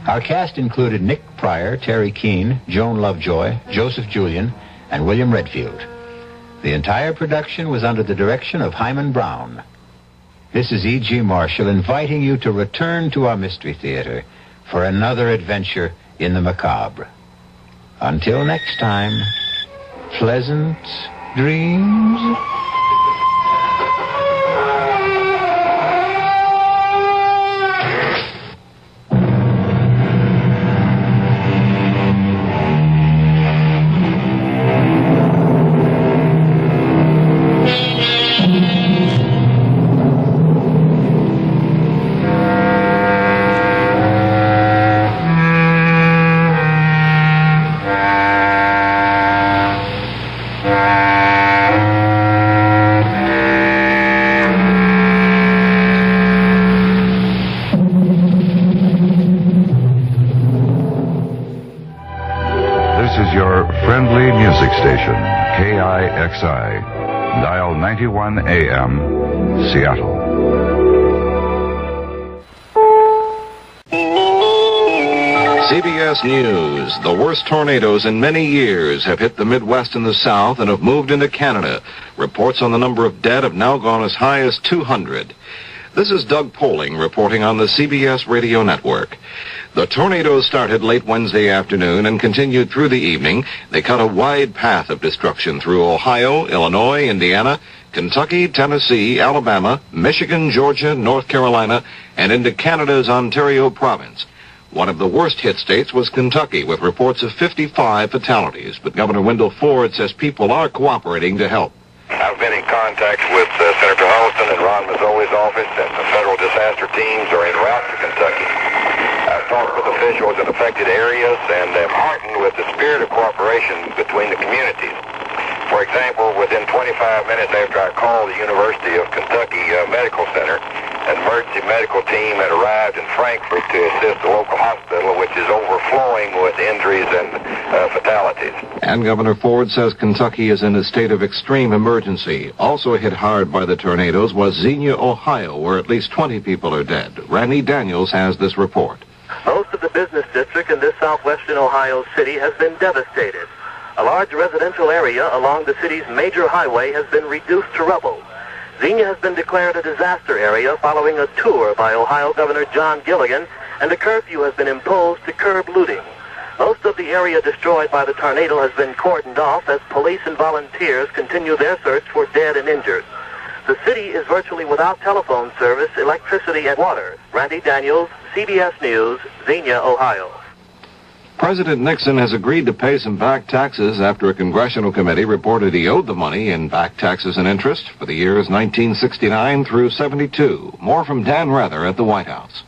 Our cast included Nick Pryor, Terry Keane, Joan Lovejoy, Joseph Julian, and William Redfield. The entire production was under the direction of Hyman Brown. This is E.G. Marshall inviting you to return to our Mystery Theater for another adventure in the macabre. Until next time, pleasant dreams. station, KIXI. Dial 91 AM, Seattle. CBS News. The worst tornadoes in many years have hit the Midwest and the South and have moved into Canada. Reports on the number of dead have now gone as high as 200. This is Doug Poling reporting on the CBS radio network. The tornadoes started late Wednesday afternoon and continued through the evening. They cut a wide path of destruction through Ohio, Illinois, Indiana, Kentucky, Tennessee, Alabama, Michigan, Georgia, North Carolina, and into Canada's Ontario province. One of the worst hit states was Kentucky, with reports of 55 fatalities. But Governor Wendell Ford says people are cooperating to help. I've been in contact with Senator Harleston and Ron Mazzoli's office, and the federal disaster teams are en route to Kentucky. I've talked with officials in affected areas and am heartened with the spirit of cooperation between the communities. For example, within 25 minutes after I called the University of Kentucky Medical Center, an emergency medical team had arrived in Frankfort to assist the local hospital, which is overflowing with injuries and fatalities. And Governor Ford says Kentucky is in a state of extreme emergency. Also hit hard by the tornadoes was Xenia, Ohio, where at least 20 people are dead. Randy Daniels has this report. Most of the business district in this southwestern Ohio city has been devastated. A large residential area along the city's major highway has been reduced to rubble. Xenia has been declared a disaster area following a tour by Ohio Governor John Gilligan, and a curfew has been imposed to curb looting. Most of the area destroyed by the tornado has been cordoned off as police and volunteers continue their search for dead and injured. The city is virtually without telephone service, electricity, and water. Randy Daniels, CBS News, Xenia, Ohio. President Nixon has agreed to pay some back taxes after a congressional committee reported he owed the money in back taxes and interest for the years 1969 through 72. More from Dan Rather at the White House.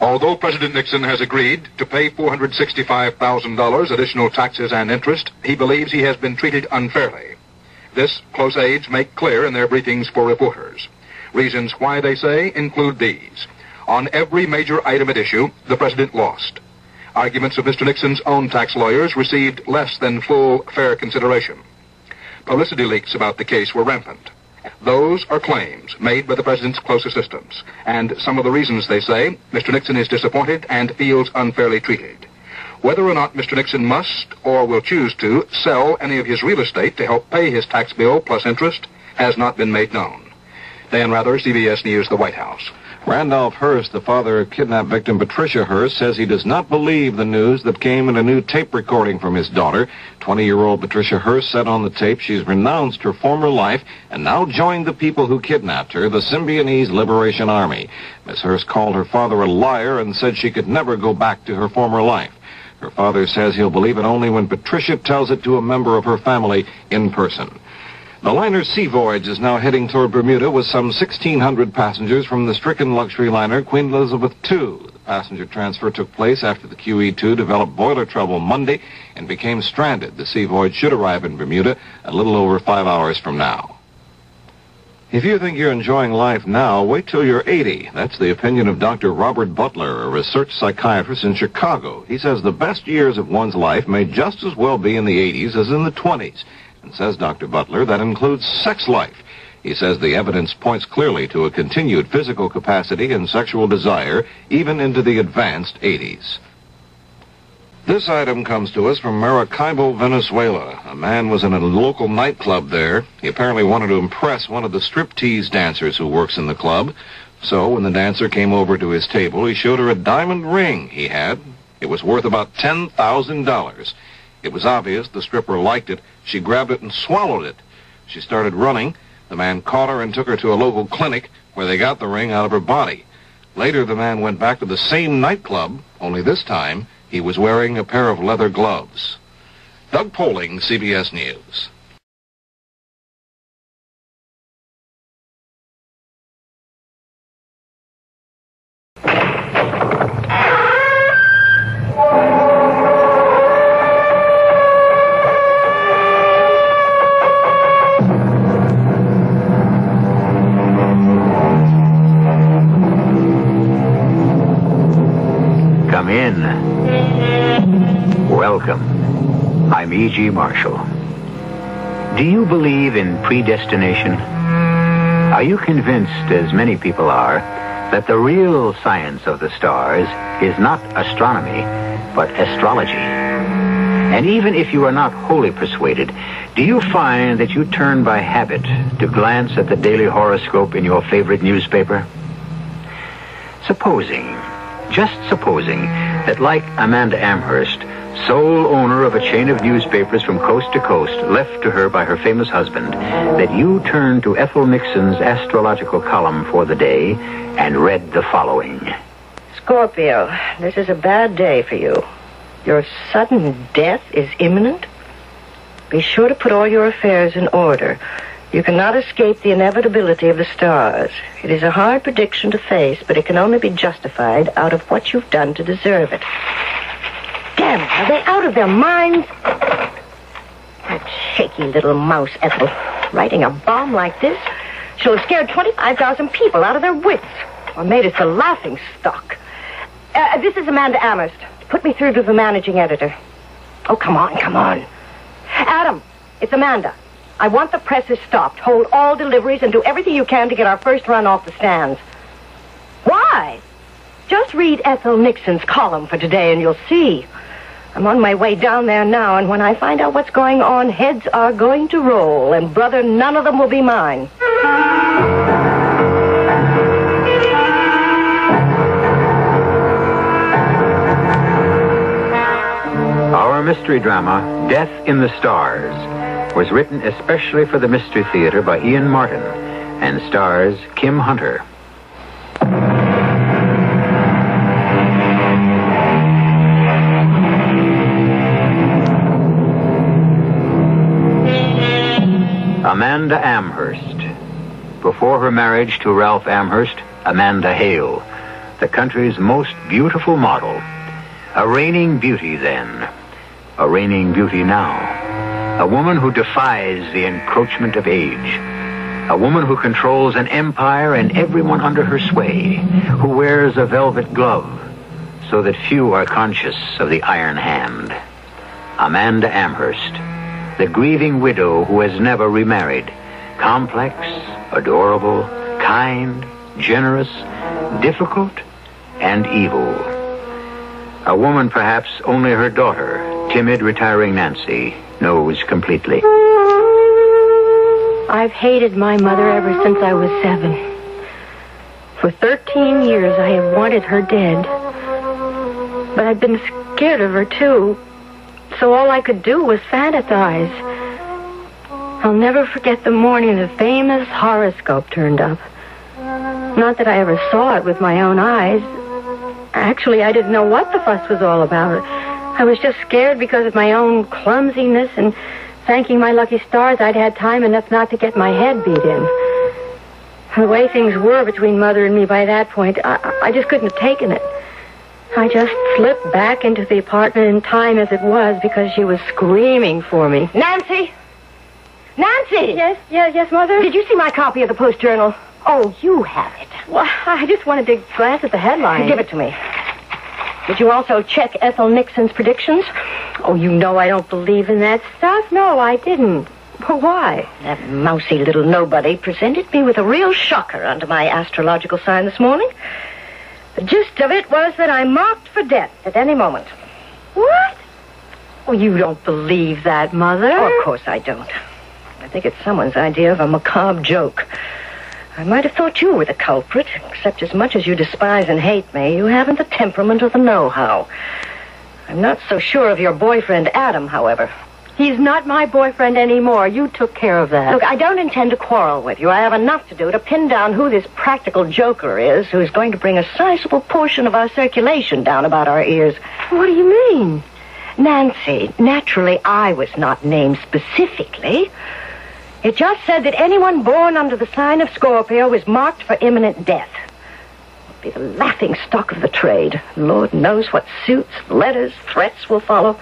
Although President Nixon has agreed to pay $465,000 additional taxes and interest, he believes he has been treated unfairly. This, close aides make clear in their briefings for reporters. Reasons why, they say, include these. On every major item at issue, the president lost. Arguments of Mr. Nixon's own tax lawyers received less than full, fair consideration. Publicity leaks about the case were rampant. Those are claims made by the president's close assistants, and some of the reasons, they say, Mr. Nixon is disappointed and feels unfairly treated. Whether or not Mr. Nixon must or will choose to sell any of his real estate to help pay his tax bill plus interest has not been made known. Dan Rather, CBS News, the White House. Randolph Hearst, the father of kidnapped victim Patricia Hearst, says he does not believe the news that came in a new tape recording from his daughter. 20-year-old Patricia Hearst said on the tape she's renounced her former life and now joined the people who kidnapped her, the Symbionese Liberation Army. Ms. Hearst called her father a liar and said she could never go back to her former life. Her father says he'll believe it only when Patricia tells it to a member of her family in person. The liner Sea Voyage is now heading toward Bermuda with some 1,600 passengers from the stricken luxury liner Queen Elizabeth II. The passenger transfer took place after the QE2 developed boiler trouble Monday and became stranded. The Sea Voyage should arrive in Bermuda a little over 5 hours from now. If you think you're enjoying life now, wait till you're 80. That's the opinion of Dr. Robert Butler, a research psychiatrist in Chicago. He says the best years of one's life may just as well be in the 80s as in the 20s. And says Dr. Butler, that includes sex life. He says the evidence points clearly to a continued physical capacity and sexual desire even into the advanced 80s. This item comes to us from Maracaibo, Venezuela. A man was in a local nightclub there. He apparently wanted to impress one of the striptease dancers who works in the club. So when the dancer came over to his table, he showed her a diamond ring he had. It was worth about $10,000. It was obvious the stripper liked it. She grabbed it and swallowed it. She started running. The man caught her and took her to a local clinic where they got the ring out of her body. Later, the man went back to the same nightclub, only this time he was wearing a pair of leather gloves. Doug Poling, CBS News. Come in. Welcome. I'm E.G. Marshall. Do you believe in predestination? Are you convinced, as many people are, that the real science of the stars is not astronomy, but astrology? And even if you are not wholly persuaded, do you find that you turn by habit to glance at the daily horoscope in your favorite newspaper? Just supposing, that like Amanda Amherst, sole owner of a chain of newspapers from coast to coast, left to her by her famous husband, that you turned to Ethel Nixon's astrological column for the day and read the following. Scorpio, this is a bad day for you. Your sudden death is imminent. Be sure to put all your affairs in order. You cannot escape the inevitability of the stars. It is a hard prediction to face, but it can only be justified out of what you've done to deserve it. Damn it, are they out of their minds? That shaky little mouse, Ethel, writing a bomb like this, she'll have scared 25,000 people out of their wits, or made us the laughing stock. This is Amanda Amherst. Put me through to the managing editor. Oh, come on. Adam, it's Amanda. I want the presses stopped. Hold all deliveries and do everything you can to get our first run off the stands. Why? Just read Ethel Nixon's column for today and you'll see. I'm on my way down there now, and when I find out what's going on, heads are going to roll, and brother, none of them will be mine. Our mystery drama, Death in the Stars, was written especially for the Mystery Theater by Ian Martin and stars Kim Hunter. Amanda Amherst. Before her marriage to Ralph Amherst, Amanda Hale, the country's most beautiful model. A reigning beauty then, a reigning beauty now. A woman who defies the encroachment of age. A woman who controls an empire and everyone under her sway. Who wears a velvet glove so that few are conscious of the iron hand. Amanda Amherst, the grieving widow who has never remarried. Complex, adorable, kind, generous, difficult, and evil. A woman perhaps only her daughter, timid, retiring Nancy, knows completely. I've hated my mother ever since I was 7. For 13 years I have wanted her dead. But I've been scared of her, too. So all I could do was fantasize. I'll never forget the morning the famous horoscope turned up. Not that I ever saw it with my own eyes. Actually, I didn't know what the fuss was all about. I was just scared because of my own clumsiness and thanking my lucky stars I'd had time enough not to get my head beat in. The way things were between Mother and me by that point, I just couldn't have taken it. I just slipped back into the apartment in time as it was because she was screaming for me. Nancy! Nancy! Yes, Mother? Did you see my copy of the Post-Journal? Oh, you have it. Well, I just wanted to glance at the headline. Give it to me. Did you also check Ethel Nixon's predictions? Oh, you know I don't believe in that stuff. No, I didn't. Well, why? That mousy little nobody presented me with a real shocker under my astrological sign this morning. The gist of it was that I'm marked for death at any moment. What? Oh, you don't believe that, Mother? Oh, of course I don't. I think it's someone's idea of a macabre joke. I might have thought you were the culprit, except as much as you despise and hate me, you haven't the temperament or the know-how. I'm not so sure of your boyfriend, Adam, however. He's not my boyfriend anymore. You took care of that. Look, I don't intend to quarrel with you. I have enough to do to pin down who this practical joker is who's going to bring a sizable portion of our circulation down about our ears. What do you mean? Nancy, naturally I was not named specifically. It just said that anyone born under the sign of Scorpio was marked for imminent death. It will be the laughing stock of the trade. Lord knows what suits, letters, threats will follow.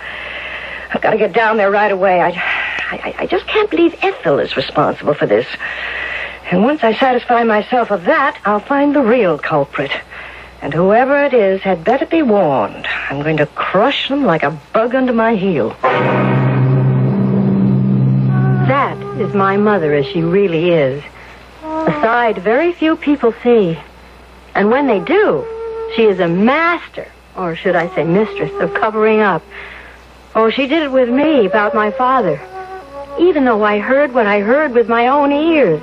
I've got to get down there right away. I just can't believe Ethel is responsible for this. And once I satisfy myself of that, I'll find the real culprit. And whoever it is had better be warned. I'm going to crush them like a bug under my heel. That is my mother as she really is. A side very few people see. And when they do, she is a master, or should I say mistress, of covering up. Oh, she did it with me about my father, even though I heard what I heard with my own ears.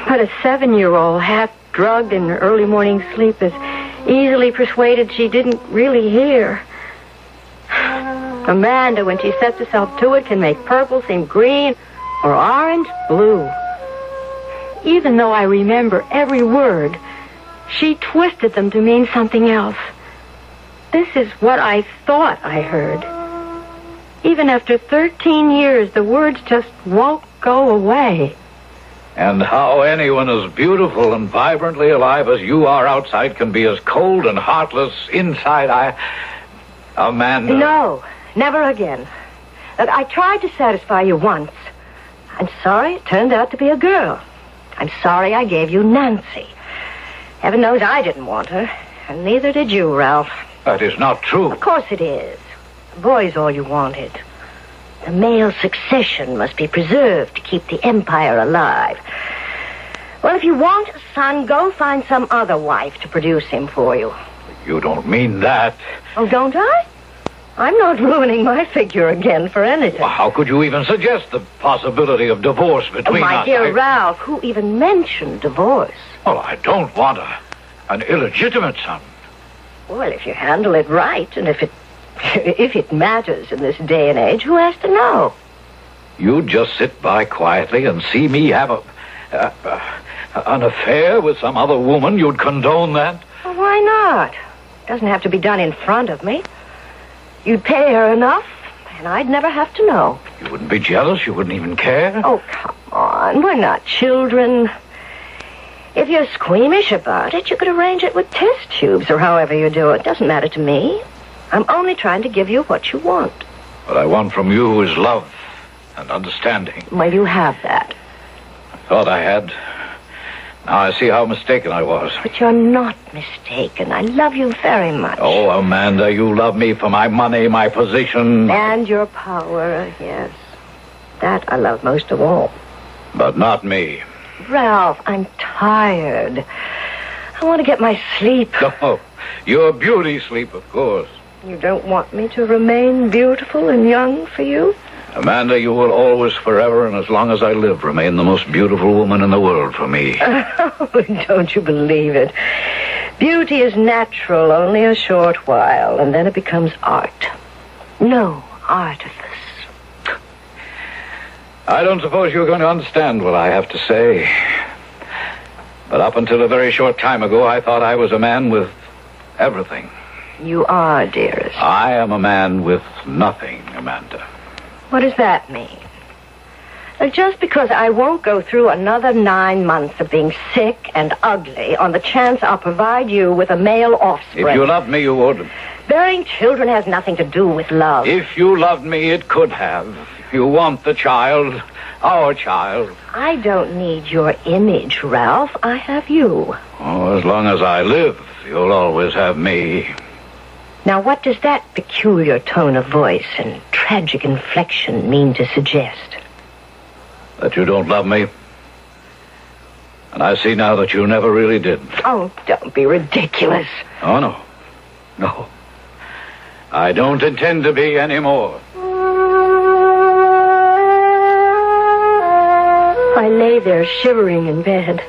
But a 7-year-old, half drugged in her early morning sleep, is easily persuaded she didn't really hear. Amanda, when she sets herself to it, can make purple seem green or orange blue. Even though I remember every word, she twisted them to mean something else. This is what I thought I heard. Even after 13 years, the words just won't go away. And how anyone as beautiful and vibrantly alive as you are outside can be as cold and heartless inside, Amanda. No, never again. Look, I tried to satisfy you once. I'm sorry it turned out to be a girl. I'm sorry I gave you Nancy. Heaven knows I didn't want her, and neither did you, Ralph. That is not true. Of course it is. The boy's all you wanted. The male succession must be preserved to keep the empire alive. Well, if you want a son, go find some other wife to produce him for you. You don't mean that. Oh, don't I? I'm not ruining my figure again for anything. Well, how could you even suggest the possibility of divorce between us? My dear Ralph, who even mentioned divorce? Well, I don't want an illegitimate son. Well, if you handle it right, and if it matters in this day and age, who has to know? You just sit by quietly and see me have an affair with some other woman. You'd condone that? Well, why not? It doesn't have to be done in front of me. You'd pay her enough, and I'd never have to know. You wouldn't be jealous? You wouldn't even care? Oh, come on. We're not children. If you're squeamish about it, you could arrange it with test tubes or however you do it. Doesn't matter to me. I'm only trying to give you what you want. What I want from you is love and understanding. Well, you have that. I thought I had. Now I see how mistaken I was. But you're not mistaken. I love you very much. Oh, Amanda, you love me for my money, my position. And your power, yes. That I love most of all. But not me. Ralph, I'm tired. I want to get my sleep. No, your beauty sleep, of course. You don't want me to remain beautiful and young for you? Amanda, you will always, forever, and as long as I live, remain the most beautiful woman in the world for me. Oh, don't you believe it? Beauty is natural only a short while, and then it becomes art. No, artifice. I don't suppose you're going to understand what I have to say. But up until a very short time ago, I thought I was a man with everything. You are, dearest. I am a man with nothing, Amanda. What does that mean? Just because I won't go through another 9 months of being sick and ugly on the chance I'll provide you with a male offspring. If you loved me, you would. Bearing children has nothing to do with love. If you loved me, it could have. You want the child, our child. I don't need your image, Ralph. I have you. Oh, as long as I live, you'll always have me. Now, what does that peculiar tone of voice and tragic inflection mean to suggest? That you don't love me. And I see now that you never really did. Oh, don't be ridiculous. Oh, no. No. I don't intend to be anymore. I lay there shivering in bed.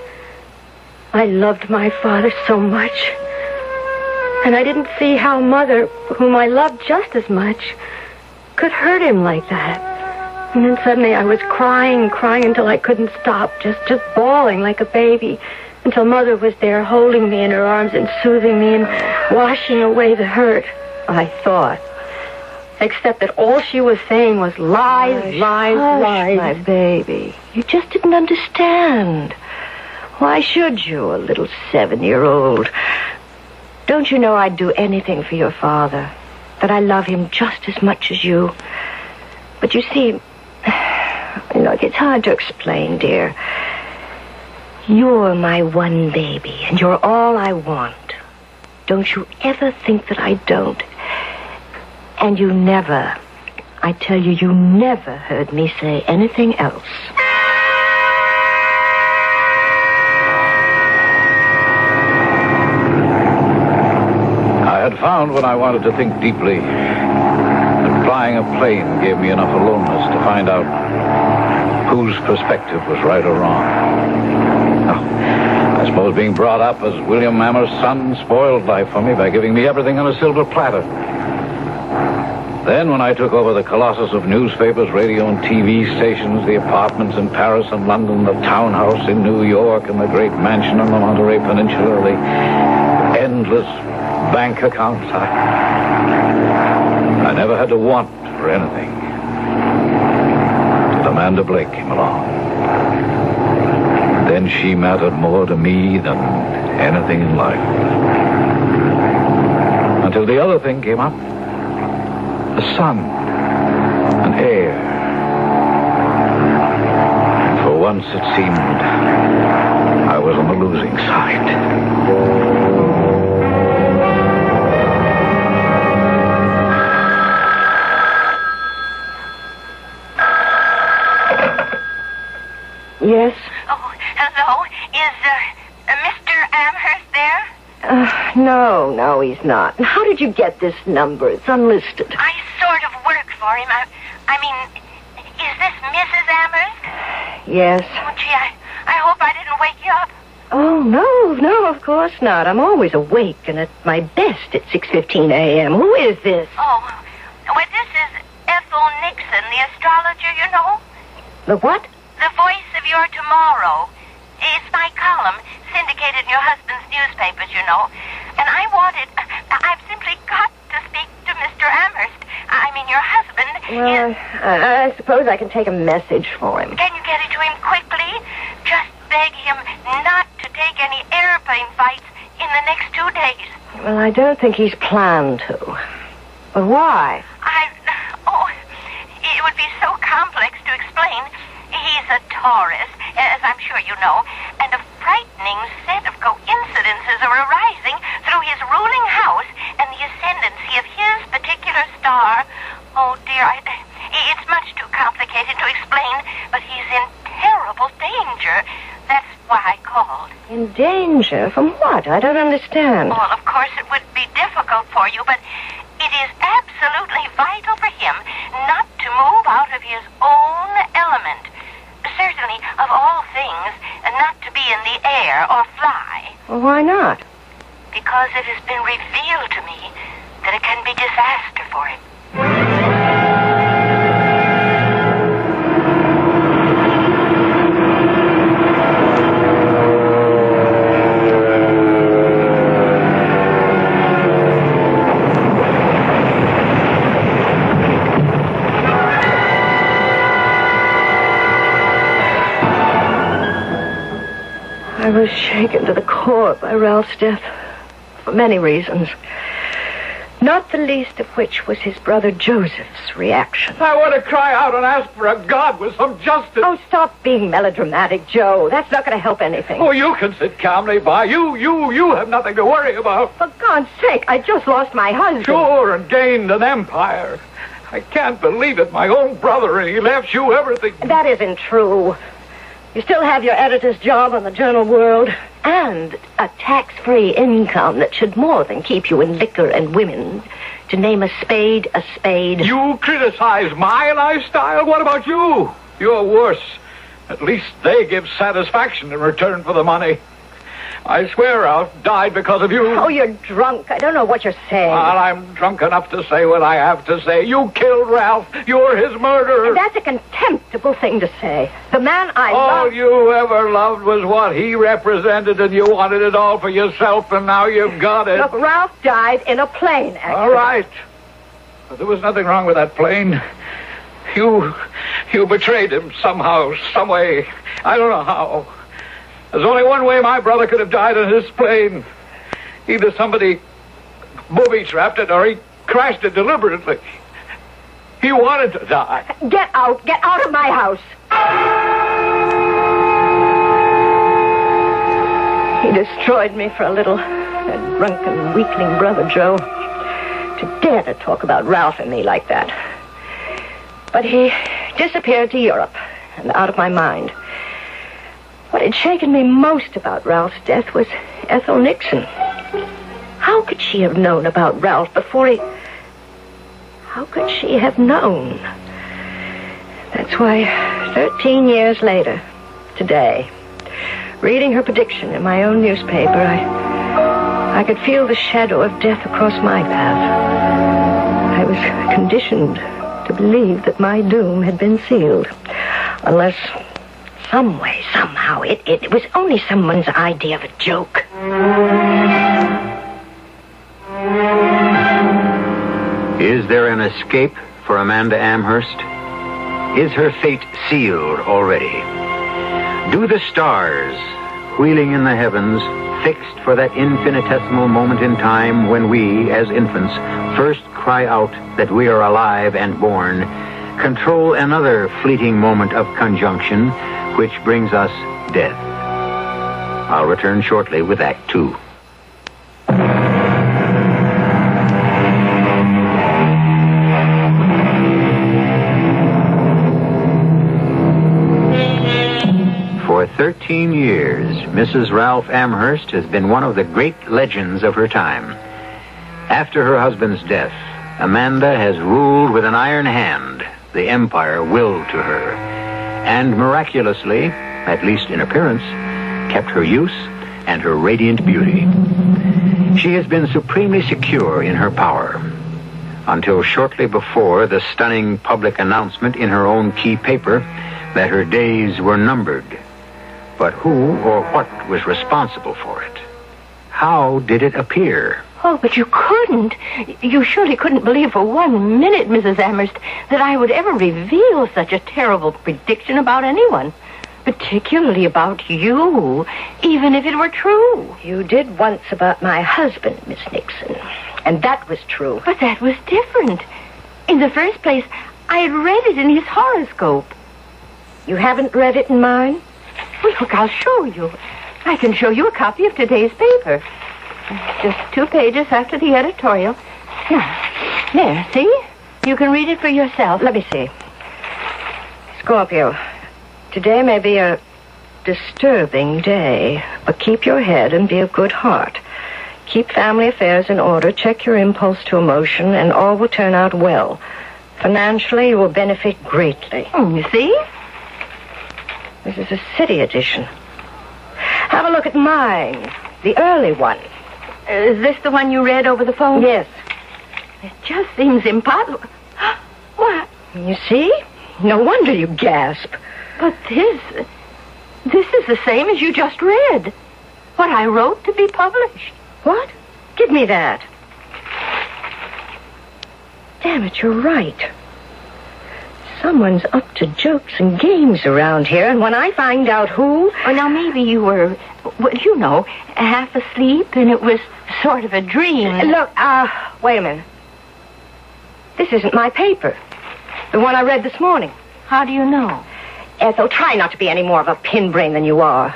I loved my father so much. And I didn't see how Mother, whom I loved just as much, could hurt him like that. And then suddenly I was crying until I couldn't stop, just bawling like a baby, until Mother was there holding me in her arms and soothing me and washing away the hurt, I thought. Except that all she was saying was lies, lies, lies. My baby, you just didn't understand. Why should you, a little 7-year-old? Don't you know I'd do anything for your father? That I love him just as much as you? But you see, look, it's hard to explain, dear. You're my one baby, and you're all I want. Don't you ever think that I don't. And you never, I tell you, you never heard me say anything else. found when I wanted to think deeply that flying a plane gave me enough aloneness to find out whose perspective was right or wrong. I suppose being brought up as William Mammer's son spoiled life for me by giving me everything on a silver platter. Then when I took over the colossus of newspapers, radio and TV stations, the apartments in Paris and London, the townhouse in New York, and the great mansion on the Monterey Peninsula, the endless bank accounts, I never had to want for anything. Till Amanda Blake came along. Then she mattered more to me than anything in life. Until the other thing came up. A son. An heir. And for once it seemed I was on the losing side. Yes? Oh, hello. Is Mr. Amherst there? No, he's not. How did you get this number? It's unlisted. I sort of work for him. I mean, is this Mrs. Amherst? Yes. Oh, gee, I hope I didn't wake you up. Oh, no, of course not. I'm always awake and at my best at 6:15 a.m. Who is this? Oh, well, this is Ethel Nixon, the astrologer, you know. The what? The voice of your tomorrow. It's my column, syndicated in your husband's newspapers, you know. And I've simply got to speak to Mr. Amherst. I mean, your husband Well, I suppose I can take a message for him. Can you get it to him quickly? Just beg him not to take any airplane flights in the next 2 days. Well, I don't think he's planned to. But why? It would be so complex to explain. He's a Taurus, as I'm sure you know, and a frightening set of coincidences are arising through his ruling house and the ascendancy of his particular star. Oh, dear, it's much too complicated to explain, but he's in terrible danger. That's why I called. In danger? From what? I don't understand. Well, of course, it would be difficult for you, but it is absolutely vital for him not to move out of his own element. Certainly, of all things, not to be in the air or fly. Well, why not? Because it has been revealed to me that it can be disaster for him. I was shaken to the core by Ralph's death for many reasons. Not the least of which was his brother Joseph's reaction. I want to cry out and ask for a God with some justice. Oh, stop being melodramatic, Joe. That's not going to help anything. Oh, you can sit calmly by. You have nothing to worry about. For God's sake, I just lost my husband. Sure, and gained an empire. I can't believe it. My own brother, and he left you everything. That isn't true. You still have your editor's job on the Journal World and a tax-free income that should more than keep you in liquor and women. To name a spade a spade. You criticize my lifestyle? What about you? You're worse. At least they give satisfaction in return for the money. I swear Ralph died because of you. Oh, you're drunk. I don't know what you're saying. Well, I'm drunk enough to say what I have to say. You killed Ralph. You're his murderer. And that's a contemptible thing to say. The man I loved... All you ever loved was what he represented, and you wanted it all for yourself, and now you've got it. Look, Ralph died in a plane accident. All right. But there was nothing wrong with that plane. You betrayed him somehow, some way. I don't know how. There's only one way my brother could have died on his plane. Either somebody booby-trapped it or he crashed it deliberately. He wanted to die. Get out. Get out of my house. He destroyed me for a little. That drunken, weakling brother, Joe. To dare to talk about Ralph and me like that. But he disappeared to Europe and out of my mind. What had shaken me most about Ralph's death was Ethel Nixon. How could she have known about Ralph before he... How could she have known? That's why 13 years later, today, reading her prediction in my own newspaper, I could feel the shadow of death across my path. I was conditioned to believe that my doom had been sealed. Unless, some way, somehow, it was only someone's idea of a joke. Is there an escape for Amanda Amherst? Is her fate sealed already? Do the stars, wheeling in the heavens, fixed for that infinitesimal moment in time when we, as infants, first cry out that we are alive and born, control another fleeting moment of conjunction, which brings us death? I'll return shortly with Act 2. For 13 years, Mrs. Ralph Amherst has been one of the great legends of her time. After her husband's death, Amanda has ruled with an iron hand the empire willed to her, and miraculously, at least in appearance, kept her youth and her radiant beauty. She has been supremely secure in her power, until shortly before the stunning public announcement in her own key paper that her days were numbered. But who or what was responsible for it? How did it appear? Oh, but you couldn't. You surely couldn't believe for 1 minute, Mrs. Amherst, that I would ever reveal such a terrible prediction about anyone. Particularly about you, even if it were true. You did once about my husband, Miss Nixon. And that was true. But that was different. In the first place, I had read it in his horoscope. You haven't read it in mine? Well, look, I'll show you. I can show you a copy of today's paper. Just 2 pages after the editorial. Now, there, see? You can read it for yourself. Let me see. Scorpio, today may be a disturbing day, but keep your head and be of good heart. Keep family affairs in order, check your impulse to emotion, and all will turn out well. Financially, you will benefit greatly. You see? This is a city edition. Have a look at mine, the early one. Is this the one you read over the phone? Yes. It just seems impossible. What? You see? No wonder you gasp. But this is the same as you just read. What I wrote to be published. What? Give me that. Damn it, you're right. Someone's up to jokes and games around here, and when I find out who... Oh, now, maybe you were, well, you know, half asleep, and it was sort of a dream. Look, wait a minute. This isn't my paper. The one I read this morning. How do you know? Ethel, try not to be any more of a pinbrain than you are.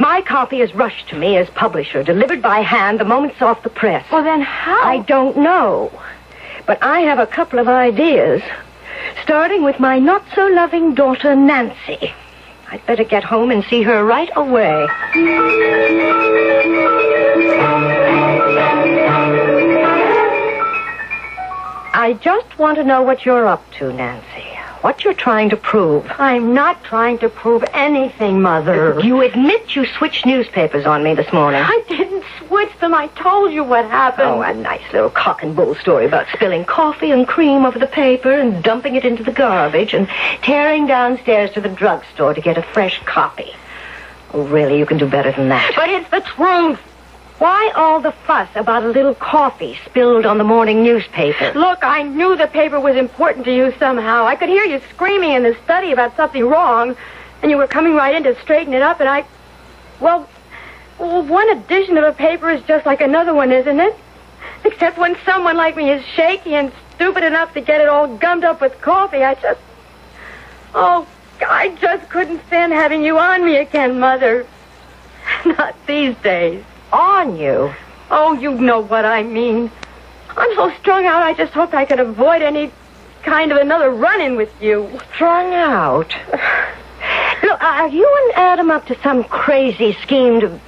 My copy is rushed to me as publisher, delivered by hand the moment it's off the press. Well, then how? I don't know. But I have a couple of ideas, starting with my not-so-loving daughter, Nancy. I'd better get home and see her right away. I just want to know what you're up to, Nancy. What you're trying to prove. I'm not trying to prove anything, Mother. You admit you switched newspapers on me this morning. I didn't switch them. I told you what happened. Oh, a nice little cock and bull story about spilling coffee and cream over the paper and dumping it into the garbage and tearing downstairs to the drugstore to get a fresh copy. Oh, really, you can do better than that. But it's the truth. Why all the fuss about a little coffee spilled on the morning newspaper? Look, I knew the paper was important to you somehow. I could hear you screaming in the study about something wrong, and you were coming right in to straighten it up, and well, one edition of a paper is just like another one, isn't it? Except when someone like me is shaky and stupid enough to get it all gummed up with coffee, I just couldn't stand having you on me again, Mother. Not these days. On you? Oh, you know what I mean. I'm so strung out, I just hoped I could avoid any kind of another run-in with you. Strung out? Look, are you and Adam up to some crazy scheme to...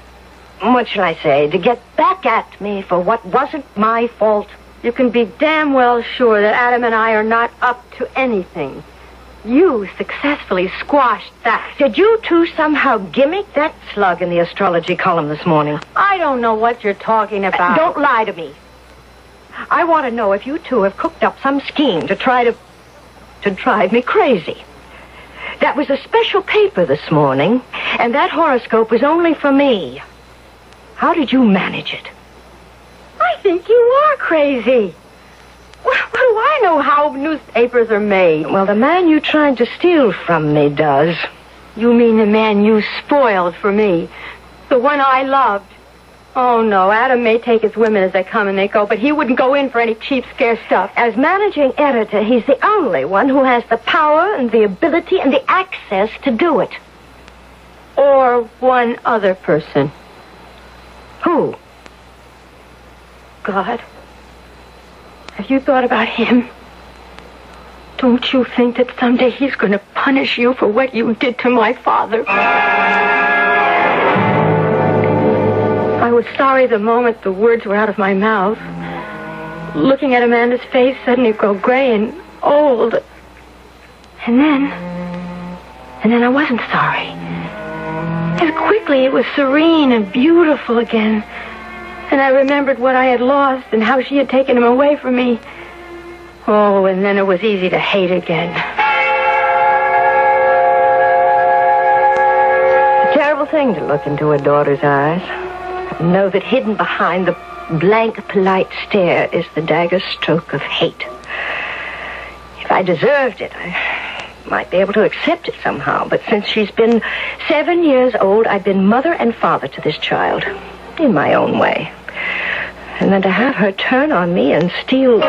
what shall I say, to get back at me for what wasn't my fault. You can be damn well sure that Adam and I are not up to anything. You successfully squashed that. Did you two somehow gimmick that slug in the astrology column this morning? I don't know what you're talking about. Don't lie to me. I want to know if you two have cooked up some scheme to drive me crazy. That was a special paper this morning, and that horoscope was only for me. How did you manage it? I think you are crazy. What do I know how newspapers are made? Well, the man you tried to steal from me does. You mean the man you spoiled for me? The one I loved? Oh, no, Adam may take his women as they come and they go, but he wouldn't go in for any cheap, scare stuff. As managing editor, he's the only one who has the power and the ability and the access to do it. Or one other person. Who? God. Have you thought about him? Don't you think that someday he's going to punish you for what you did to my father? I was sorry the moment the words were out of my mouth. Looking at Amanda's face suddenly go gray and old. And then I wasn't sorry. As quickly it was serene and beautiful again. And I remembered what I had lost and how she had taken him away from me. Oh, and then it was easy to hate again. It's a terrible thing to look into a daughter's eyes. Know that hidden behind the blank, polite stare is the dagger stroke of hate. If I deserved it, I might be able to accept it somehow. But since she's been 7 years old, I've been mother and father to this child, in my own way. And then to have her turn on me and steal...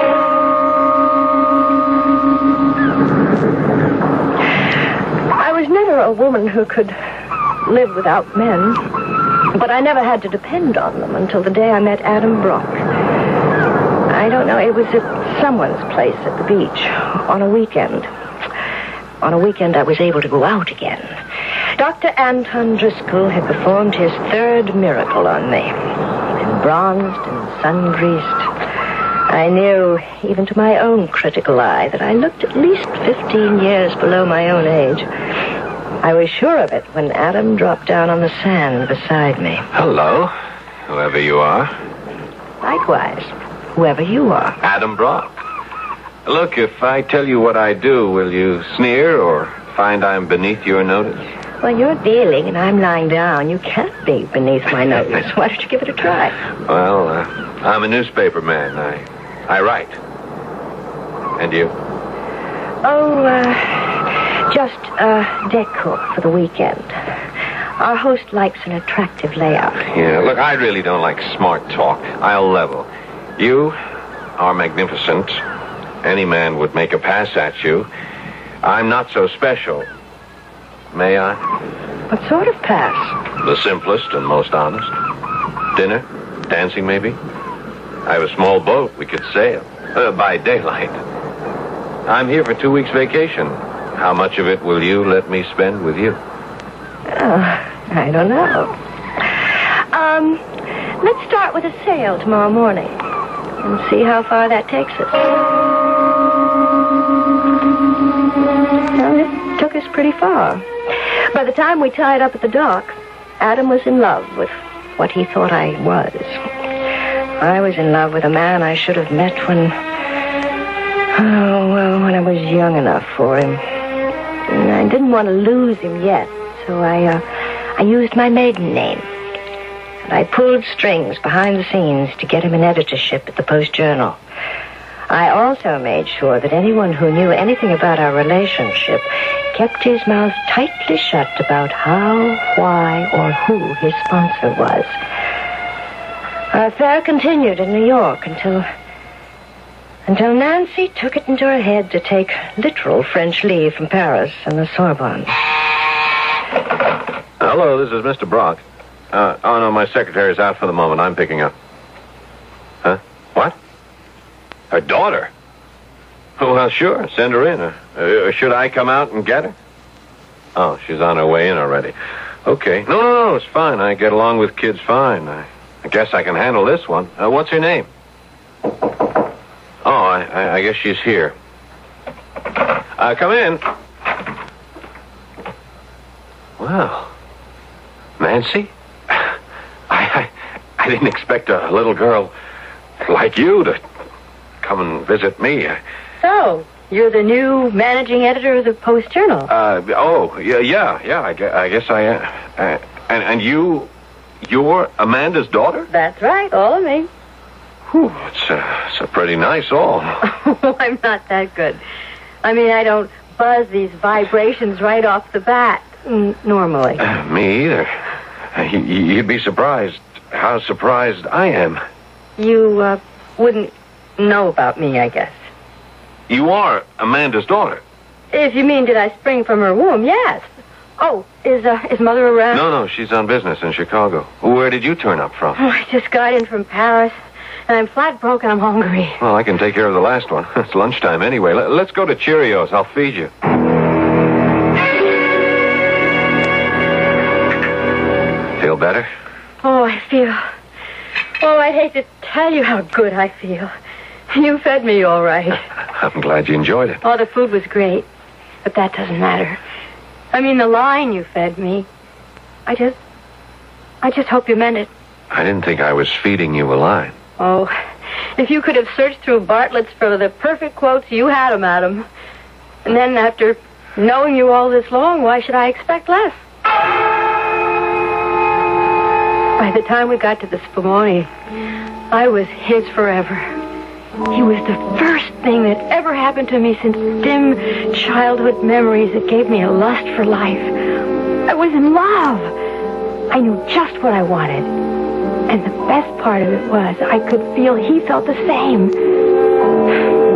I was never a woman who could live without men. But I never had to depend on them until the day I met Adam Brock. I don't know, it was at someone's place at the beach on a weekend. On a weekend I was able to go out again. Dr. Anton Driscoll had performed his third miracle on me. And bronzed and sun-greased. I knew, even to my own critical eye, that I looked at least 15 years below my own age. I was sure of it when Adam dropped down on the sand beside me. Hello, whoever you are. Likewise, whoever you are. Adam Brock. Look, if I tell you what I do, will you sneer or find I'm beneath your notice? Well, you're dealing and I'm lying down. You can't be beneath my notice. Why don't you give it a try? Well, I'm a newspaper man. I write. And you? Oh, just decor for the weekend. Our host likes an attractive layout. Yeah, look, I really don't like smart talk. I'll level. You are magnificent. Any man would make a pass at you. I'm not so special. May I? What sort of pass? The simplest and most honest. Dinner? Dancing, maybe? I have a small boat. We could sail. By daylight. I'm here for 2 weeks vacation. How much of it will you let me spend with you? I don't know. Let's start with a sail tomorrow morning and see how far that takes us. Well, it took us pretty far. By the time we tied up at the dock, Adam was in love with what he thought I was. I was in love with a man I should have met when I was young enough for him. And I didn't want to lose him yet, so I used my maiden name. And I pulled strings behind the scenes to get him an editorship at the Post-Journal. I also made sure that anyone who knew anything about our relationship kept his mouth tightly shut about how, why, or who his sponsor was. Our affair continued in New York until Nancy took it into her head to take literal French leave from Paris and the Sorbonne. Hello, this is Mr. Brock. Oh, no, my secretary's out for the moment. I'm picking up. Huh? What? Her daughter? Oh, well, sure. Send her in. Should I come out and get her? Oh, she's on her way in already. Okay. No, it's fine. I get along with kids fine. I guess I can handle this one. What's her name? Oh, I guess she's here. Come in. Well, Nancy? I didn't expect a little girl like you to come and visit me. So, you're the new managing editor of the Post-Journal. Yeah. I guess I am. And you're Amanda's daughter? That's right, all of me. Whew, it's a pretty nice all. Oh, I'm not that good. I mean, I don't buzz these vibrations right off the bat, normally. Me either. You'd be surprised how surprised I am. You wouldn't know about me, I guess. You are Amanda's daughter? If you mean, did I spring from her womb, yes. Oh, is Mother around? No, she's on business in Chicago. Where did you turn up from? Oh, I just got in from Paris, and I'm flat broke and I'm hungry. Well, I can take care of the last one. It's lunchtime anyway. Let's go to Cheerios. I'll feed you. Feel better? Oh, I'd hate to tell you how good I feel. You fed me all right. I'm glad you enjoyed it. Oh, the food was great, but that doesn't matter. I mean, the line you fed me. I just hope you meant it. I didn't think I was feeding you a line. Oh, if you could have searched through Bartlett's for the perfect quotes, you had them, Adam. And then after knowing you all this long, why should I expect less? By the time we got to the Spumoni, I was his forever. He was the first thing that ever happened to me since dim childhood memories that gave me a lust for life. I was in love. I knew just what I wanted. And the best part of it was I could feel he felt the same.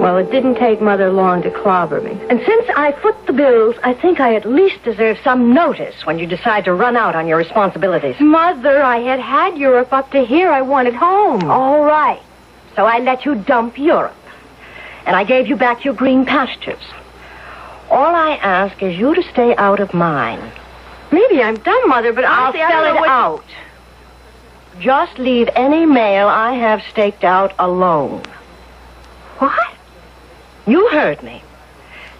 Well, it didn't take Mother long to clobber me. And since I foot the bills, I think I at least deserve some notice when you decide to run out on your responsibilities. Mother, I had Europe up to here. I wanted home. All right. So I let you dump Europe. And I gave you back your green pastures. All I ask is you to stay out of mine. Maybe I'm dumb, Mother, but I'll spell it out. Just leave any mail I have staked out alone. What? You heard me.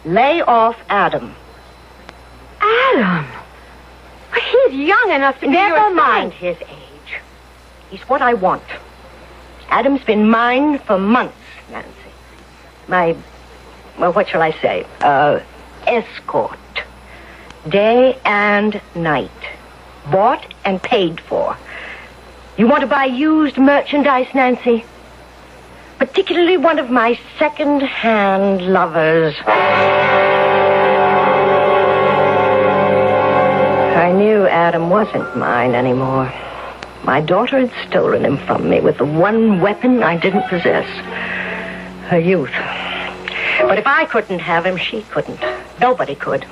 Lay off Adam. Adam? But he's young enough to be your son. Never mind his age. He's what I want. Adam's been mine for months, Nancy. What shall I say? Escort. Day and night. Bought and paid for. You want to buy used merchandise, Nancy? Particularly one of my second-hand lovers. I knew Adam wasn't mine anymore. My daughter had stolen him from me with the one weapon I didn't possess. Her youth. But if I couldn't have him, she couldn't. Nobody could.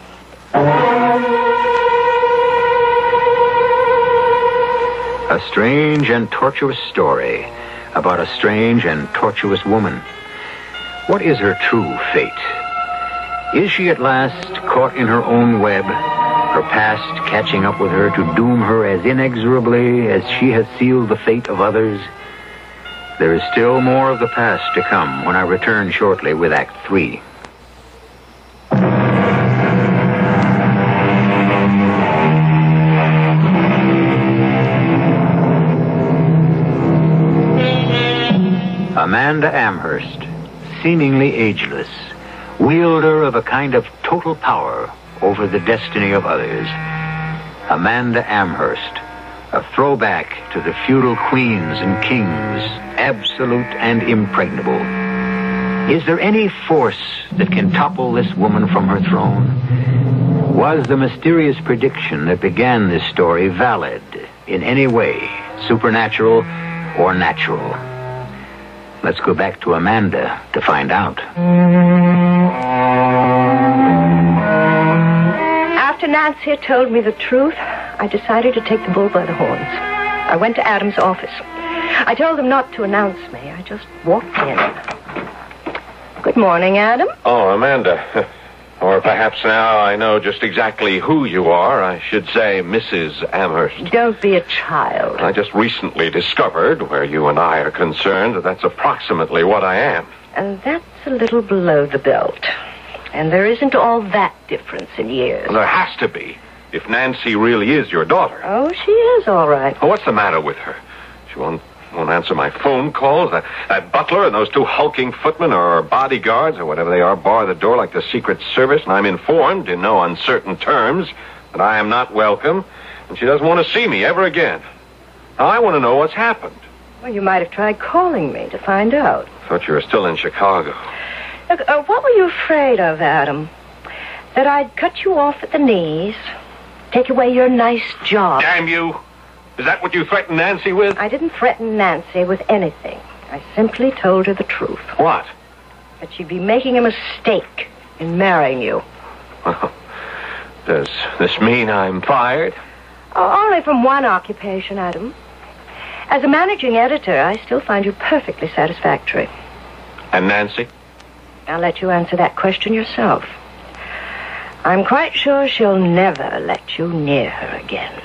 A strange and tortuous story about a strange and tortuous woman. What is her true fate? Is she at last caught in her own web, her past catching up with her to doom her as inexorably as she has sealed the fate of others? There is still more of the past to come when I return shortly with Act 3. Amanda Amherst, seemingly ageless, wielder of a kind of total power over the destiny of others. Amanda Amherst, a throwback to the feudal queens and kings, absolute and impregnable. Is there any force that can topple this woman from her throne? Was the mysterious prediction that began this story valid in any way, supernatural or natural? Let's go back to Amanda to find out. After Nancy had told me the truth, I decided to take the bull by the horns. I went to Adam's office. I told him not to announce me. I just walked in. Good morning, Adam. Oh, Amanda. Or perhaps now I know just exactly who you are. I should say Mrs. Amherst. Don't be a child. I just recently discovered, where you and I are concerned, that that's approximately what I am. And that's a little below the belt. And there isn't all that difference in years. Well, there has to be, if Nancy really is your daughter. Oh, she is all right. Well, what's the matter with her? She won't answer my phone calls. That butler and those two hulking footmen or bodyguards or whatever they are bar the door like the Secret Service, and I'm informed in no uncertain terms that I am not welcome, and she doesn't want to see me ever again. Now, I want to know what's happened. Well, you might have tried calling me to find out. Thought you were still in Chicago. Look, what were you afraid of, Adam? That I'd cut you off at the knees, take away your nice job. Damn you! Is that what you threatened Nancy with? I didn't threaten Nancy with anything. I simply told her the truth. What? That she'd be making a mistake in marrying you. Well, does this mean I'm fired? Oh, only from one occupation, Adam. As a managing editor, I still find you perfectly satisfactory. And Nancy? I'll let you answer that question yourself. I'm quite sure she'll never let you near her again.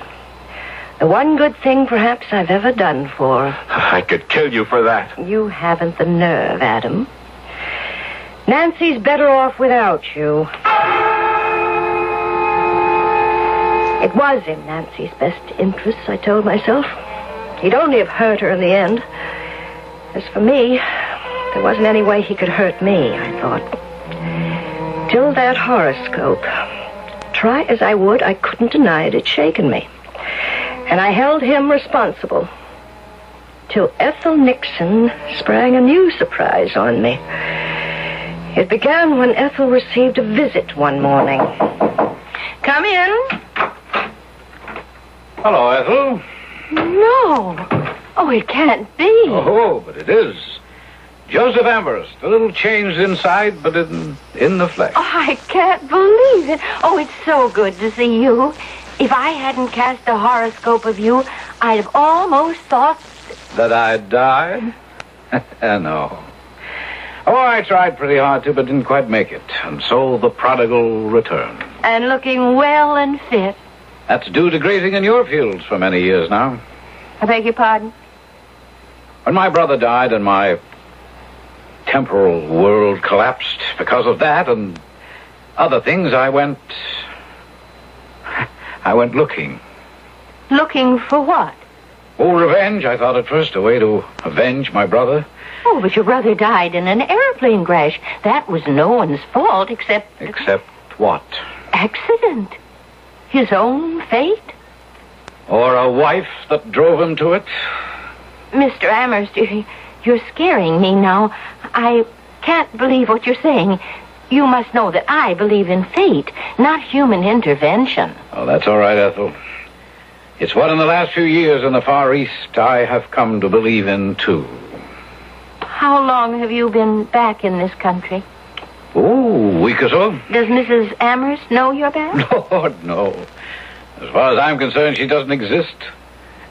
The one good thing, perhaps, I've ever done for her. I could kill you for that. You haven't the nerve, Adam. Nancy's better off without you. It was in Nancy's best interests, I told myself. He'd only have hurt her in the end. As for me, there wasn't any way he could hurt me, I thought. Till that horoscope. Try as I would, I couldn't deny it. It'd shaken me. And I held him responsible. Till Ethel Nixon sprang a new surprise on me. It began when Ethel received a visit one morning. Come in. Hello, Ethel. No. Oh, it can't be. Oh, but it is. Joseph Amherst, a little changed inside, but in the flesh. Oh, I can't believe it. Oh, it's so good to see you. If I hadn't cast a horoscope of you, I'd have almost thought... That I died? No. Oh, I tried pretty hard to, but didn't quite make it. And so the prodigal returned. And looking well and fit. That's due to grazing in your fields for many years now. I beg your pardon? When my brother died and my temporal world collapsed because of that and other things, I went looking. Looking for what? Oh, revenge, I thought at first, a way to avenge my brother. Oh, but your brother died in an airplane crash. That was no one's fault except... Except what? Accident. His own fate. Or a wife that drove him to it. Mr. Amherst, you're scaring me now. I can't believe what you're saying. You must know that I believe in fate, not human intervention. Oh, that's all right, Ethel. It's what in the last few years in the Far East I have come to believe in, too. How long have you been back in this country? Oh, a week or so. Does Mrs. Amherst know you're back? Lord, no. As far as I'm concerned, she doesn't exist.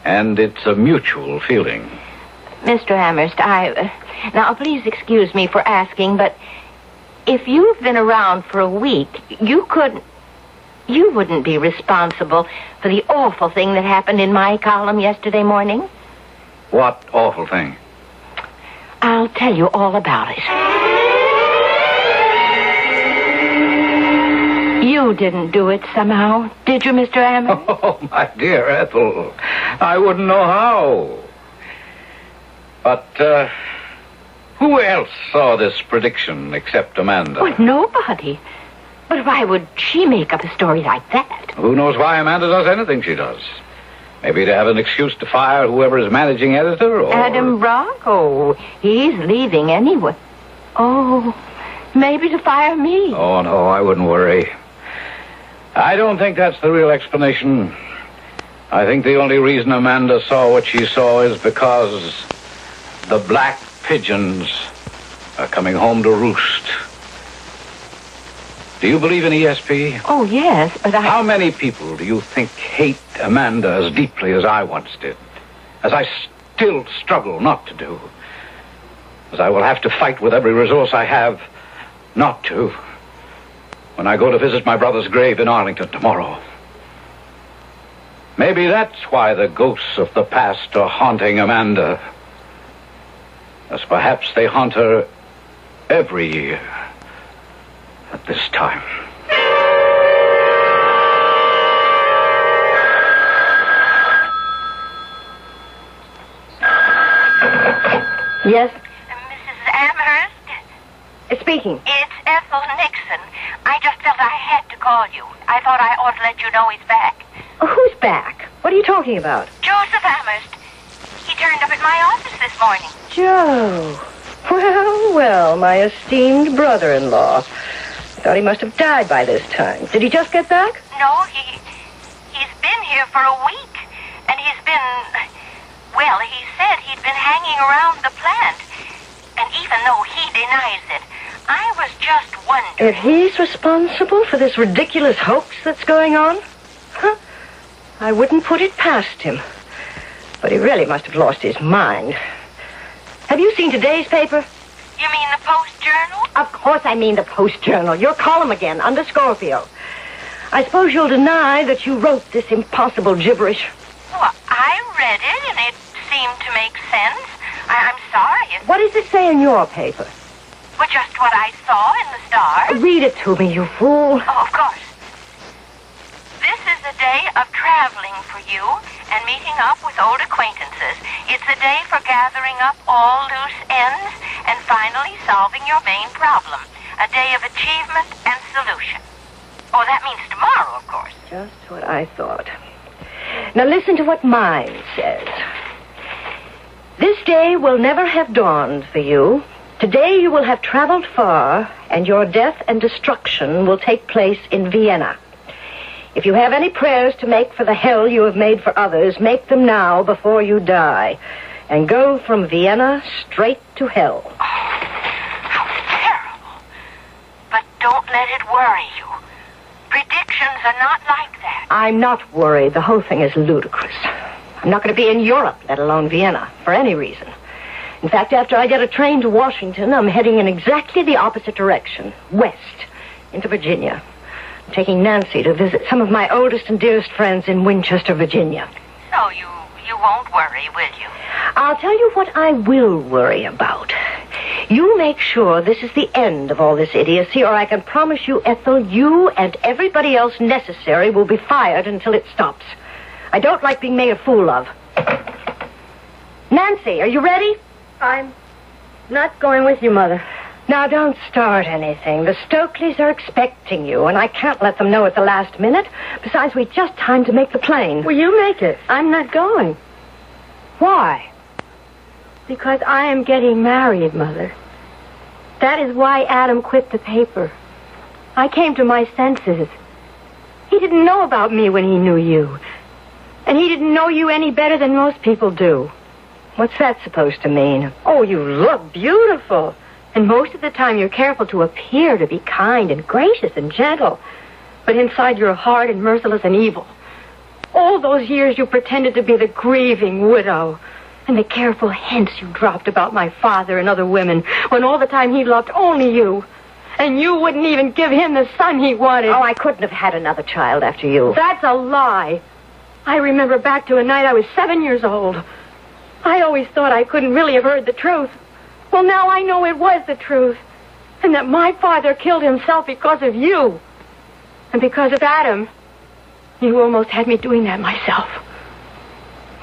And it's a mutual feeling. Mr. Amherst, now, please excuse me for asking, but if you've been around for a week, you wouldn't be responsible for the awful thing that happened in my column yesterday morning? What awful thing? I'll tell you all about it. You didn't do it somehow, did you, Mr. Amherst? Oh, my dear Ethel, I wouldn't know how. But, who else saw this prediction except Amanda? Well, nobody. But why would she make up a story like that? Who knows why Amanda does anything she does? Maybe to have an excuse to fire whoever is managing editor, or... Adam Brock? Oh, he's leaving anyway. Oh, maybe to fire me. Oh, no, I wouldn't worry. I don't think that's the real explanation. I think the only reason Amanda saw what she saw is because the black pigeons are coming home to roost. Do you believe in ESP? Oh, yes, but How many people do you think hate Amanda as deeply as I once did? As I still struggle not to do. As I will have to fight with every resource I have not to. when I go to visit my brother's grave in Arlington tomorrow. Maybe that's why the ghosts of the past are haunting Amanda. As perhaps they haunt her every year at this time. Yes? Mrs. Amherst? Speaking. It's Ethel Nixon. I just felt I had to call you. I thought I ought to let you know he's back. Who's back? What are you talking about? Joseph Amherst. He turned up at my office this morning. Joe. Well, my esteemed brother-in-law. I thought he must have died by this time. Did he just get back? No, he's been here for a week. And he's been... Well, he said he'd been hanging around the plant. And even though he denies it, I was just wondering... If he's responsible for this ridiculous hoax that's going on? Huh? I wouldn't put it past him. But he really must have lost his mind. Have you seen today's paper? You mean the Post-Journal? Of course I mean the Post-Journal. Your column again, under Scorpio. I suppose you'll deny that you wrote this impossible gibberish. Well, I read it, and it seemed to make sense. I'm sorry. What does it say in your paper? Well, just what I saw in the Star. Read it to me, you fool. Oh, of course. This is a day of traveling for you and meeting up with old acquaintances. It's a day for gathering up all loose ends and finally solving your main problem. A day of achievement and solution. Oh, that means tomorrow, of course. Just what I thought. Now listen to what mine says. This day will never have dawned for you. Today you will have traveled far, and your death and destruction will take place in Vienna. If you have any prayers to make for the hell you have made for others, make them now before you die, and go from Vienna straight to hell. Oh, how terrible. But don't let it worry you. Predictions are not like that. I'm not worried. The whole thing is ludicrous. I'm not going to be in Europe, let alone Vienna, for any reason. In fact, after I get a train to Washington, I'm heading in exactly the opposite direction, west, into Virginia. I'm taking Nancy to visit some of my oldest and dearest friends in Winchester, Virginia. So you won't worry, will you? I'll tell you what I will worry about. You make sure this is the end of all this idiocy, or I can promise you, Ethel, you and everybody else necessary will be fired until it stops. I don't like being made a fool of. Nancy, are you ready? I'm not going with you, Mother. Now, don't start anything. The Stokeleys are expecting you, and I can't let them know at the last minute. Besides, we just timed to make the plane. Well, you make it. I'm not going. Why? Because I am getting married, Mother. That is why Adam quit the paper. I came to my senses. He didn't know about me when he knew you. And he didn't know you any better than most people do. What's that supposed to mean? Oh, you look beautiful. And most of the time you're careful to appear to be kind and gracious and gentle. But inside you're hard and merciless and evil. All those years you pretended to be the grieving widow. And the careful hints you dropped about my father and other women, when all the time he loved only you. And you wouldn't even give him the son he wanted. Oh, I couldn't have had another child after you. That's a lie. I remember back to a night I was 7 years old. I always thought I couldn't really have heard the truth. Well, now I know it was the truth. And that my father killed himself because of you. And because of Adam. You almost had me doing that myself.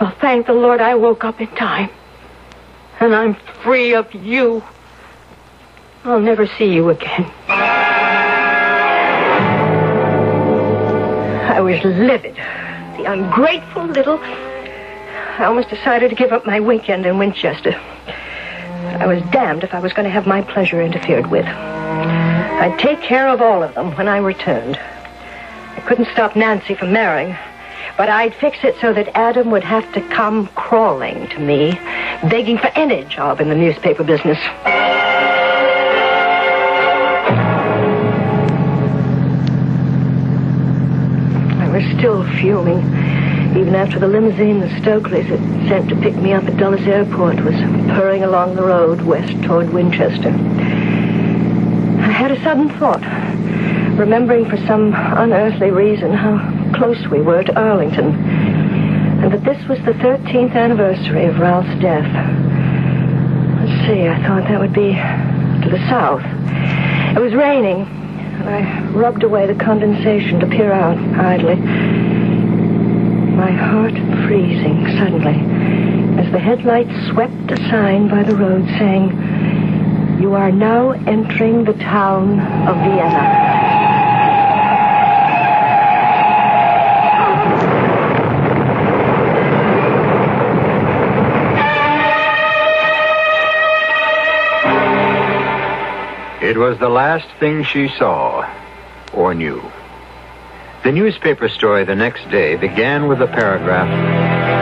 Well, thank the Lord I woke up in time. And I'm free of you. I'll never see you again. I was livid. The ungrateful little... I almost decided to give up my weekend in Winchester. I was damned if I was going to have my pleasure interfered with. I'd take care of all of them when I returned. I couldn't stop Nancy from marrying, but I'd fix it so that Adam would have to come crawling to me, begging for any job in the newspaper business. I was still fuming, even after the limousine the Stokeleys had sent to pick me up at Dulles Airport was purring along the road west toward Winchester. I had a sudden thought. remembering for some unearthly reason how close we were to Arlington, and that this was the 13th anniversary of Ralph's death. Let's see, I thought that would be to the south. It was raining, and I rubbed away the condensation to peer out idly. My heart freezing suddenly as the headlights swept a sign by the road saying, "You are now entering the town of Vienna." It was the last thing she saw or knew. The newspaper story the next day began with a paragraph,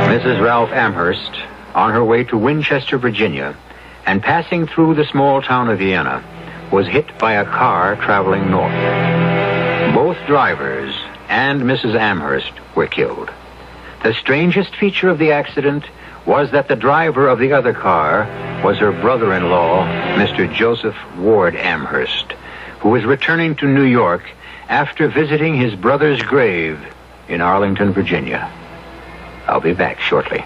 Mrs. Ralph Amherst, on her way to Winchester, Virginia, and passing through the small town of Vienna, was hit by a car traveling north. Both drivers and Mrs. Amherst were killed. The strangest feature of the accident was that the driver of the other car was her brother-in-law, Mr. Joseph Ward Amherst, who was returning to New York after visiting his brother's grave in Arlington, Virginia. I'll be back shortly.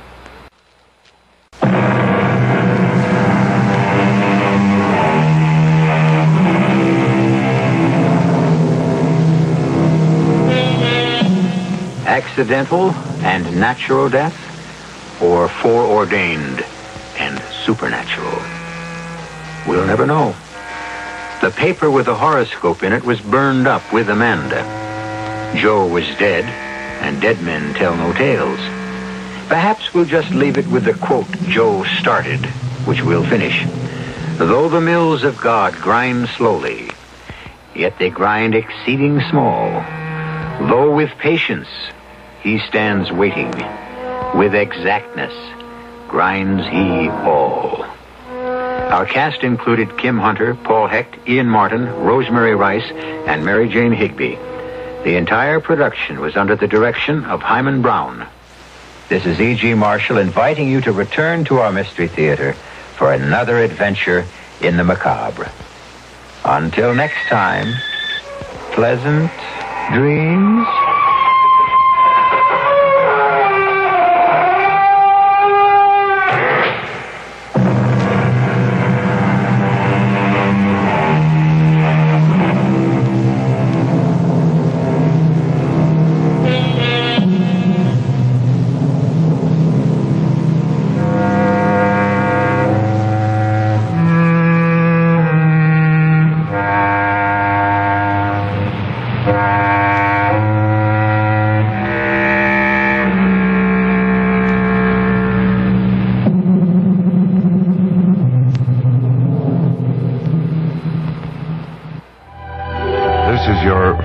Accidental and natural death, or foreordained and supernatural? We'll never know. The paper with the horoscope in it was burned up with Amanda. Joe was dead, and dead men tell no tales. Perhaps we'll just leave it with the quote Joe started, which we'll finish. Though the mills of God grind slowly, yet they grind exceeding small. Though with patience he stands waiting, with exactness grinds he all. Our cast included Kim Hunter, Paul Hecht, Ian Martin, Rosemary Rice, and Mary Jane Higby. The entire production was under the direction of Hyman Brown. This is E.G. Marshall inviting you to return to our Mystery Theater for another adventure in the macabre. Until next time, pleasant dreams.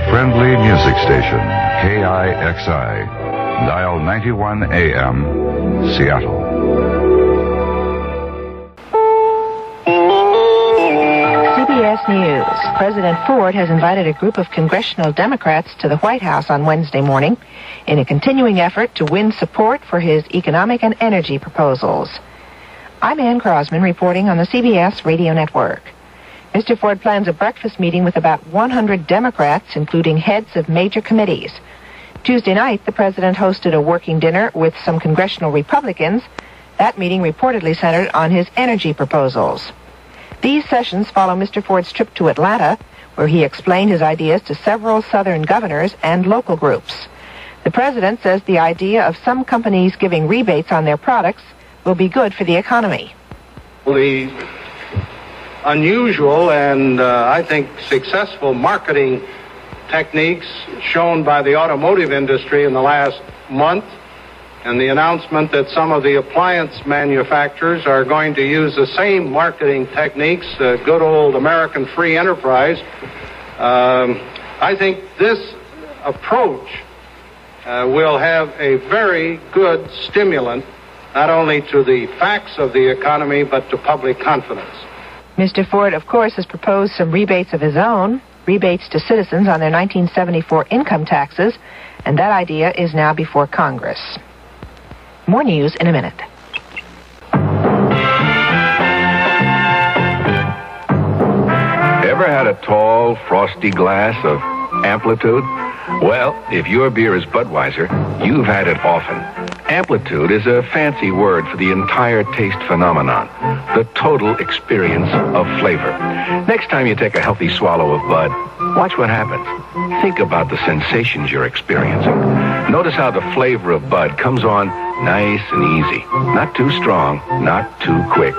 Friendly music station, KIXI, dial 91 AM, Seattle. CBS News. President Ford has invited a group of congressional Democrats to the White House on Wednesday morning in a continuing effort to win support for his economic and energy proposals. I'm Ann Crosman reporting on the CBS Radio Network. Mr. Ford plans a breakfast meeting with about 100 Democrats, including heads of major committees. Tuesday night, the president hosted a working dinner with some congressional Republicans. That meeting reportedly centered on his energy proposals. These sessions follow Mr. Ford's trip to Atlanta, where he explained his ideas to several Southern governors and local groups. The president says the idea of some companies giving rebates on their products will be good for the economy. The unusual and, I think, successful marketing techniques shown by the automotive industry in the last month, and the announcement that some of the appliance manufacturers are going to use the same marketing techniques, good old American free enterprise. I think this approach will have a very good stimulant, not only to the facts of the economy, but to public confidence. Mr. Ford, of course, has proposed some rebates of his own, rebates to citizens on their 1974 income taxes, and that idea is now before Congress. More news in a minute. Ever had a tall, frosty glass of Amplitude? Well, if your beer is Budweiser, you've had it often. Amplitude is a fancy word for the entire taste phenomenon, the total experience of flavor. Next time you take a healthy swallow of Bud, watch what happens. Think about the sensations you're experiencing. Notice how the flavor of Bud comes on nice and easy. Not too strong, not too quick.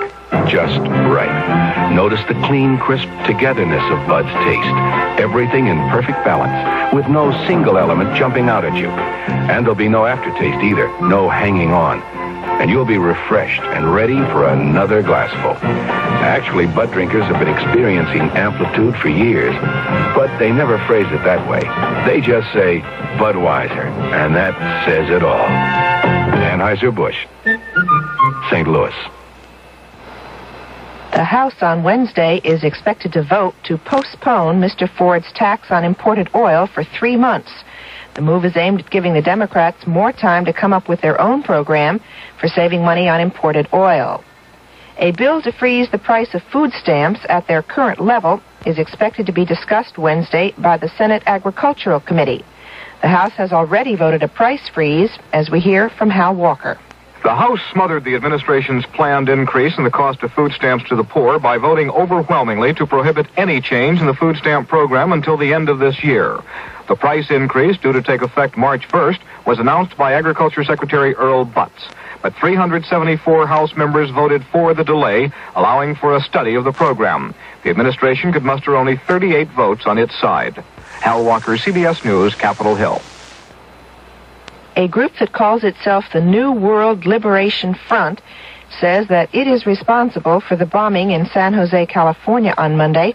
Just right. Notice the clean, crisp togetherness of Bud's taste. Everything in perfect balance, with no single element jumping out at you. And there'll be no aftertaste either, no hanging on. And you'll be refreshed and ready for another glassful. Actually, Bud drinkers have been experiencing Amplitude for years, but they never phrase it that way. They just say Budweiser, and that says it all. Anheuser-Busch, St. Louis. The House on Wednesday is expected to vote to postpone Mr. Ford's tax on imported oil for 3 months. The move is aimed at giving the Democrats more time to come up with their own program for saving money on imported oil. A bill to freeze the price of food stamps at their current level is expected to be discussed Wednesday by the Senate Agricultural Committee. The House has already voted a price freeze, as we hear from Hal Walker. The House smothered the administration's planned increase in the cost of food stamps to the poor by voting overwhelmingly to prohibit any change in the food stamp program until the end of this year. The price increase, due to take effect March 1st, was announced by Agriculture Secretary Earl Butz. But 374 House members voted for the delay, allowing for a study of the program. The administration could muster only 38 votes on its side. Hal Walker, CBS News, Capitol Hill. A group that calls itself the New World Liberation Front says that it is responsible for the bombing in San Jose, California on Monday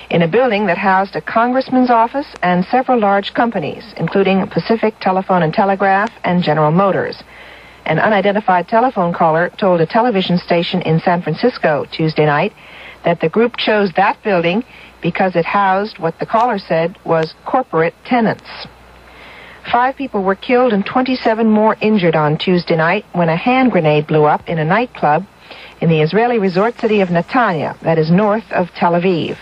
in a building that housed a congressman's office and several large companies, including Pacific Telephone and Telegraph and General Motors. An unidentified telephone caller told a television station in San Francisco Tuesday night that the group chose that building because it housed what the caller said was corporate tenants. 5 people were killed and 27 more injured on Tuesday night when a hand grenade blew up in a nightclub in the Israeli resort city of Netanya, that is north of Tel Aviv.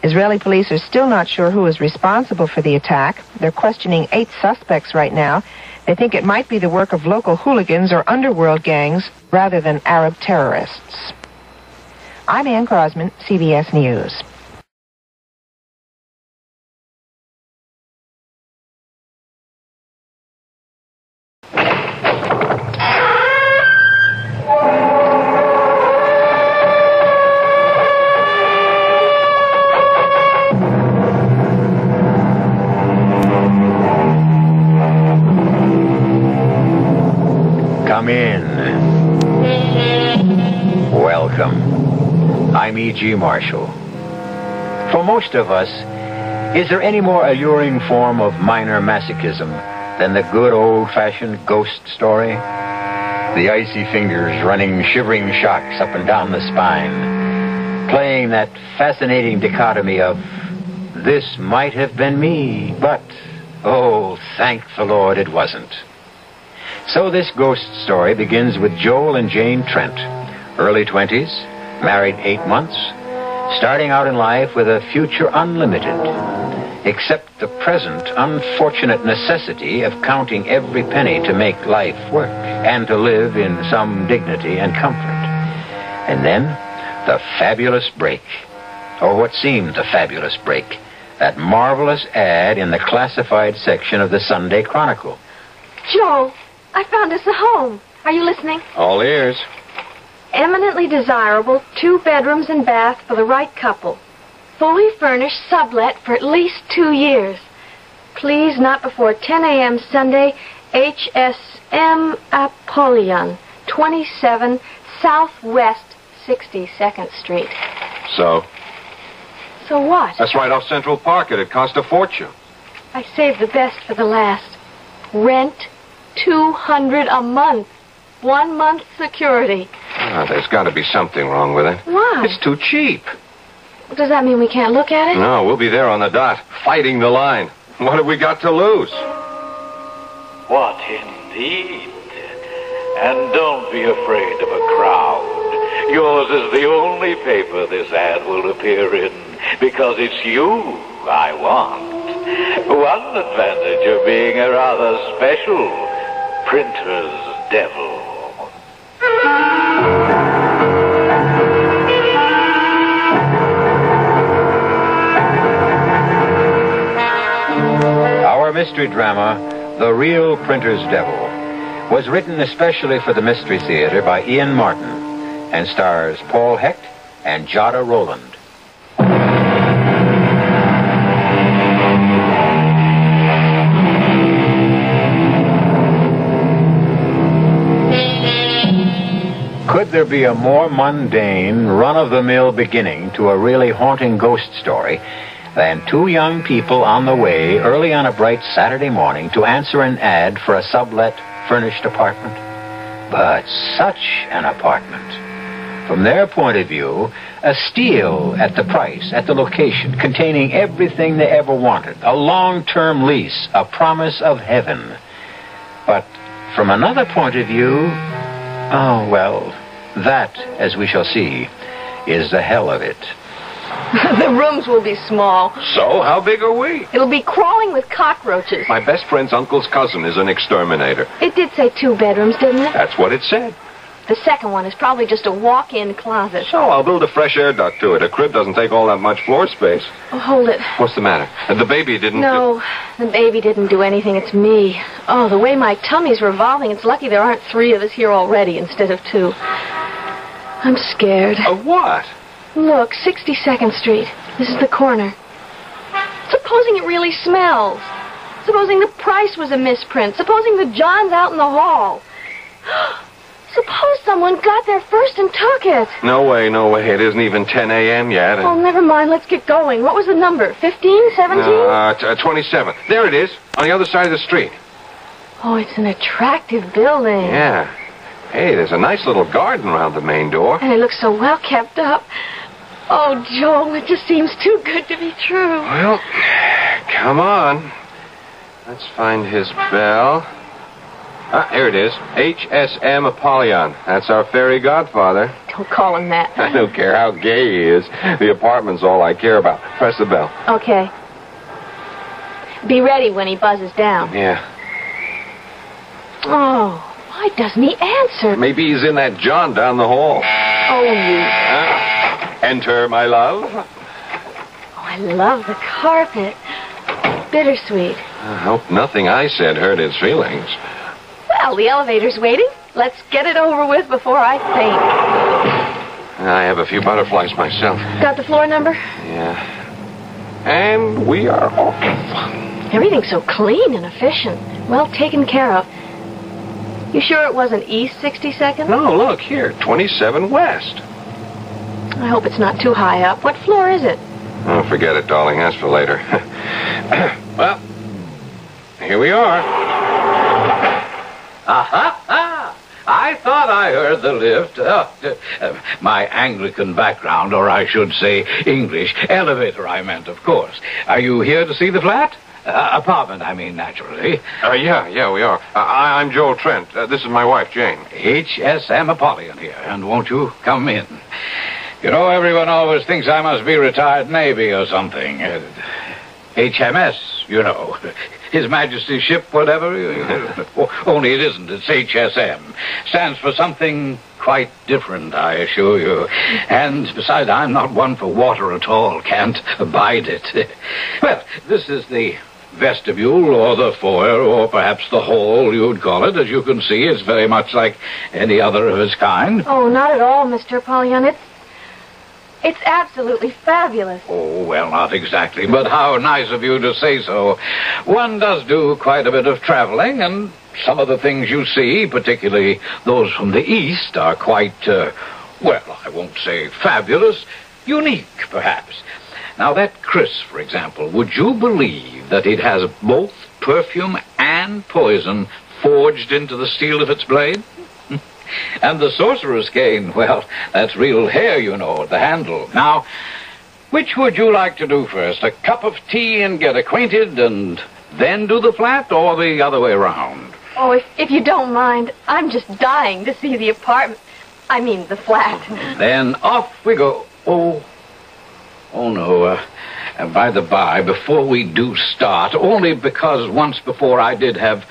Israeli police are still not sure who is responsible for the attack. They're questioning 8 suspects right now. They think it might be the work of local hooligans or underworld gangs rather than Arab terrorists. I'm Ann Crosman, CBS News. Come in. Welcome. I'm E.G. Marshall. For most of us, is there any more alluring form of minor masochism than the good old-fashioned ghost story? The icy fingers running shivering shocks up and down the spine, playing that fascinating dichotomy of, this might have been me, but, oh, thank the Lord it wasn't. So this ghost story begins with Joel and Jane Trent, early 20s, married 8 months, starting out in life with a future unlimited, except the present unfortunate necessity of counting every penny to make life work and to live in some dignity and comfort. And then the fabulous break, or what seemed a fabulous break, that marvelous ad in the classified section of the Sunday Chronicle. Joel, I found us a home. Are you listening? All ears. Eminently desirable, 2 bedrooms and bath for the right couple. Fully furnished, sublet for at least 2 years. Please, not before 10 a.m. Sunday, HSM Apollyon, 27 Southwest 62nd Street. So? So what? That's right off Central Park. It'd cost a fortune. I saved the best for the last. Rent $200 a month. 1 month security. There's got to be something wrong with it. Why? It's too cheap. Does that mean we can't look at it? No, we'll be there on the dot, fighting the line. What have we got to lose? What indeed? And don't be afraid of a crowd. Yours is the only paper this ad will appear in, because it's you I want. One advantage of being a rather special printer's devil. Our mystery drama, The Real Printer's Devil, was written especially for the Mystery Theater by Ian Martin and stars Paul Hecht and Jada Rowland. Could there be a more mundane, run-of-the-mill beginning to a really haunting ghost story than two young people on the way early on a bright Saturday morning to answer an ad for a sublet furnished apartment? But such an apartment. From their point of view, a steal at the price, at the location, containing everything they ever wanted, a long-term lease, a promise of heaven. But from another point of view, oh, well, that, as we shall see, is the hell of it. The rooms will be small. So, how big are we? It'll be crawling with cockroaches. My best friend's uncle's cousin is an exterminator. It did say 2 bedrooms, didn't it? That's what it said. The second one is probably just a walk-in closet. So, I'll build a fresh air duct to it. A crib doesn't take all that much floor space. Oh, hold it. What's the matter? The baby didn't... No, the baby didn't do anything. It's me. Oh, the way my tummy's revolving, it's lucky there aren't 3 of us here already instead of 2. I'm scared. Of what? Look, 62nd Street. This is the corner. Supposing it really smells. Supposing the price was a misprint. Supposing the John's out in the hall. Suppose someone got there first and took it. No way, no way. It isn't even 10 a.m. yet. Oh, never mind. Let's get going. What was the number? 15? 17? 27. There it is, on the other side of the street. Oh, it's an attractive building. Yeah. Hey, there's a nice little garden around the main door. And it looks so well kept up. Oh, Joel, it just seems too good to be true. Well, come on. Let's find his bell. Ah, here it is. HSM Apollyon. That's our fairy godfather. Don't call him that. I don't care how gay he is. The apartment's all I care about. Press the bell. Okay. Be ready when he buzzes down. Yeah. Oh, why doesn't he answer? Maybe he's in that John down the hall. Oh, you... Enter, my love. Oh, I love the carpet. Bittersweet. I hope nothing I said hurt his feelings. Well, the elevator's waiting. Let's get it over with before I faint. I have a few butterflies myself. Got the floor number? Yeah. And we are off. Everything's so clean and efficient. Well taken care of. You sure it wasn't East 62nd? No, look here. 27 West. I hope it's not too high up. What floor is it? Oh, forget it, darling. That's for later. Well, here we are. Aha! I thought I heard the lift. My Anglican background, or I should say English. Elevator, I meant, of course. Are you here to see the flat? Apartment, I mean, naturally. Yeah, we are. I'm Joel Trent. This is my wife, Jane. HSM Apollyon here, and won't you come in? You know, everyone always thinks I must be retired Navy or something. HMS, you know. His Majesty's ship, whatever. Only it isn't. It's HSM. Stands for something quite different, I assure you. And besides, I'm not one for water at all. Can't abide it. Well, this is the vestibule, or the foyer, or perhaps the hall, you'd call it. As you can see, it's very much like any other of its kind. Oh, not at all, Mr. Apollyon. It's absolutely fabulous. Oh, well, not exactly, but how nice of you to say so. One does do quite a bit of traveling, and some of the things you see, particularly those from the East, are quite, well, I won't say fabulous, unique, perhaps. Now, that Chris, for example, would you believe that it has both perfume and poison forged into the steel of its blade? And the sorcerer's cane, well, that's real hair, you know, at the handle. Now, which would you like to do first? A cup of tea and get acquainted, and then do the flat, or the other way around? Oh, if you don't mind, I'm just dying to see the apartment. I mean, the flat. Then off we go. Oh no. By the by, before we do start, only because once before I did have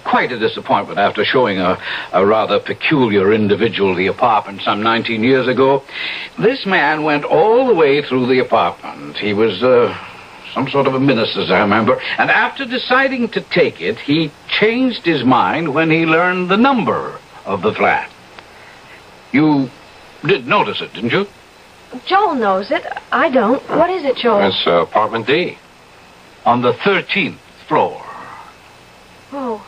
quite a disappointment after showing a rather peculiar individual the apartment some 19 years ago. This man went all the way through the apartment. He was some sort of a minister, as I remember, and after deciding to take it, he changed his mind when he learned the number of the flat. You did notice it, didn't you? Joel knows it. I don't. What is it, Joel? It's apartment D. On the 13th floor. Oh.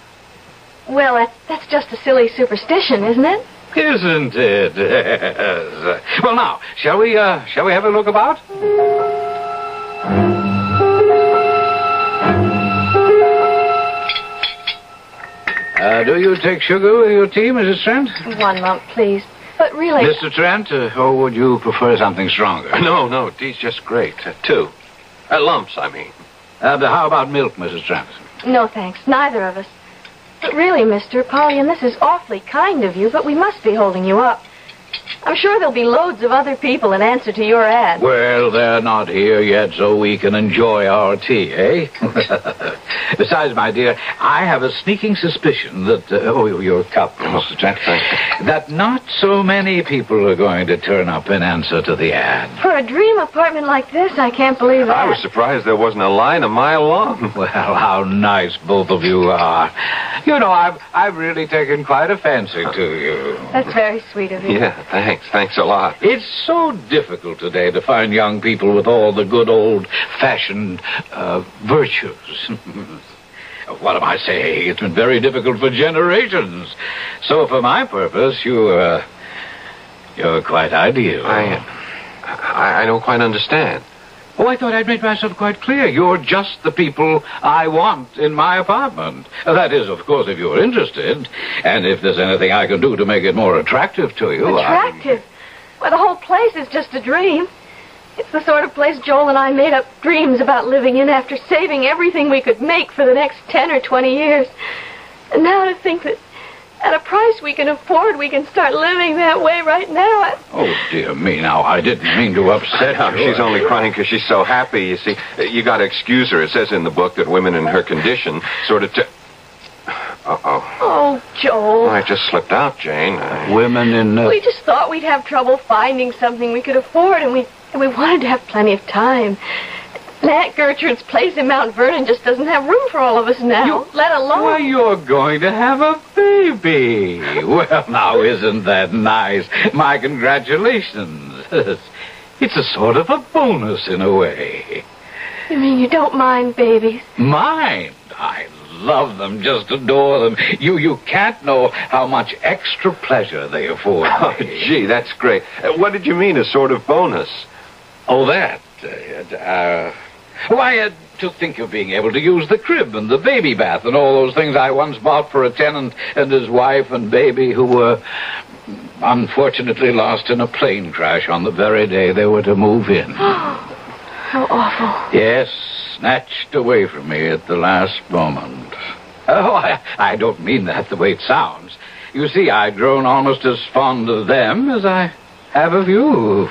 Well, that's just a silly superstition, isn't it? Isn't it? Yes. Well, now, shall we have a look about? Do you take sugar with your tea, Mrs. Trent? 1 lump, please. But really... Mr. Trent, or would you prefer something stronger? No, tea's just great. 2. Lumps, I mean. How about milk, Mrs. Trent? No, thanks. Neither of us. But really, mister, Polly, and this is awfully kind of you, but we must be holding you up. I'm sure there'll be loads of other people in answer to your ad. Well, they're not here yet, so we can enjoy our tea, eh? Besides, my dear, I have a sneaking suspicion that... your cup, Mr. Trent. That not so many people are going to turn up in answer to the ad. For a dream apartment like this, I can't believe that. I was surprised there wasn't a line a mile long. Well, how nice both of you are. You know, I've really taken quite a fancy to you. That's very sweet of you. Yeah, thanks. Thanks a lot. It's so difficult today to find young people with all the good old-fashioned virtues. What am I saying? It's been very difficult for generations. So for my purpose, you're quite ideal. I don't quite understand. Oh, I thought I'd made myself quite clear. You're just the people I want in my apartment. That is, of course, if you're interested. And if there's anything I can do to make it more attractive to you. Attractive? Well, the whole place is just a dream. It's the sort of place Joel and I made up dreams about living in after saving everything we could make for the next 10 or 20 years. And now to think that at a price we can afford, we can start living that way right now. Oh, dear me, now, I didn't mean to upset you. She's only crying because she's so happy. You see, you got to excuse her. It says in the book that women in her condition sort of... Uh-oh. Oh, Joel. I just slipped out, Jane. Women in... We just thought we'd have trouble finding something we could afford, and we wanted to have plenty of time. And Aunt Gertrude's place in Mount Vernon just doesn't have room for all of us now, let alone... Why, you're going to have a baby. Well, now, isn't that nice? My congratulations. It's a sort of a bonus in a way. You mean you don't mind babies? Mind? I love them, just adore them. You can't know how much extra pleasure they afford. Oh, gee, that's great. What did you mean, a sort of bonus? Oh, that. I had to think of being able to use the crib and the baby bath and all those things I once bought for a tenant and his wife and baby who were unfortunately lost in a plane crash on the very day they were to move in. How awful. Yes, snatched away from me at the last moment. Oh, I don't mean that the way it sounds. You see, I'd grown almost as fond of them as I have of you.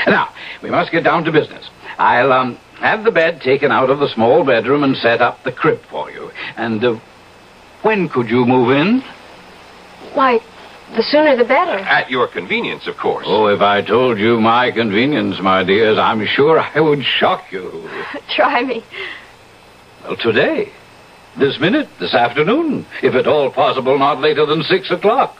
Now, we must get down to business. I'll have the bed taken out of the small bedroom and set up the crib for you. And when could you move in? Why, the sooner the better. At your convenience, of course. Oh, if I told you my convenience, my dears, I'm sure I would shock you. Try me. Well, today. This minute, this afternoon. If at all possible, not later than 6 o'clock.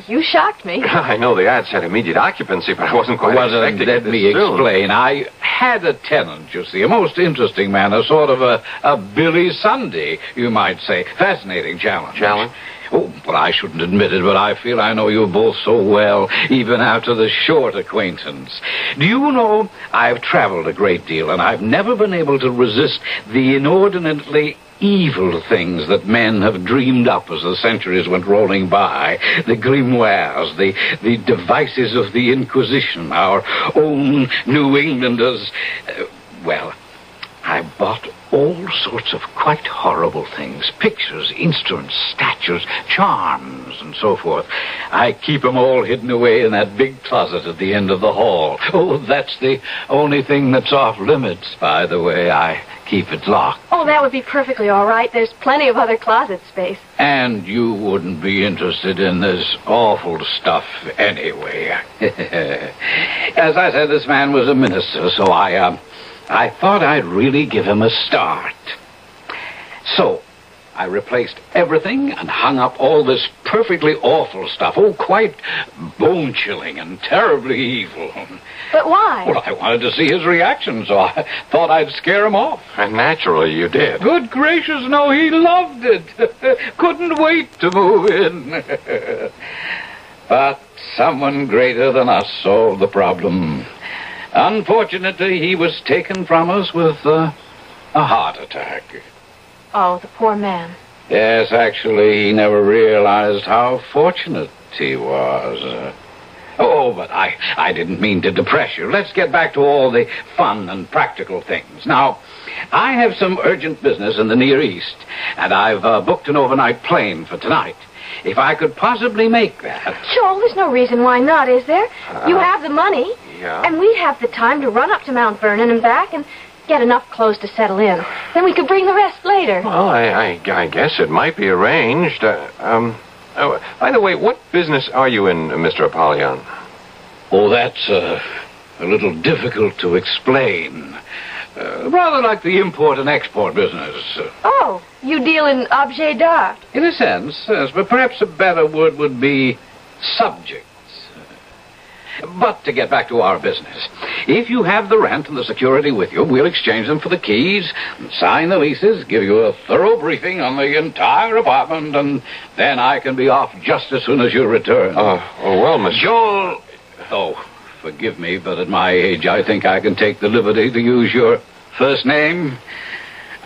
You shocked me. I know the ad said immediate occupancy, but I wasn't quite expecting Let it this me soon. explain. I had a tenant, you see, a most interesting man, a sort of a Billy Sunday, you might say. Fascinating challenge. Challenge? Oh, well, I shouldn't admit it, but I feel I know you both so well, even after the short acquaintance. Do you know, I've traveled a great deal, and I've never been able to resist the inordinately evil things that men have dreamed up as the centuries went rolling by. The grimoires, the devices of the Inquisition, our own New Englanders. I bought all sorts of quite horrible things. Pictures, instruments, statues, charms, and so forth. I keep them all hidden away in that big closet at the end of the hall. Oh, that's the only thing that's off limits, by the way. I keep it locked. Oh, that would be perfectly all right. There's plenty of other closet space. And you wouldn't be interested in this awful stuff anyway. As I said, this man was a minister, so I thought I'd really give him a start. So, I replaced everything and hung up all this perfectly awful stuff. Oh, quite bone-chilling and terribly evil. But why? Well, I wanted to see his reaction, so I thought I'd scare him off. And naturally you did. Good gracious, no, he loved it. Couldn't wait to move in. But someone greater than us solved the problem. Unfortunately, he was taken from us with a heart attack. Oh, the poor man. Yes, actually, he never realized how fortunate he was. But I didn't mean to depress you. Let's get back to all the fun and practical things. Now, I have some urgent business in the Near East, and I've booked an overnight plane for tonight. If I could possibly make that... Joel, there's no reason why not, is there? You have the money. Yeah. And we'd have the time to run up to Mount Vernon and back and get enough clothes to settle in. Then we could bring the rest later. Well, I guess it might be arranged. By the way, what business are you in, Mr. Apollyon? Oh, that's a little difficult to explain. Rather like the import and export business. Oh, you deal in objets d'art. In a sense, yes, but perhaps a better word would be subjects. But to get back to our business, if you have the rent and the security with you, we'll exchange them for the keys, sign the leases, give you a thorough briefing on the entire apartment, and then I can be off just as soon as you return. Well, Mr. Joel... Oh, forgive me, but at my age, I think I can take the liberty to use your first name.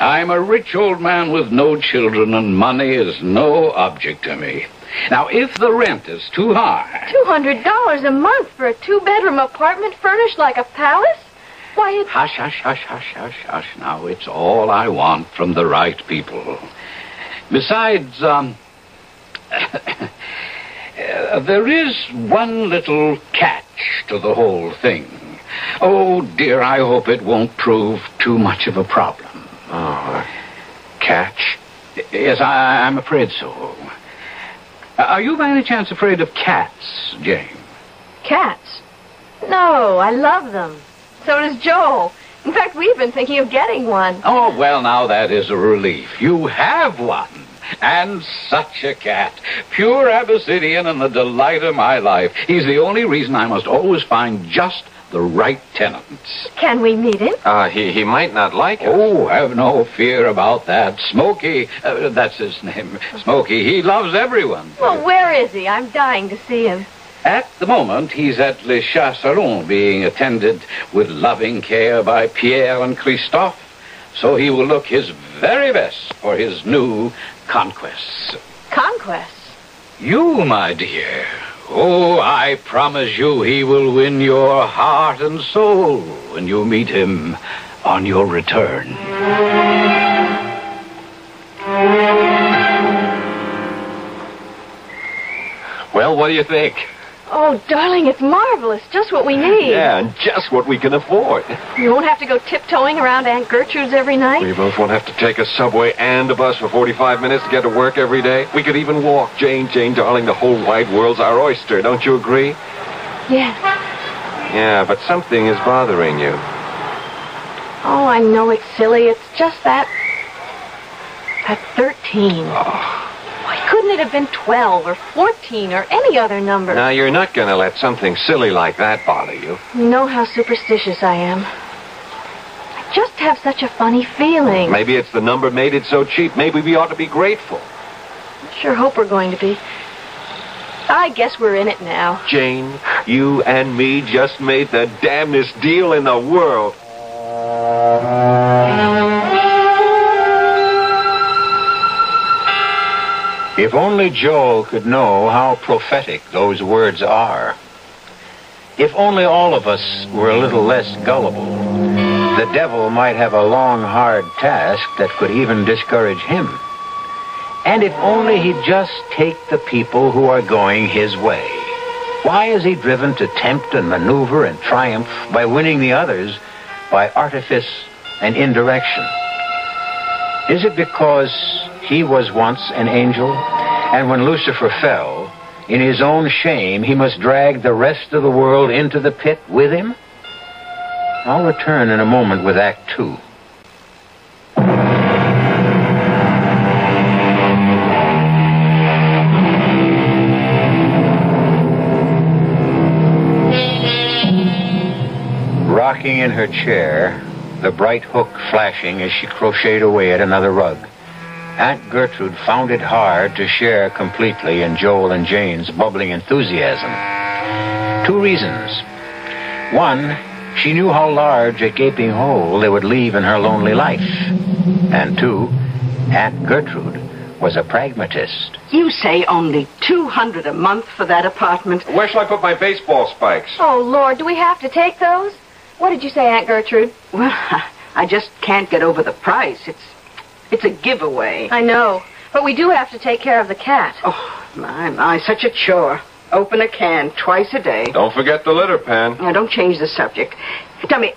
I'm a rich old man with no children, and money is no object to me. Now, if the rent is too high... $200 a month for a two-bedroom apartment furnished like a palace? Why, it... Hush, hush, hush, hush, hush, hush. Now, it's all I want from the right people. Besides, there is one little catch to the whole thing. Oh, dear, I hope it won't prove too much of a problem. Oh, catch? Yes, I'm afraid so. Are you by any chance afraid of cats, Jane? Cats? No, I love them. So does Joel. In fact, we've been thinking of getting one. Oh, well, now that is a relief. You have one. And such a cat. Pure Abyssinian and the delight of my life. He's the only reason I must always find just the right tenants. Can we meet him? He might not like us. Oh, have no fear about that. Smokey, that's his name. Smokey, he loves everyone. Well, where is he? I'm dying to see him. At the moment, he's at Le Chasseron, being attended with loving care by Pierre and Christophe, so he will look his very best for his new conquests. Conquests? You, my dear. Oh, I promise you he will win your heart and soul when you meet him on your return. Well, what do you think? Oh, darling, it's marvelous. Just what we need. Yeah, and just what we can afford. You won't have to go tiptoeing around Aunt Gertrude's every night. We both won't have to take a subway and a bus for 45 minutes to get to work every day. We could even walk. Jane, darling, the whole wide world's our oyster. Don't you agree? Yes. Yeah, but something is bothering you. Oh, I know it's silly. It's just that 13. Oh. Why couldn't it have been 12 or 14 or any other number? Now, you're not going to let something silly like that bother you. You know how superstitious I am. I just have such a funny feeling. Maybe it's the number made it so cheap. Maybe we ought to be grateful. I sure hope we're going to be. I guess we're in it now. Jane, you and me just made the damnedest deal in the world. If only Joel could know how prophetic those words are. If only all of us were a little less gullible. the devil might have a long, hard task that could even discourage him. And if only he'd just take the people who are going his way. Why is he driven to tempt and maneuver and triumph by winning the others by artifice and indirection? Is it because he was once an angel, and when Lucifer fell, in his own shame, he must drag the rest of the world into the pit with him? I'll return in a moment with Act 2. Rocking in her chair, the bright hook flashing as she crocheted away at another rug, Aunt Gertrude found it hard to share completely in Joel and Jane's bubbling enthusiasm. 2 reasons. 1, she knew how large a gaping hole they would leave in her lonely life. And 2, Aunt Gertrude was a pragmatist. You say only $200 a month for that apartment. Where shall I put my baseball spikes? Oh, Lord, do we have to take those? What did you say, Aunt Gertrude? Well, I just can't get over the price. It's a giveaway. I know, but we do have to take care of the cat. Oh, my, such a chore. Open a can twice a day. Don't forget the litter pan. Now, don't change the subject. Tell me,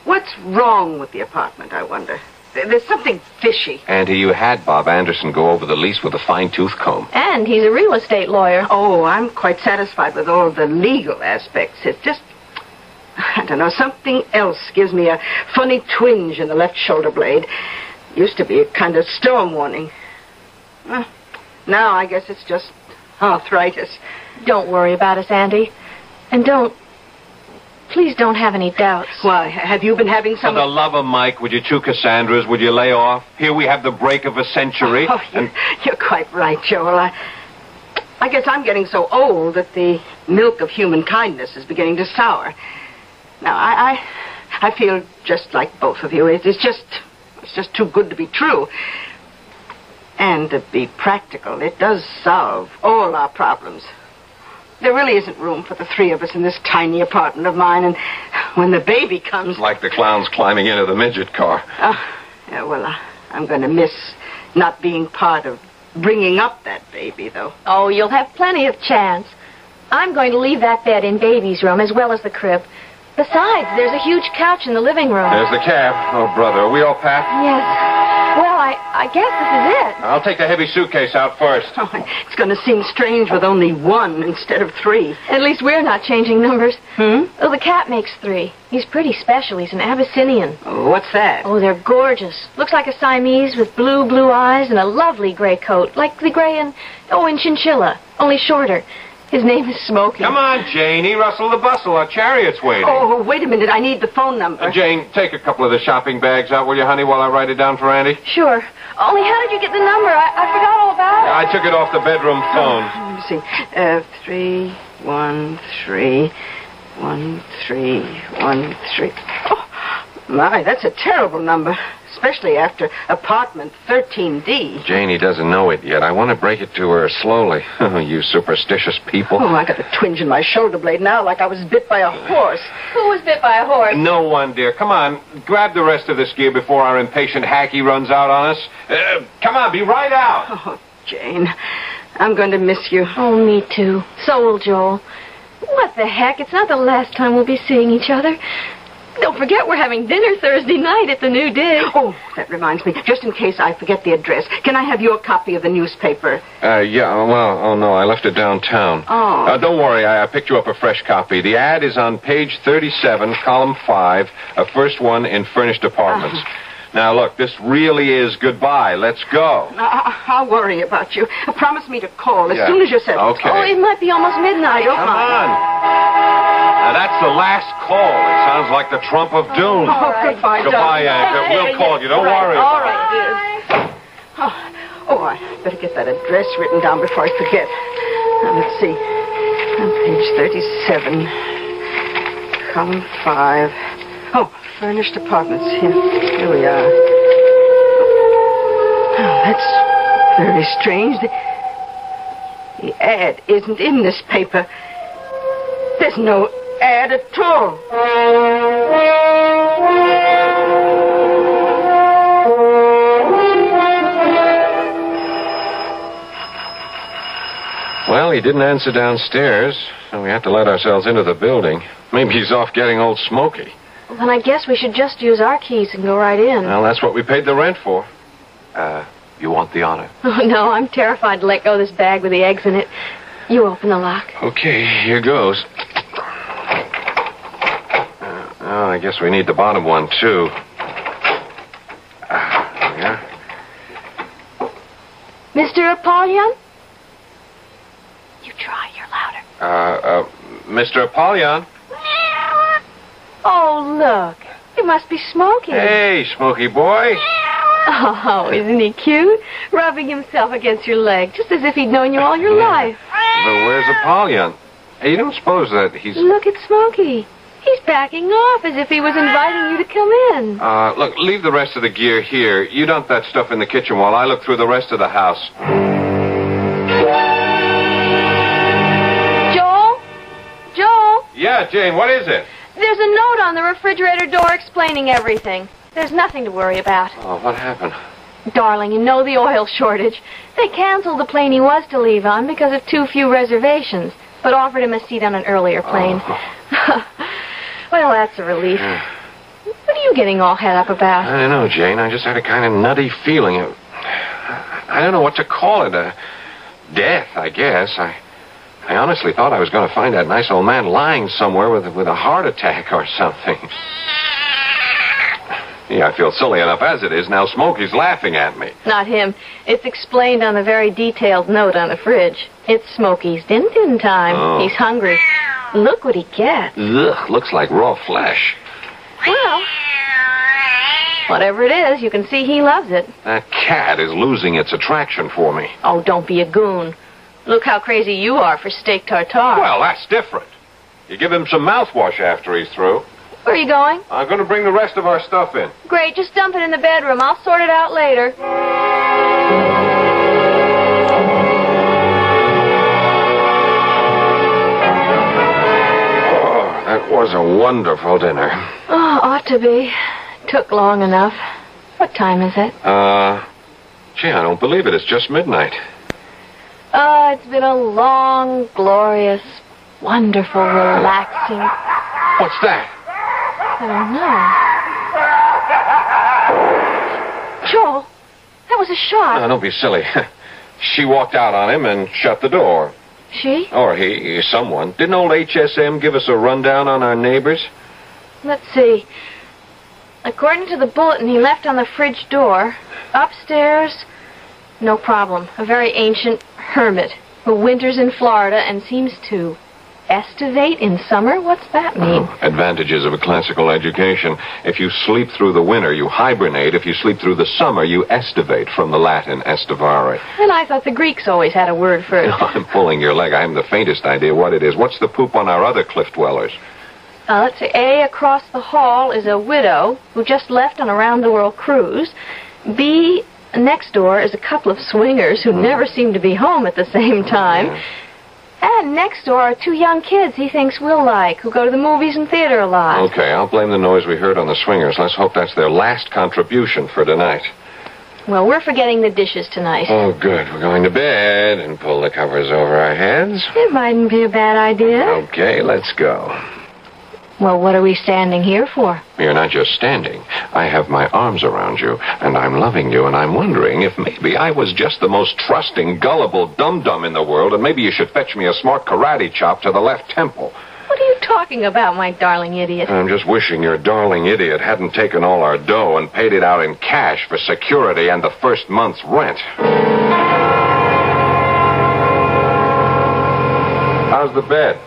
what's wrong with the apartment, I wonder? There's something fishy. Auntie, you had Bob Anderson go over the lease with a fine-tooth comb. And he's a real estate lawyer. Oh, I'm quite satisfied with all the legal aspects. It's just, I don't know, something else gives me a funny twinge in the left shoulder blade. Used to be a kind of storm warning. Well, now I guess it's just arthritis. Don't worry about us, Auntie. And please don't have any doubts. Why, have you been having some... For the love of Mike, would you 2 Cassandras, would you lay off? Here we have the break of a century. Oh, you're quite right, Joel. I guess I'm getting so old that the milk of human kindness is beginning to sour. Now, I feel just like both of you. It's just too good to be true. And to be practical, it does solve all our problems. There really isn't room for the 3 of us in this tiny apartment of mine, and when the baby comes... Like the clowns climbing into the midget car. Yeah, well, I'm going to miss not being part of bringing up that baby, though. Oh, you'll have plenty of chance. I'm going to leave that bed in Baby's room as well as the crib. Besides, there's a huge couch in the living room. There's the cab. Oh, brother, are we all packed? Yes. Well, I guess this is it. I'll take the heavy suitcase out first. Oh, it's going to seem strange with only 1 instead of 3. At least we're not changing numbers. Oh, the cat makes 3. He's pretty special. He's an Abyssinian. Oh, what's that? Oh, they're gorgeous. Looks like a Siamese with blue eyes and a lovely gray coat, like the gray in Chinchilla, only shorter. His name is Smokey. Come on, Janie. Rustle the bustle. Our chariot's waiting. Oh, wait a minute. I need the phone number. Jane, take a couple of the shopping bags out, will you, honey, while I write it down for Andy? Sure. Only how did you get the number? I forgot all about it. I took it off the bedroom phone. Let me see. 313 1313. Oh, my, that's a terrible number. Especially after apartment 13D. Janie doesn't know it yet. I want to break it to her slowly. You superstitious people. Oh, I got a twinge in my shoulder blade now like I was bit by a horse. Who was bit by a horse? No one, dear. Come on. Grab the rest of this gear before our impatient hacky runs out on us. Come on, be right out. Oh, Jane, I'm going to miss you. Oh, me too. So will Joel. What the heck? It's not the last time we'll be seeing each other. Don't forget we're having dinner Thursday night at the New Dig. Oh, that reminds me. Just in case I forget the address, can I have your copy of the newspaper? Yeah, well, oh no, I left it downtown. Oh. Don't worry, I picked you up a fresh copy. The ad is on page 37, column 5, first one in furnished apartments. Now, look, this really is goodbye. Let's go. I'll worry about you. Promise me to call as soon as you're settled. Okay. Oh, it might be almost midnight. Come on. Now, that's the last call. It sounds like the trump of doom. Oh, goodbye, Goodbye, Anchor. We'll call you. Don't worry. All right, dear. Oh, I better get that address written down before I forget. Now, let's see. On page 37, column 5. Oh, furnished apartments. Here we are. Oh, that's very strange. The ad isn't in this paper. There's no ad at all. Well, he didn't answer downstairs, so we had to let ourselves into the building. Maybe he's off getting old Smoky. Well, then I guess we should just use our keys and go right in. Well, that's what we paid the rent for. You want the honor? Oh, no, I'm terrified to let go of this bag with the eggs in it. You open the lock. Okay, here goes. I guess we need the bottom one, too. Yeah. Mr. Apollyon? You try, you're louder. Mr. Apollyon? Oh, look. It must be Smokey. Hey, Smoky boy. Oh, isn't he cute? Rubbing himself against your leg, just as if he'd known you all your life. But where's Apollyon? Hey, you don't suppose that he's... Look at Smokey. He's backing off as if he was inviting you to come in. Look, leave the rest of the gear here. You dump that stuff in the kitchen while I look through the rest of the house. Joel? Joel? Yeah, Jane, what is it? There's a note on the refrigerator door explaining everything. There's nothing to worry about. Oh, what happened? Darling, you know the oil shortage. They canceled the plane he was to leave on because of too few reservations, but offered him a seat on an earlier plane. Oh. Well, that's a relief. What are you getting all head up about? I don't know, Jane. I just had a kind of nutty feeling. I don't know what to call it. Death, I guess. I honestly thought I was going to find that nice old man lying somewhere with a heart attack or something. Yeah, I feel silly enough as it is. Now Smokey's laughing at me. Not him. It's explained on the very detailed note on the fridge. It's Smokey's din-din time. Oh. He's hungry. Look what he gets. Ugh, looks like raw flesh. Well, whatever it is, you can see he loves it. That cat is losing its attraction for me. Oh, don't be a goon. Look how crazy you are for steak tartare. Well, that's different. You give him some mouthwash after he's through. Where are you going? I'm going to bring the rest of our stuff in. Great, just dump it in the bedroom. I'll sort it out later. Oh, that was a wonderful dinner. Oh, ought to be. Took long enough. What time is it? Gee, I don't believe it. It's just midnight. Oh, it's been a long, glorious, wonderful, relaxing... What's that? I don't know. Joel, that was a shot. No, don't be silly. She walked out on him and shut the door. She? Or he, someone. Didn't old HSM give us a rundown on our neighbors? Let's see. According to the bulletin he left on the fridge door, upstairs, no problem. A very ancient hermit who winters in Florida and seems to estivate in summer? What's that mean? Oh, advantages of a classical education. If you sleep through the winter, you hibernate. If you sleep through the summer, you estivate, from the Latin estivare. And I thought the Greeks always had a word for it. I'm pulling your leg. I haven't the faintest idea what it is. What's the poop on our other cliff dwellers? Let's see. A, across the hall is a widow who just left on a round-the-world cruise. B, next door is a couple of swingers who never seem to be home at the same time. Yeah. And next door are two young kids he thinks we'll like, who go to the movies and theater a lot. Okay, I'll blame the noise we heard on the swingers. Let's hope that's their last contribution for tonight. Well, we're forgetting the dishes tonight. Oh, good. We're going to bed and pull the covers over our heads. It mightn't be a bad idea. Okay, let's go. Well, what are we standing here for? You're not just standing. I have my arms around you, and I'm loving you, and I'm wondering if maybe I was just the most trusting, gullible dum-dum in the world, and maybe you should fetch me a smart karate chop to the left temple. What are you talking about, my darling idiot? I'm just wishing your darling idiot hadn't taken all our dough and paid it out in cash for security and the first month's rent. How's the bed?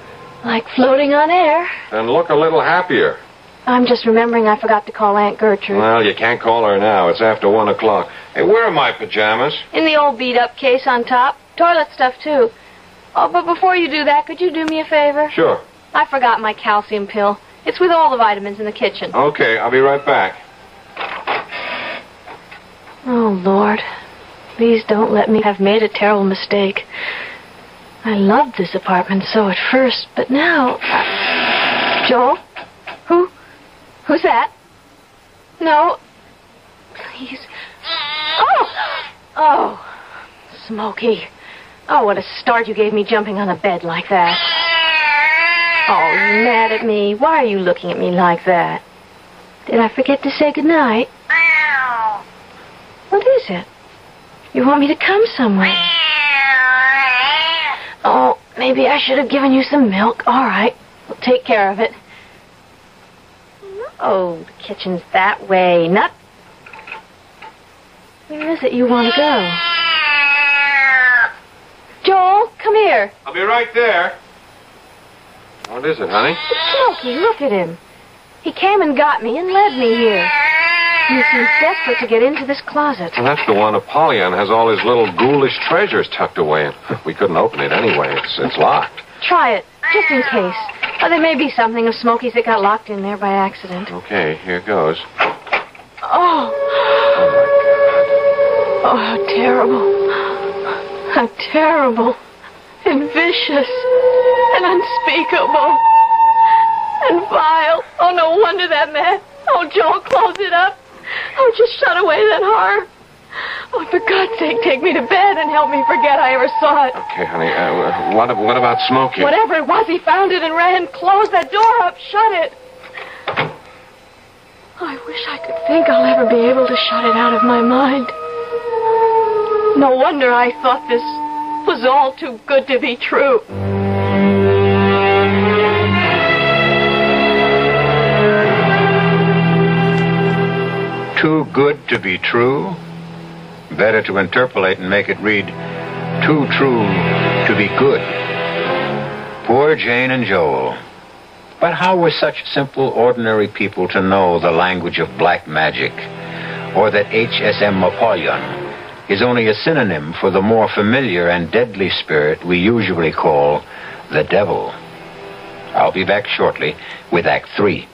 Like floating on air. And look a little happier. I'm just remembering I forgot to call Aunt Gertrude. Well, you can't call her now. It's after 1 o'clock. Hey, where are my pajamas? In the old beat-up case on top. Toilet stuff, too. Oh, but before you do that, could you do me a favor? Sure. I forgot my calcium pill. It's with all the vitamins in the kitchen. Okay, I'll be right back. Oh, Lord. Please don't let me have made a terrible mistake. I loved this apartment so at first, but now... Joel? Who's that? No. Please. Oh! Smokey. Oh, what a start you gave me jumping on a bed like that. Oh, you mad at me? Why are you looking at me like that? Did I forget to say goodnight? What is it? You want me to come somewhere? Oh, maybe I should have given you some milk. All right, we'll take care of it. Oh, the kitchen's that way. Not... Where is it you want to go? Joel, come here. I'll be right there. What is it, honey? It's Smokey. Look at him. He came and got me and led me here. He seems desperate to get into this closet. Well, that's the one Apollyon has all his little ghoulish treasures tucked away in. We couldn't open it anyway. It's locked. Try it, just in case. There may be something of Smokey's that got locked in there by accident. Okay, here goes. Oh. Oh, how terrible. How terrible. And vicious. And unspeakable. And vile. Oh, no wonder that man. Oh, Joel, close it up. Oh, just shut away that horror. Oh, for God's sake, take me to bed and help me forget I ever saw it. Okay, honey. What about Smokey? Whatever it was, he found it and ran. Close that door up. Shut it. I wish I could think I'll ever be able to shut it out of my mind. No wonder I thought this was all too good to be true. Too good to be true? Better to interpolate and make it read, too true to be good. Poor Jane and Joel. But how were such simple, ordinary people to know the language of black magic, or that HSM Apollyon is only a synonym for the more familiar and deadly spirit we usually call the devil? I'll be back shortly with Act 3.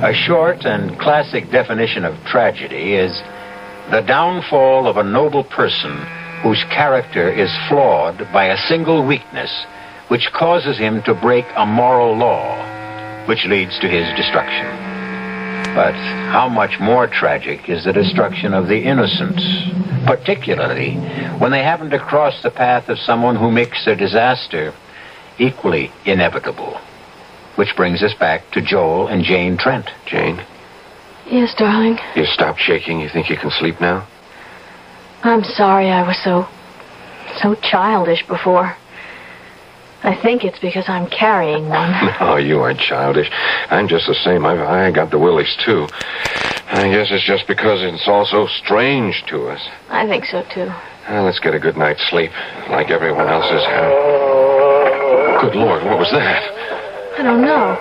A short and classic definition of tragedy is the downfall of a noble person whose character is flawed by a single weakness which causes him to break a moral law, which leads to his destruction. But how much more tragic is the destruction of the innocent, particularly when they happen to cross the path of someone who makes their disaster equally inevitable. Which brings us back to Joel and Jane Trent. Jane? Yes, darling? You stopped shaking. You think you can sleep now? I'm sorry I was so childish before. I think it's because I'm carrying one. No, you aren't childish. I'm just the same. I got the willies, too. I guess it's just because it's all so strange to us. I think so, too. Let's get a good night's sleep, like everyone else has had. Good Lord, what was that? I don't know.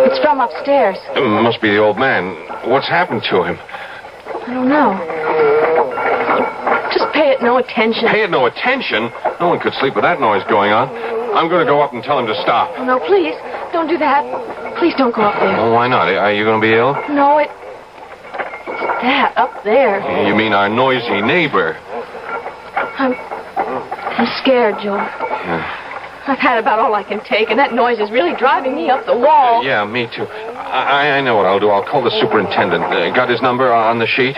It's from upstairs. It must be the old man. What's happened to him? I don't know. Just pay it no attention. Pay it no attention? No one could sleep with that noise going on. I'm going to go up and tell him to stop. Oh, no, please. Don't do that. Please don't go up there. Well, why not? Are you going to be ill? No, it's that up there. You mean our noisy neighbor? I'm scared, Joel. Yeah. I've had about all I can take, and that noise is really driving me up the wall. Yeah, me too. I know what I'll do. I'll call the superintendent. Got his number on the sheet?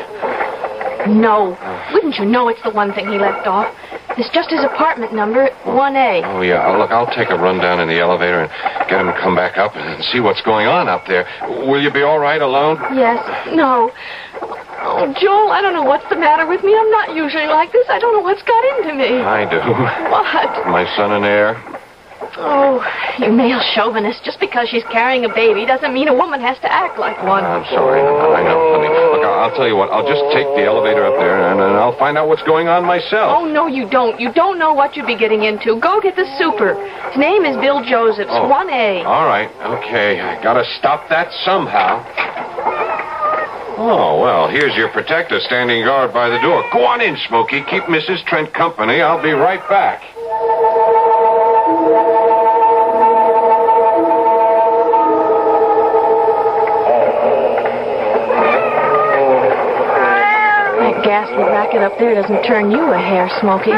No. Wouldn't you know it's the one thing he left off? It's just his apartment number, 1A. Oh, yeah. Look, I'll take a run down in the elevator and get him to come back up and see what's going on up there. Will you be all right alone? Yes. No. Oh, Joel, I don't know what's the matter with me. I'm not usually like this. I don't know what's got into me. I do. What? My son and heir. Oh, you male chauvinist. Just because she's carrying a baby doesn't mean a woman has to act like one. I'm sorry. I know, honey. Look, I'll tell you what. I'll just take the elevator up there, and I'll find out what's going on myself. Oh, no, you don't. You don't know what you'd be getting into. Go get the super. His name is Bill Josephs, 1A. All right. Okay. I gotta stop that somehow. Oh, well, here's your protector standing guard by the door. Go on in, Smokey. Keep Mrs. Trent company. I'll be right back. That ghastly racket up there doesn't turn you a hair, Smokey.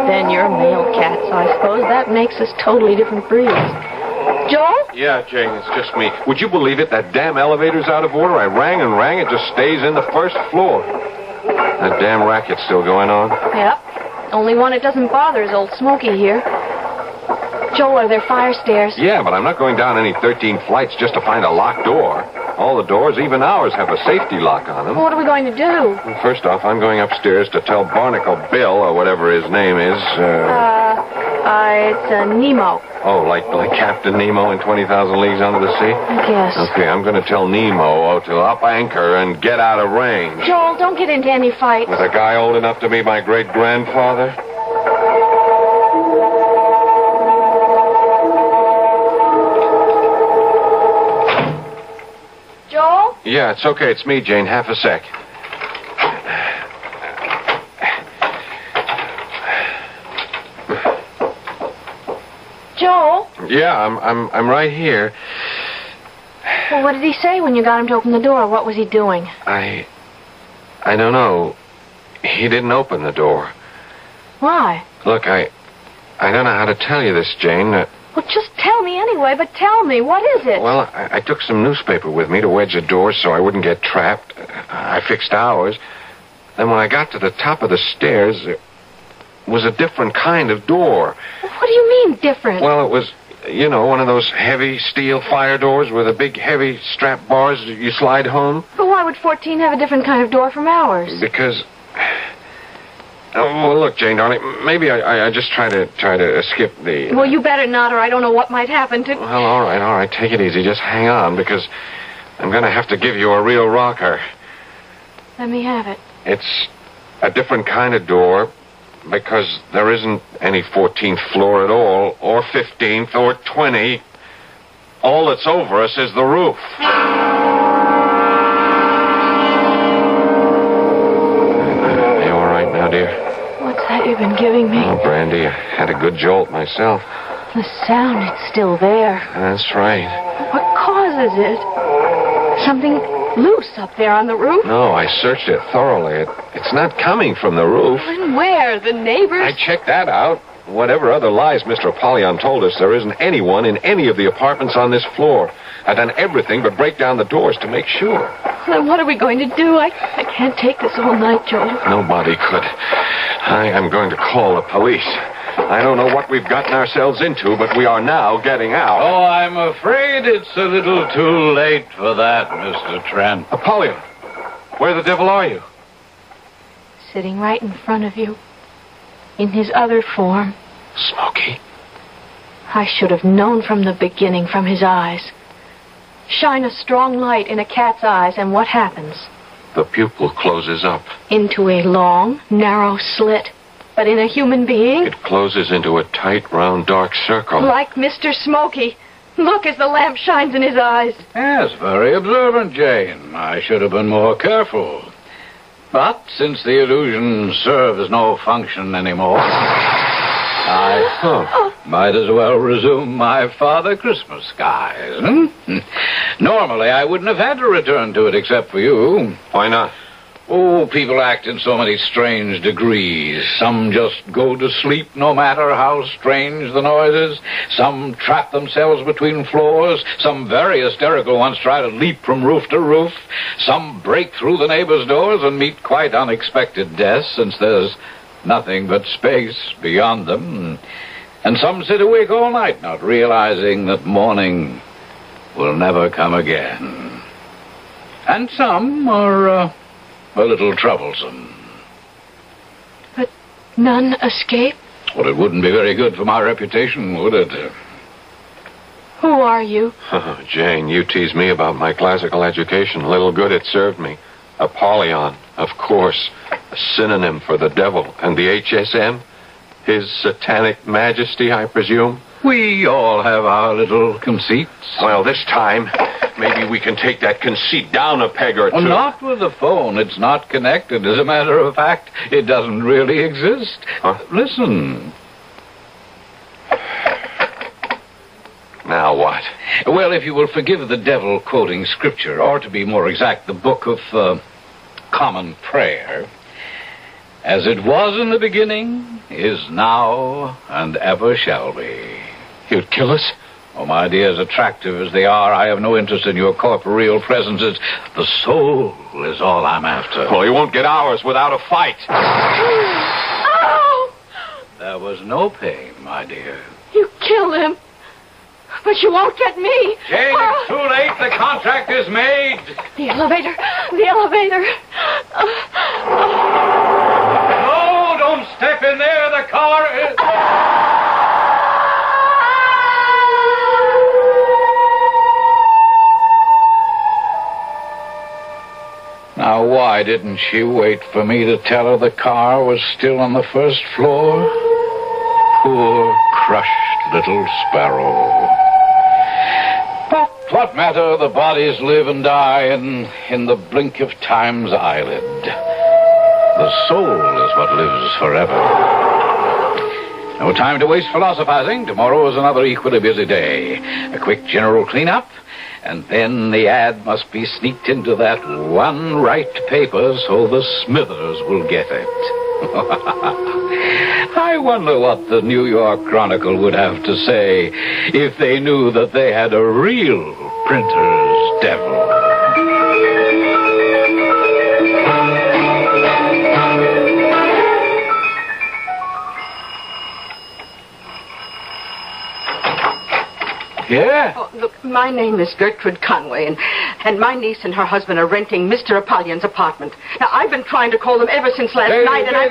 Then you're male cats, I suppose. That makes us totally different breeds. Joel? Yeah, Jane, it's just me. Would you believe it? That damn elevator's out of order. I rang and rang. It just stays in the first floor. That damn racket's still going on. Yep. Only one it doesn't bother is old Smokey here. Joel, are there fire stairs? Yeah, but I'm not going down any 13 flights just to find a locked door. All the doors, even ours, have a safety lock on them. What are we going to do? Well, first off, I'm going upstairs to tell Barnacle Bill, or whatever his name is. It's Nemo. Oh, like Captain Nemo in 20,000 Leagues Under the Sea? I guess. Okay, I'm going to tell Nemo to up anchor and get out of range. Joel, don't get into any fights. With a guy old enough to be my great-grandfather? Joel? Yeah, it's okay. It's me, Jane. Half a sec. Joel? Yeah, I'm right here. Well, what did he say when you got him to open the door? What was he doing? I don't know. He didn't open the door. Why? Look, I don't know how to tell you this, Jane. Well, just tell me anyway, but tell me. What is it? Well, I took some newspaper with me to wedge the door so I wouldn't get trapped. I fixed ours. Then when I got to the top of the stairs, it was a different kind of door. What do you mean, different? Well, it was, one of those heavy steel fire doors with the big heavy strap bars you slide home. But why would 14 have a different kind of door from ours? Because... Oh, well, look, Jane, darling, maybe I just try to skip the... Well, you better not, or I don't know what might happen to... Well, all right, take it easy. Just hang on, because I'm going to have to give you a real rocker. Let me have it. It's a different kind of door, because there isn't any 14th floor at all, or 15th, or 20. All that's over us is the roof. Dear. What's that you've been giving me? Oh, Brandy, I had a good jolt myself. The sound, it's still there. That's right. What causes it? Something loose up there on the roof? No, I searched it thoroughly. It's not coming from the roof. And where? The neighbors? I checked that out. Whatever other lies Mr. Apollyon told us, there isn't anyone in any of the apartments on this floor. I've done everything but break down the doors to make sure. Then what are we going to do? I can't take this all night, Joel. Nobody could. I am going to call the police. I don't know what we've gotten ourselves into, but we are now getting out. Oh, I'm afraid it's a little too late for that, Mr. Trent. Apollyon, where the devil are you? Sitting right in front of you. In his other form. Smokey. I should have known from the beginning from his eyes. Shine a strong light in a cat's eyes, and what happens? The pupil closes up. Into a long, narrow slit. But in a human being? It closes into a tight, round, dark circle. Like Mr. Smokey. Look as the lamp shines in his eyes. Yes, very observant, Jane. I should have been more careful. But since the illusion serves no function anymore, I might as well resume my Father Christmas skies. Normally, I wouldn't have had to return to it except for you. Why not? Oh, people act in so many strange degrees. Some just go to sleep no matter how strange the noise is. Some trap themselves between floors. Some very hysterical ones try to leap from roof to roof. Some break through the neighbors' doors and meet quite unexpected deaths, since there's nothing but space beyond them. And some sit awake all night, not realizing that morning will never come again. And some are a little troublesome. But none escape? Well, it wouldn't be very good for my reputation, would it? Who are you? Oh, Jane, you tease me about my classical education. Little good it served me. Apollyon, of course. A synonym for the devil. And the HSM? His satanic majesty, I presume? We all have our little conceits. Well, this time, maybe we can take that conceit down a peg or two. Well, not with the phone. It's not connected. As a matter of fact, it doesn't really exist. Huh? Listen. Now what? Well, if you will forgive the devil quoting scripture, or to be more exact, the book of common prayer. As it was in the beginning, is now, and ever shall be. You'd kill us? Oh, my dear, as attractive as they are, I have no interest in your corporeal presences. The soul is all I'm after. Well, you won't get ours without a fight. Oh! There was no pain, my dear. You killed him. But you won't get me. Jane, it's too late. The contract is made. The elevator. The elevator. No, don't step in there. The car is... Now, why didn't she wait for me to tell her the car was still on the first floor? Poor, crushed little sparrow. But what matter? The bodies live and die in the blink of time's eyelid. The soul is what lives forever. No time to waste philosophizing. Tomorrow is another equally busy day. A quick general cleanup. And then the ad must be sneaked into that one right paper so the Smithers will get it. I wonder what the New York Chronicle would have to say if they knew that they had a real printer's devil. Yeah? Oh, look, my name is Gertrude Conway, and my niece and her husband are renting Mr. Apollyon's apartment. Now, I've been trying to call them ever since last night, and I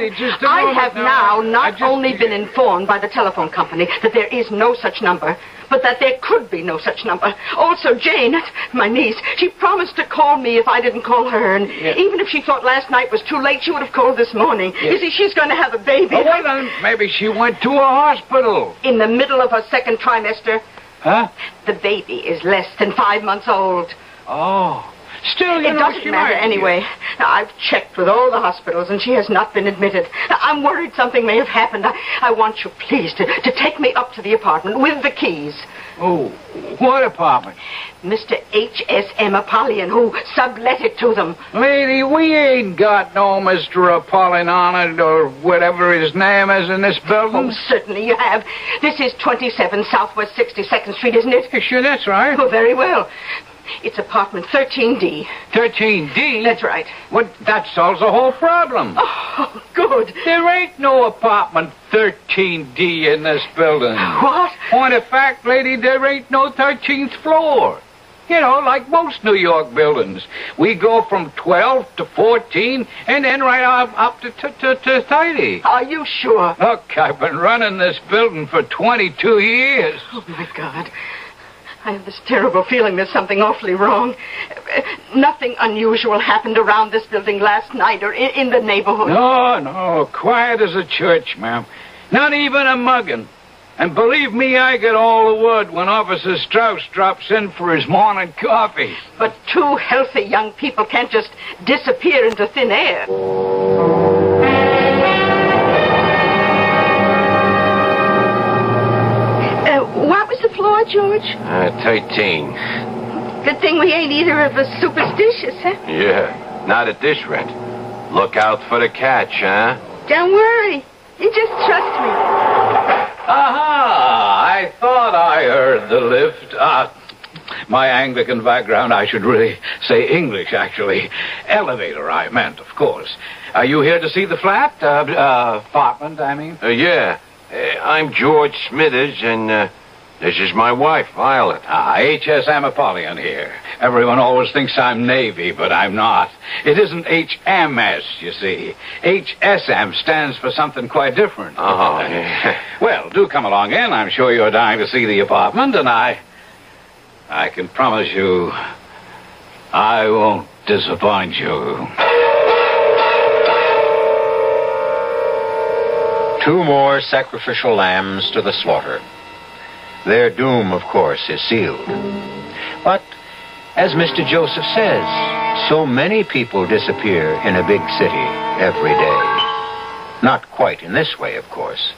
have now not only been informed by the telephone company that there is no such number, but that there could be no such number. Also, Jane, my niece, she promised to call me if I didn't call her, and even if she thought last night was too late, she would have called this morning. You see, she's going to have a baby. Oh, well, then maybe she went to a hospital. In the middle of her second trimester. Huh? The baby is less than 5 months old. Oh. Still, it doesn't matter anyway. Now, I've checked with all the hospitals, and she has not been admitted. Now, I'm worried something may have happened. I want you, please, to take me up to the apartment with the keys. Oh, what apartment? Mr. H.S.M. Apollyon, who sublet it to them. Lady, we ain't got no Mr. Apollyon on it, or whatever his name is in this building. Oh, certainly you have. This is 27 Southwest 62nd Street, isn't it? Sure, that's right. Oh, very well. It's apartment 13D. 13D? That's right. Well, that solves the whole problem. Oh, good. There ain't no apartment 13D in this building. What? Point of fact, lady, there ain't no 13th floor. You know, like most New York buildings. We go from 12 to 14 and then right up to 30. Are you sure? Look, I've been running this building for 22 years. Oh, my God. I have this terrible feeling there's something awfully wrong. Nothing unusual happened around this building last night or in the neighborhood. No, quiet as a church, ma'am. Not even a mugging. And believe me, I get all the word when Officer Strauss drops in for his morning coffee. But two healthy young people can't just disappear into thin air. What was the floor, George? 13. Good thing we ain't either of us superstitious, huh? Yeah, not at this rent. Look out for the catch, huh? Don't worry. You just trust me. Aha! I thought I heard the lift. My Anglican background, I should really say English, actually. Elevator, I meant, of course. Are you here to see the flat? Apartment, I mean? Yeah. I'm George Smithers, and this is my wife, Violet. H.S.M. Apollyon here. Everyone always thinks I'm Navy, but I'm not. It isn't H.M.S., you see. H.S.M. stands for something quite different. Oh, yeah. Well, do come along in. I'm sure you're dying to see the apartment, and I can promise you I won't disappoint you. 2 more sacrificial lambs to the slaughter. Their doom, of course, is sealed. But, as Mr. Joseph says, so many people disappear in a big city every day. Not quite in this way, of course.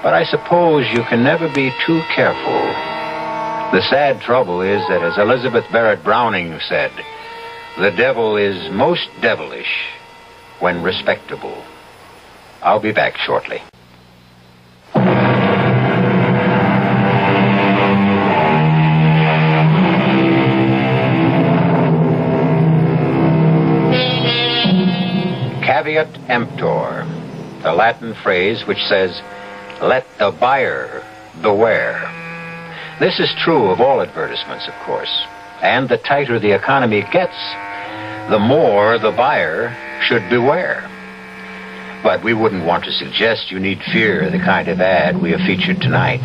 But I suppose you can never be too careful. The sad trouble is that, as Elizabeth Barrett Browning said, the devil is most devilish when respectable. I'll be back shortly. Caveat emptor, the Latin phrase which says, let the buyer beware. This is true of all advertisements, of course, and the tighter the economy gets, the more the buyer should beware. But we wouldn't want to suggest you need fear the kind of ad we have featured tonight.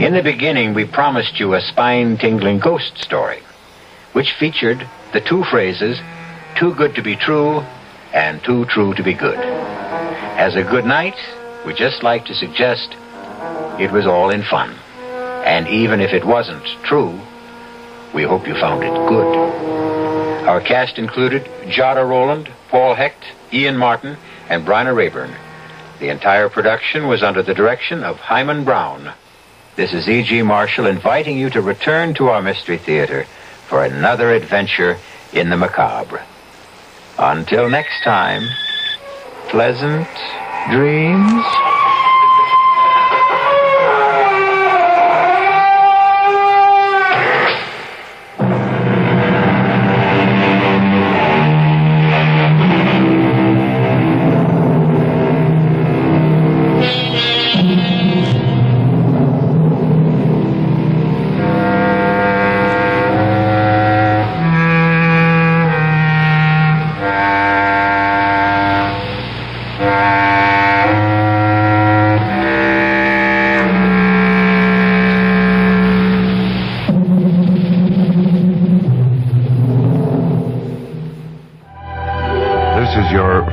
In the beginning, we promised you a spine-tingling ghost story, which featured the two phrases, too good to be true and too true to be good. As a good night, we just like to suggest it was all in fun. And even if it wasn't true, we hope you found it good. Our cast included Jada Rowland, Paul Hecht, Ian Martin, and Bryna Rayburn. The entire production was under the direction of Hyman Brown. This is E.G. Marshall inviting you to return to our Mystery Theater for another adventure in the macabre. Until next time, pleasant dreams.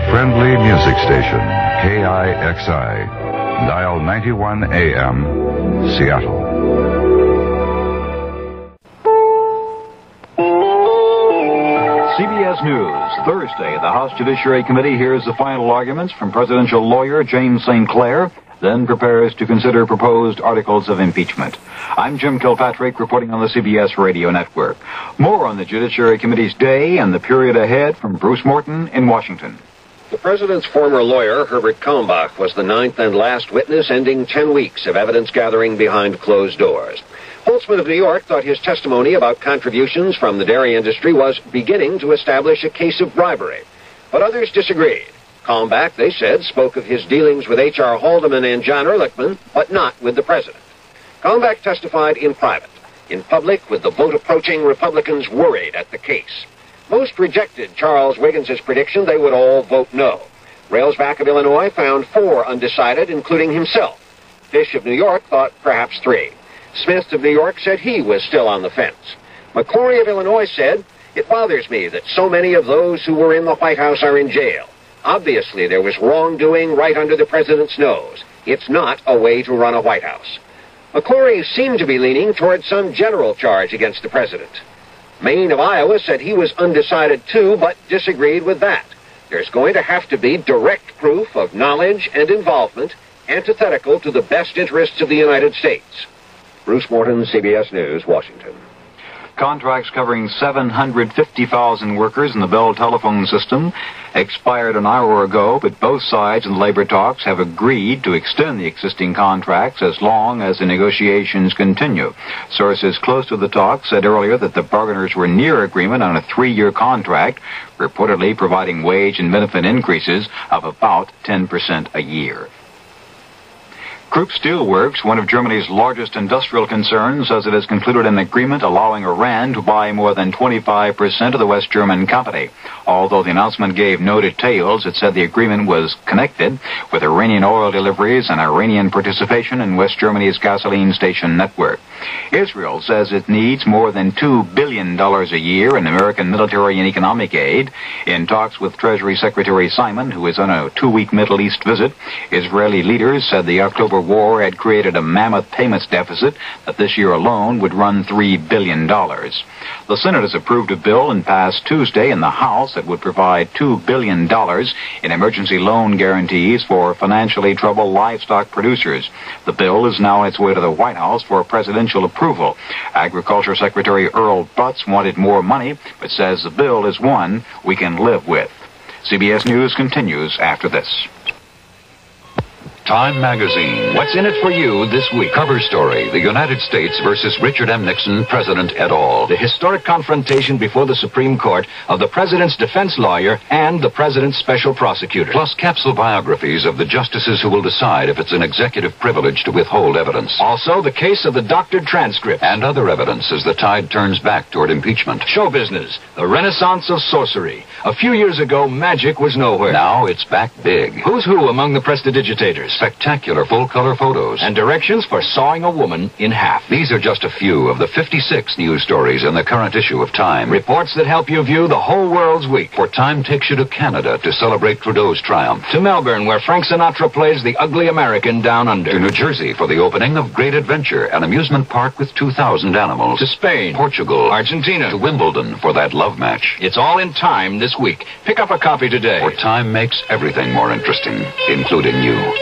Friendly music station, KIXI, dial 91 AM, Seattle. CBS News, Thursday, the House Judiciary Committee hears the final arguments from presidential lawyer James St. Clair, then prepares to consider proposed articles of impeachment. I'm Jim Kilpatrick, reporting on the CBS Radio Network. More on the Judiciary Committee's day and the period ahead from Bruce Morton in Washington. The president's former lawyer, Herbert Kalmbach, was the ninth and last witness, ending 10 weeks of evidence gathering behind closed doors. Holtzman of New York thought his testimony about contributions from the dairy industry was beginning to establish a case of bribery. But others disagreed. Kalmbach, they said, spoke of his dealings with H.R. Haldeman and John Ehrlichman, but not with the president. Kalmbach testified in private. In public, with the vote approaching, Republicans worried at the case. Most rejected Charles Wiggins' prediction they would all vote no. Railsback of Illinois found 4 undecided, including himself. Fish of New York thought perhaps 3. Smith of New York said he was still on the fence. McClory of Illinois said, "It bothers me that so many of those who were in the White House are in jail. Obviously, there was wrongdoing right under the president's nose. It's not a way to run a White House." McClory seemed to be leaning toward some general charge against the president. Maine of Iowa said he was undecided too, but disagreed with that. There's going to have to be direct proof of knowledge and involvement antithetical to the best interests of the United States. Bruce Morton, CBS News, Washington. Contracts covering 750,000 workers in the Bell telephone system expired an hour ago, but both sides in the labor talks have agreed to extend the existing contracts as long as the negotiations continue. Sources close to the talks said earlier that the bargainers were near agreement on a 3-year contract, reportedly providing wage and benefit increases of about 10% a year. Krupp Steel Works, one of Germany's largest industrial concerns, says it has concluded an agreement allowing Iran to buy more than 25% of the West German company. Although the announcement gave no details, it said the agreement was connected with Iranian oil deliveries and Iranian participation in West Germany's gasoline station network. Israel says it needs more than $2 billion a year in American military and economic aid. In talks with Treasury Secretary Simon, who is on a 2-week Middle East visit, Israeli leaders said the October war had created a mammoth payments deficit that this year alone would run $3 billion. The Senate has approved a bill and passed Tuesday in the House that would provide $2 billion in emergency loan guarantees for financially troubled livestock producers. The bill is now on its way to the White House for presidential approval. Agriculture Secretary Earl Butz wanted more money, but says the bill is one we can live with. CBS News continues after this. Time Magazine. What's in it for you this week? Cover story, the United States versus Richard M. Nixon, President et al. The historic confrontation before the Supreme Court of the President's defense lawyer and the President's special prosecutor. Plus capsule biographies of the justices who will decide if it's an executive privilege to withhold evidence. Also, the case of the doctored transcripts. And other evidence as the tide turns back toward impeachment. Show business, the renaissance of sorcery. A few years ago, magic was nowhere. Now it's back big. Who's who among the prestidigitators? Spectacular full-color photos. And directions for sawing a woman in half. These are just a few of the 56 news stories in the current issue of Time. Reports that help you view the whole world's week. For Time takes you to Canada to celebrate Trudeau's triumph. To Melbourne, where Frank Sinatra plays the ugly American down under. To New Jersey for the opening of Great Adventure, an amusement park with 2,000 animals. To Spain, Portugal, Argentina, to Wimbledon for that love match. It's all in Time this week. Pick up a copy today. For Time makes everything more interesting, including you.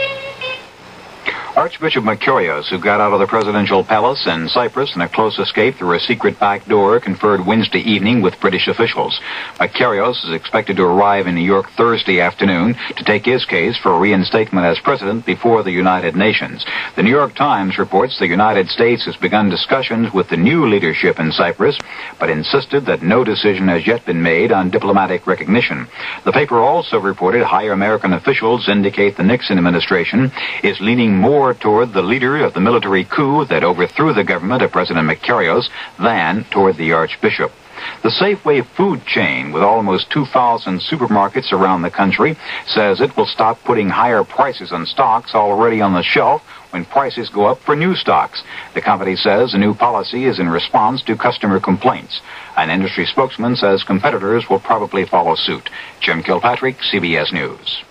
Archbishop Mercurius, who got out of the presidential palace in Cyprus in a close escape through a secret back door, conferred Wednesday evening with British officials. Mercurius is expected to arrive in New York Thursday afternoon to take his case for reinstatement as president before the United Nations. The New York Times reports the United States has begun discussions with the new leadership in Cyprus, but insisted that no decision has yet been made on diplomatic recognition. The paper also reported higher American officials indicate the Nixon administration is leaning more toward the leader of the military coup that overthrew the government of President Mercurius than toward the Archbishop. The Safeway food chain, with almost 2,000 supermarkets around the country, says it will stop putting higher prices on stocks already on the shelf when prices go up for new stocks. The company says the new policy is in response to customer complaints. An industry spokesman says competitors will probably follow suit. Jim Kilpatrick, CBS News.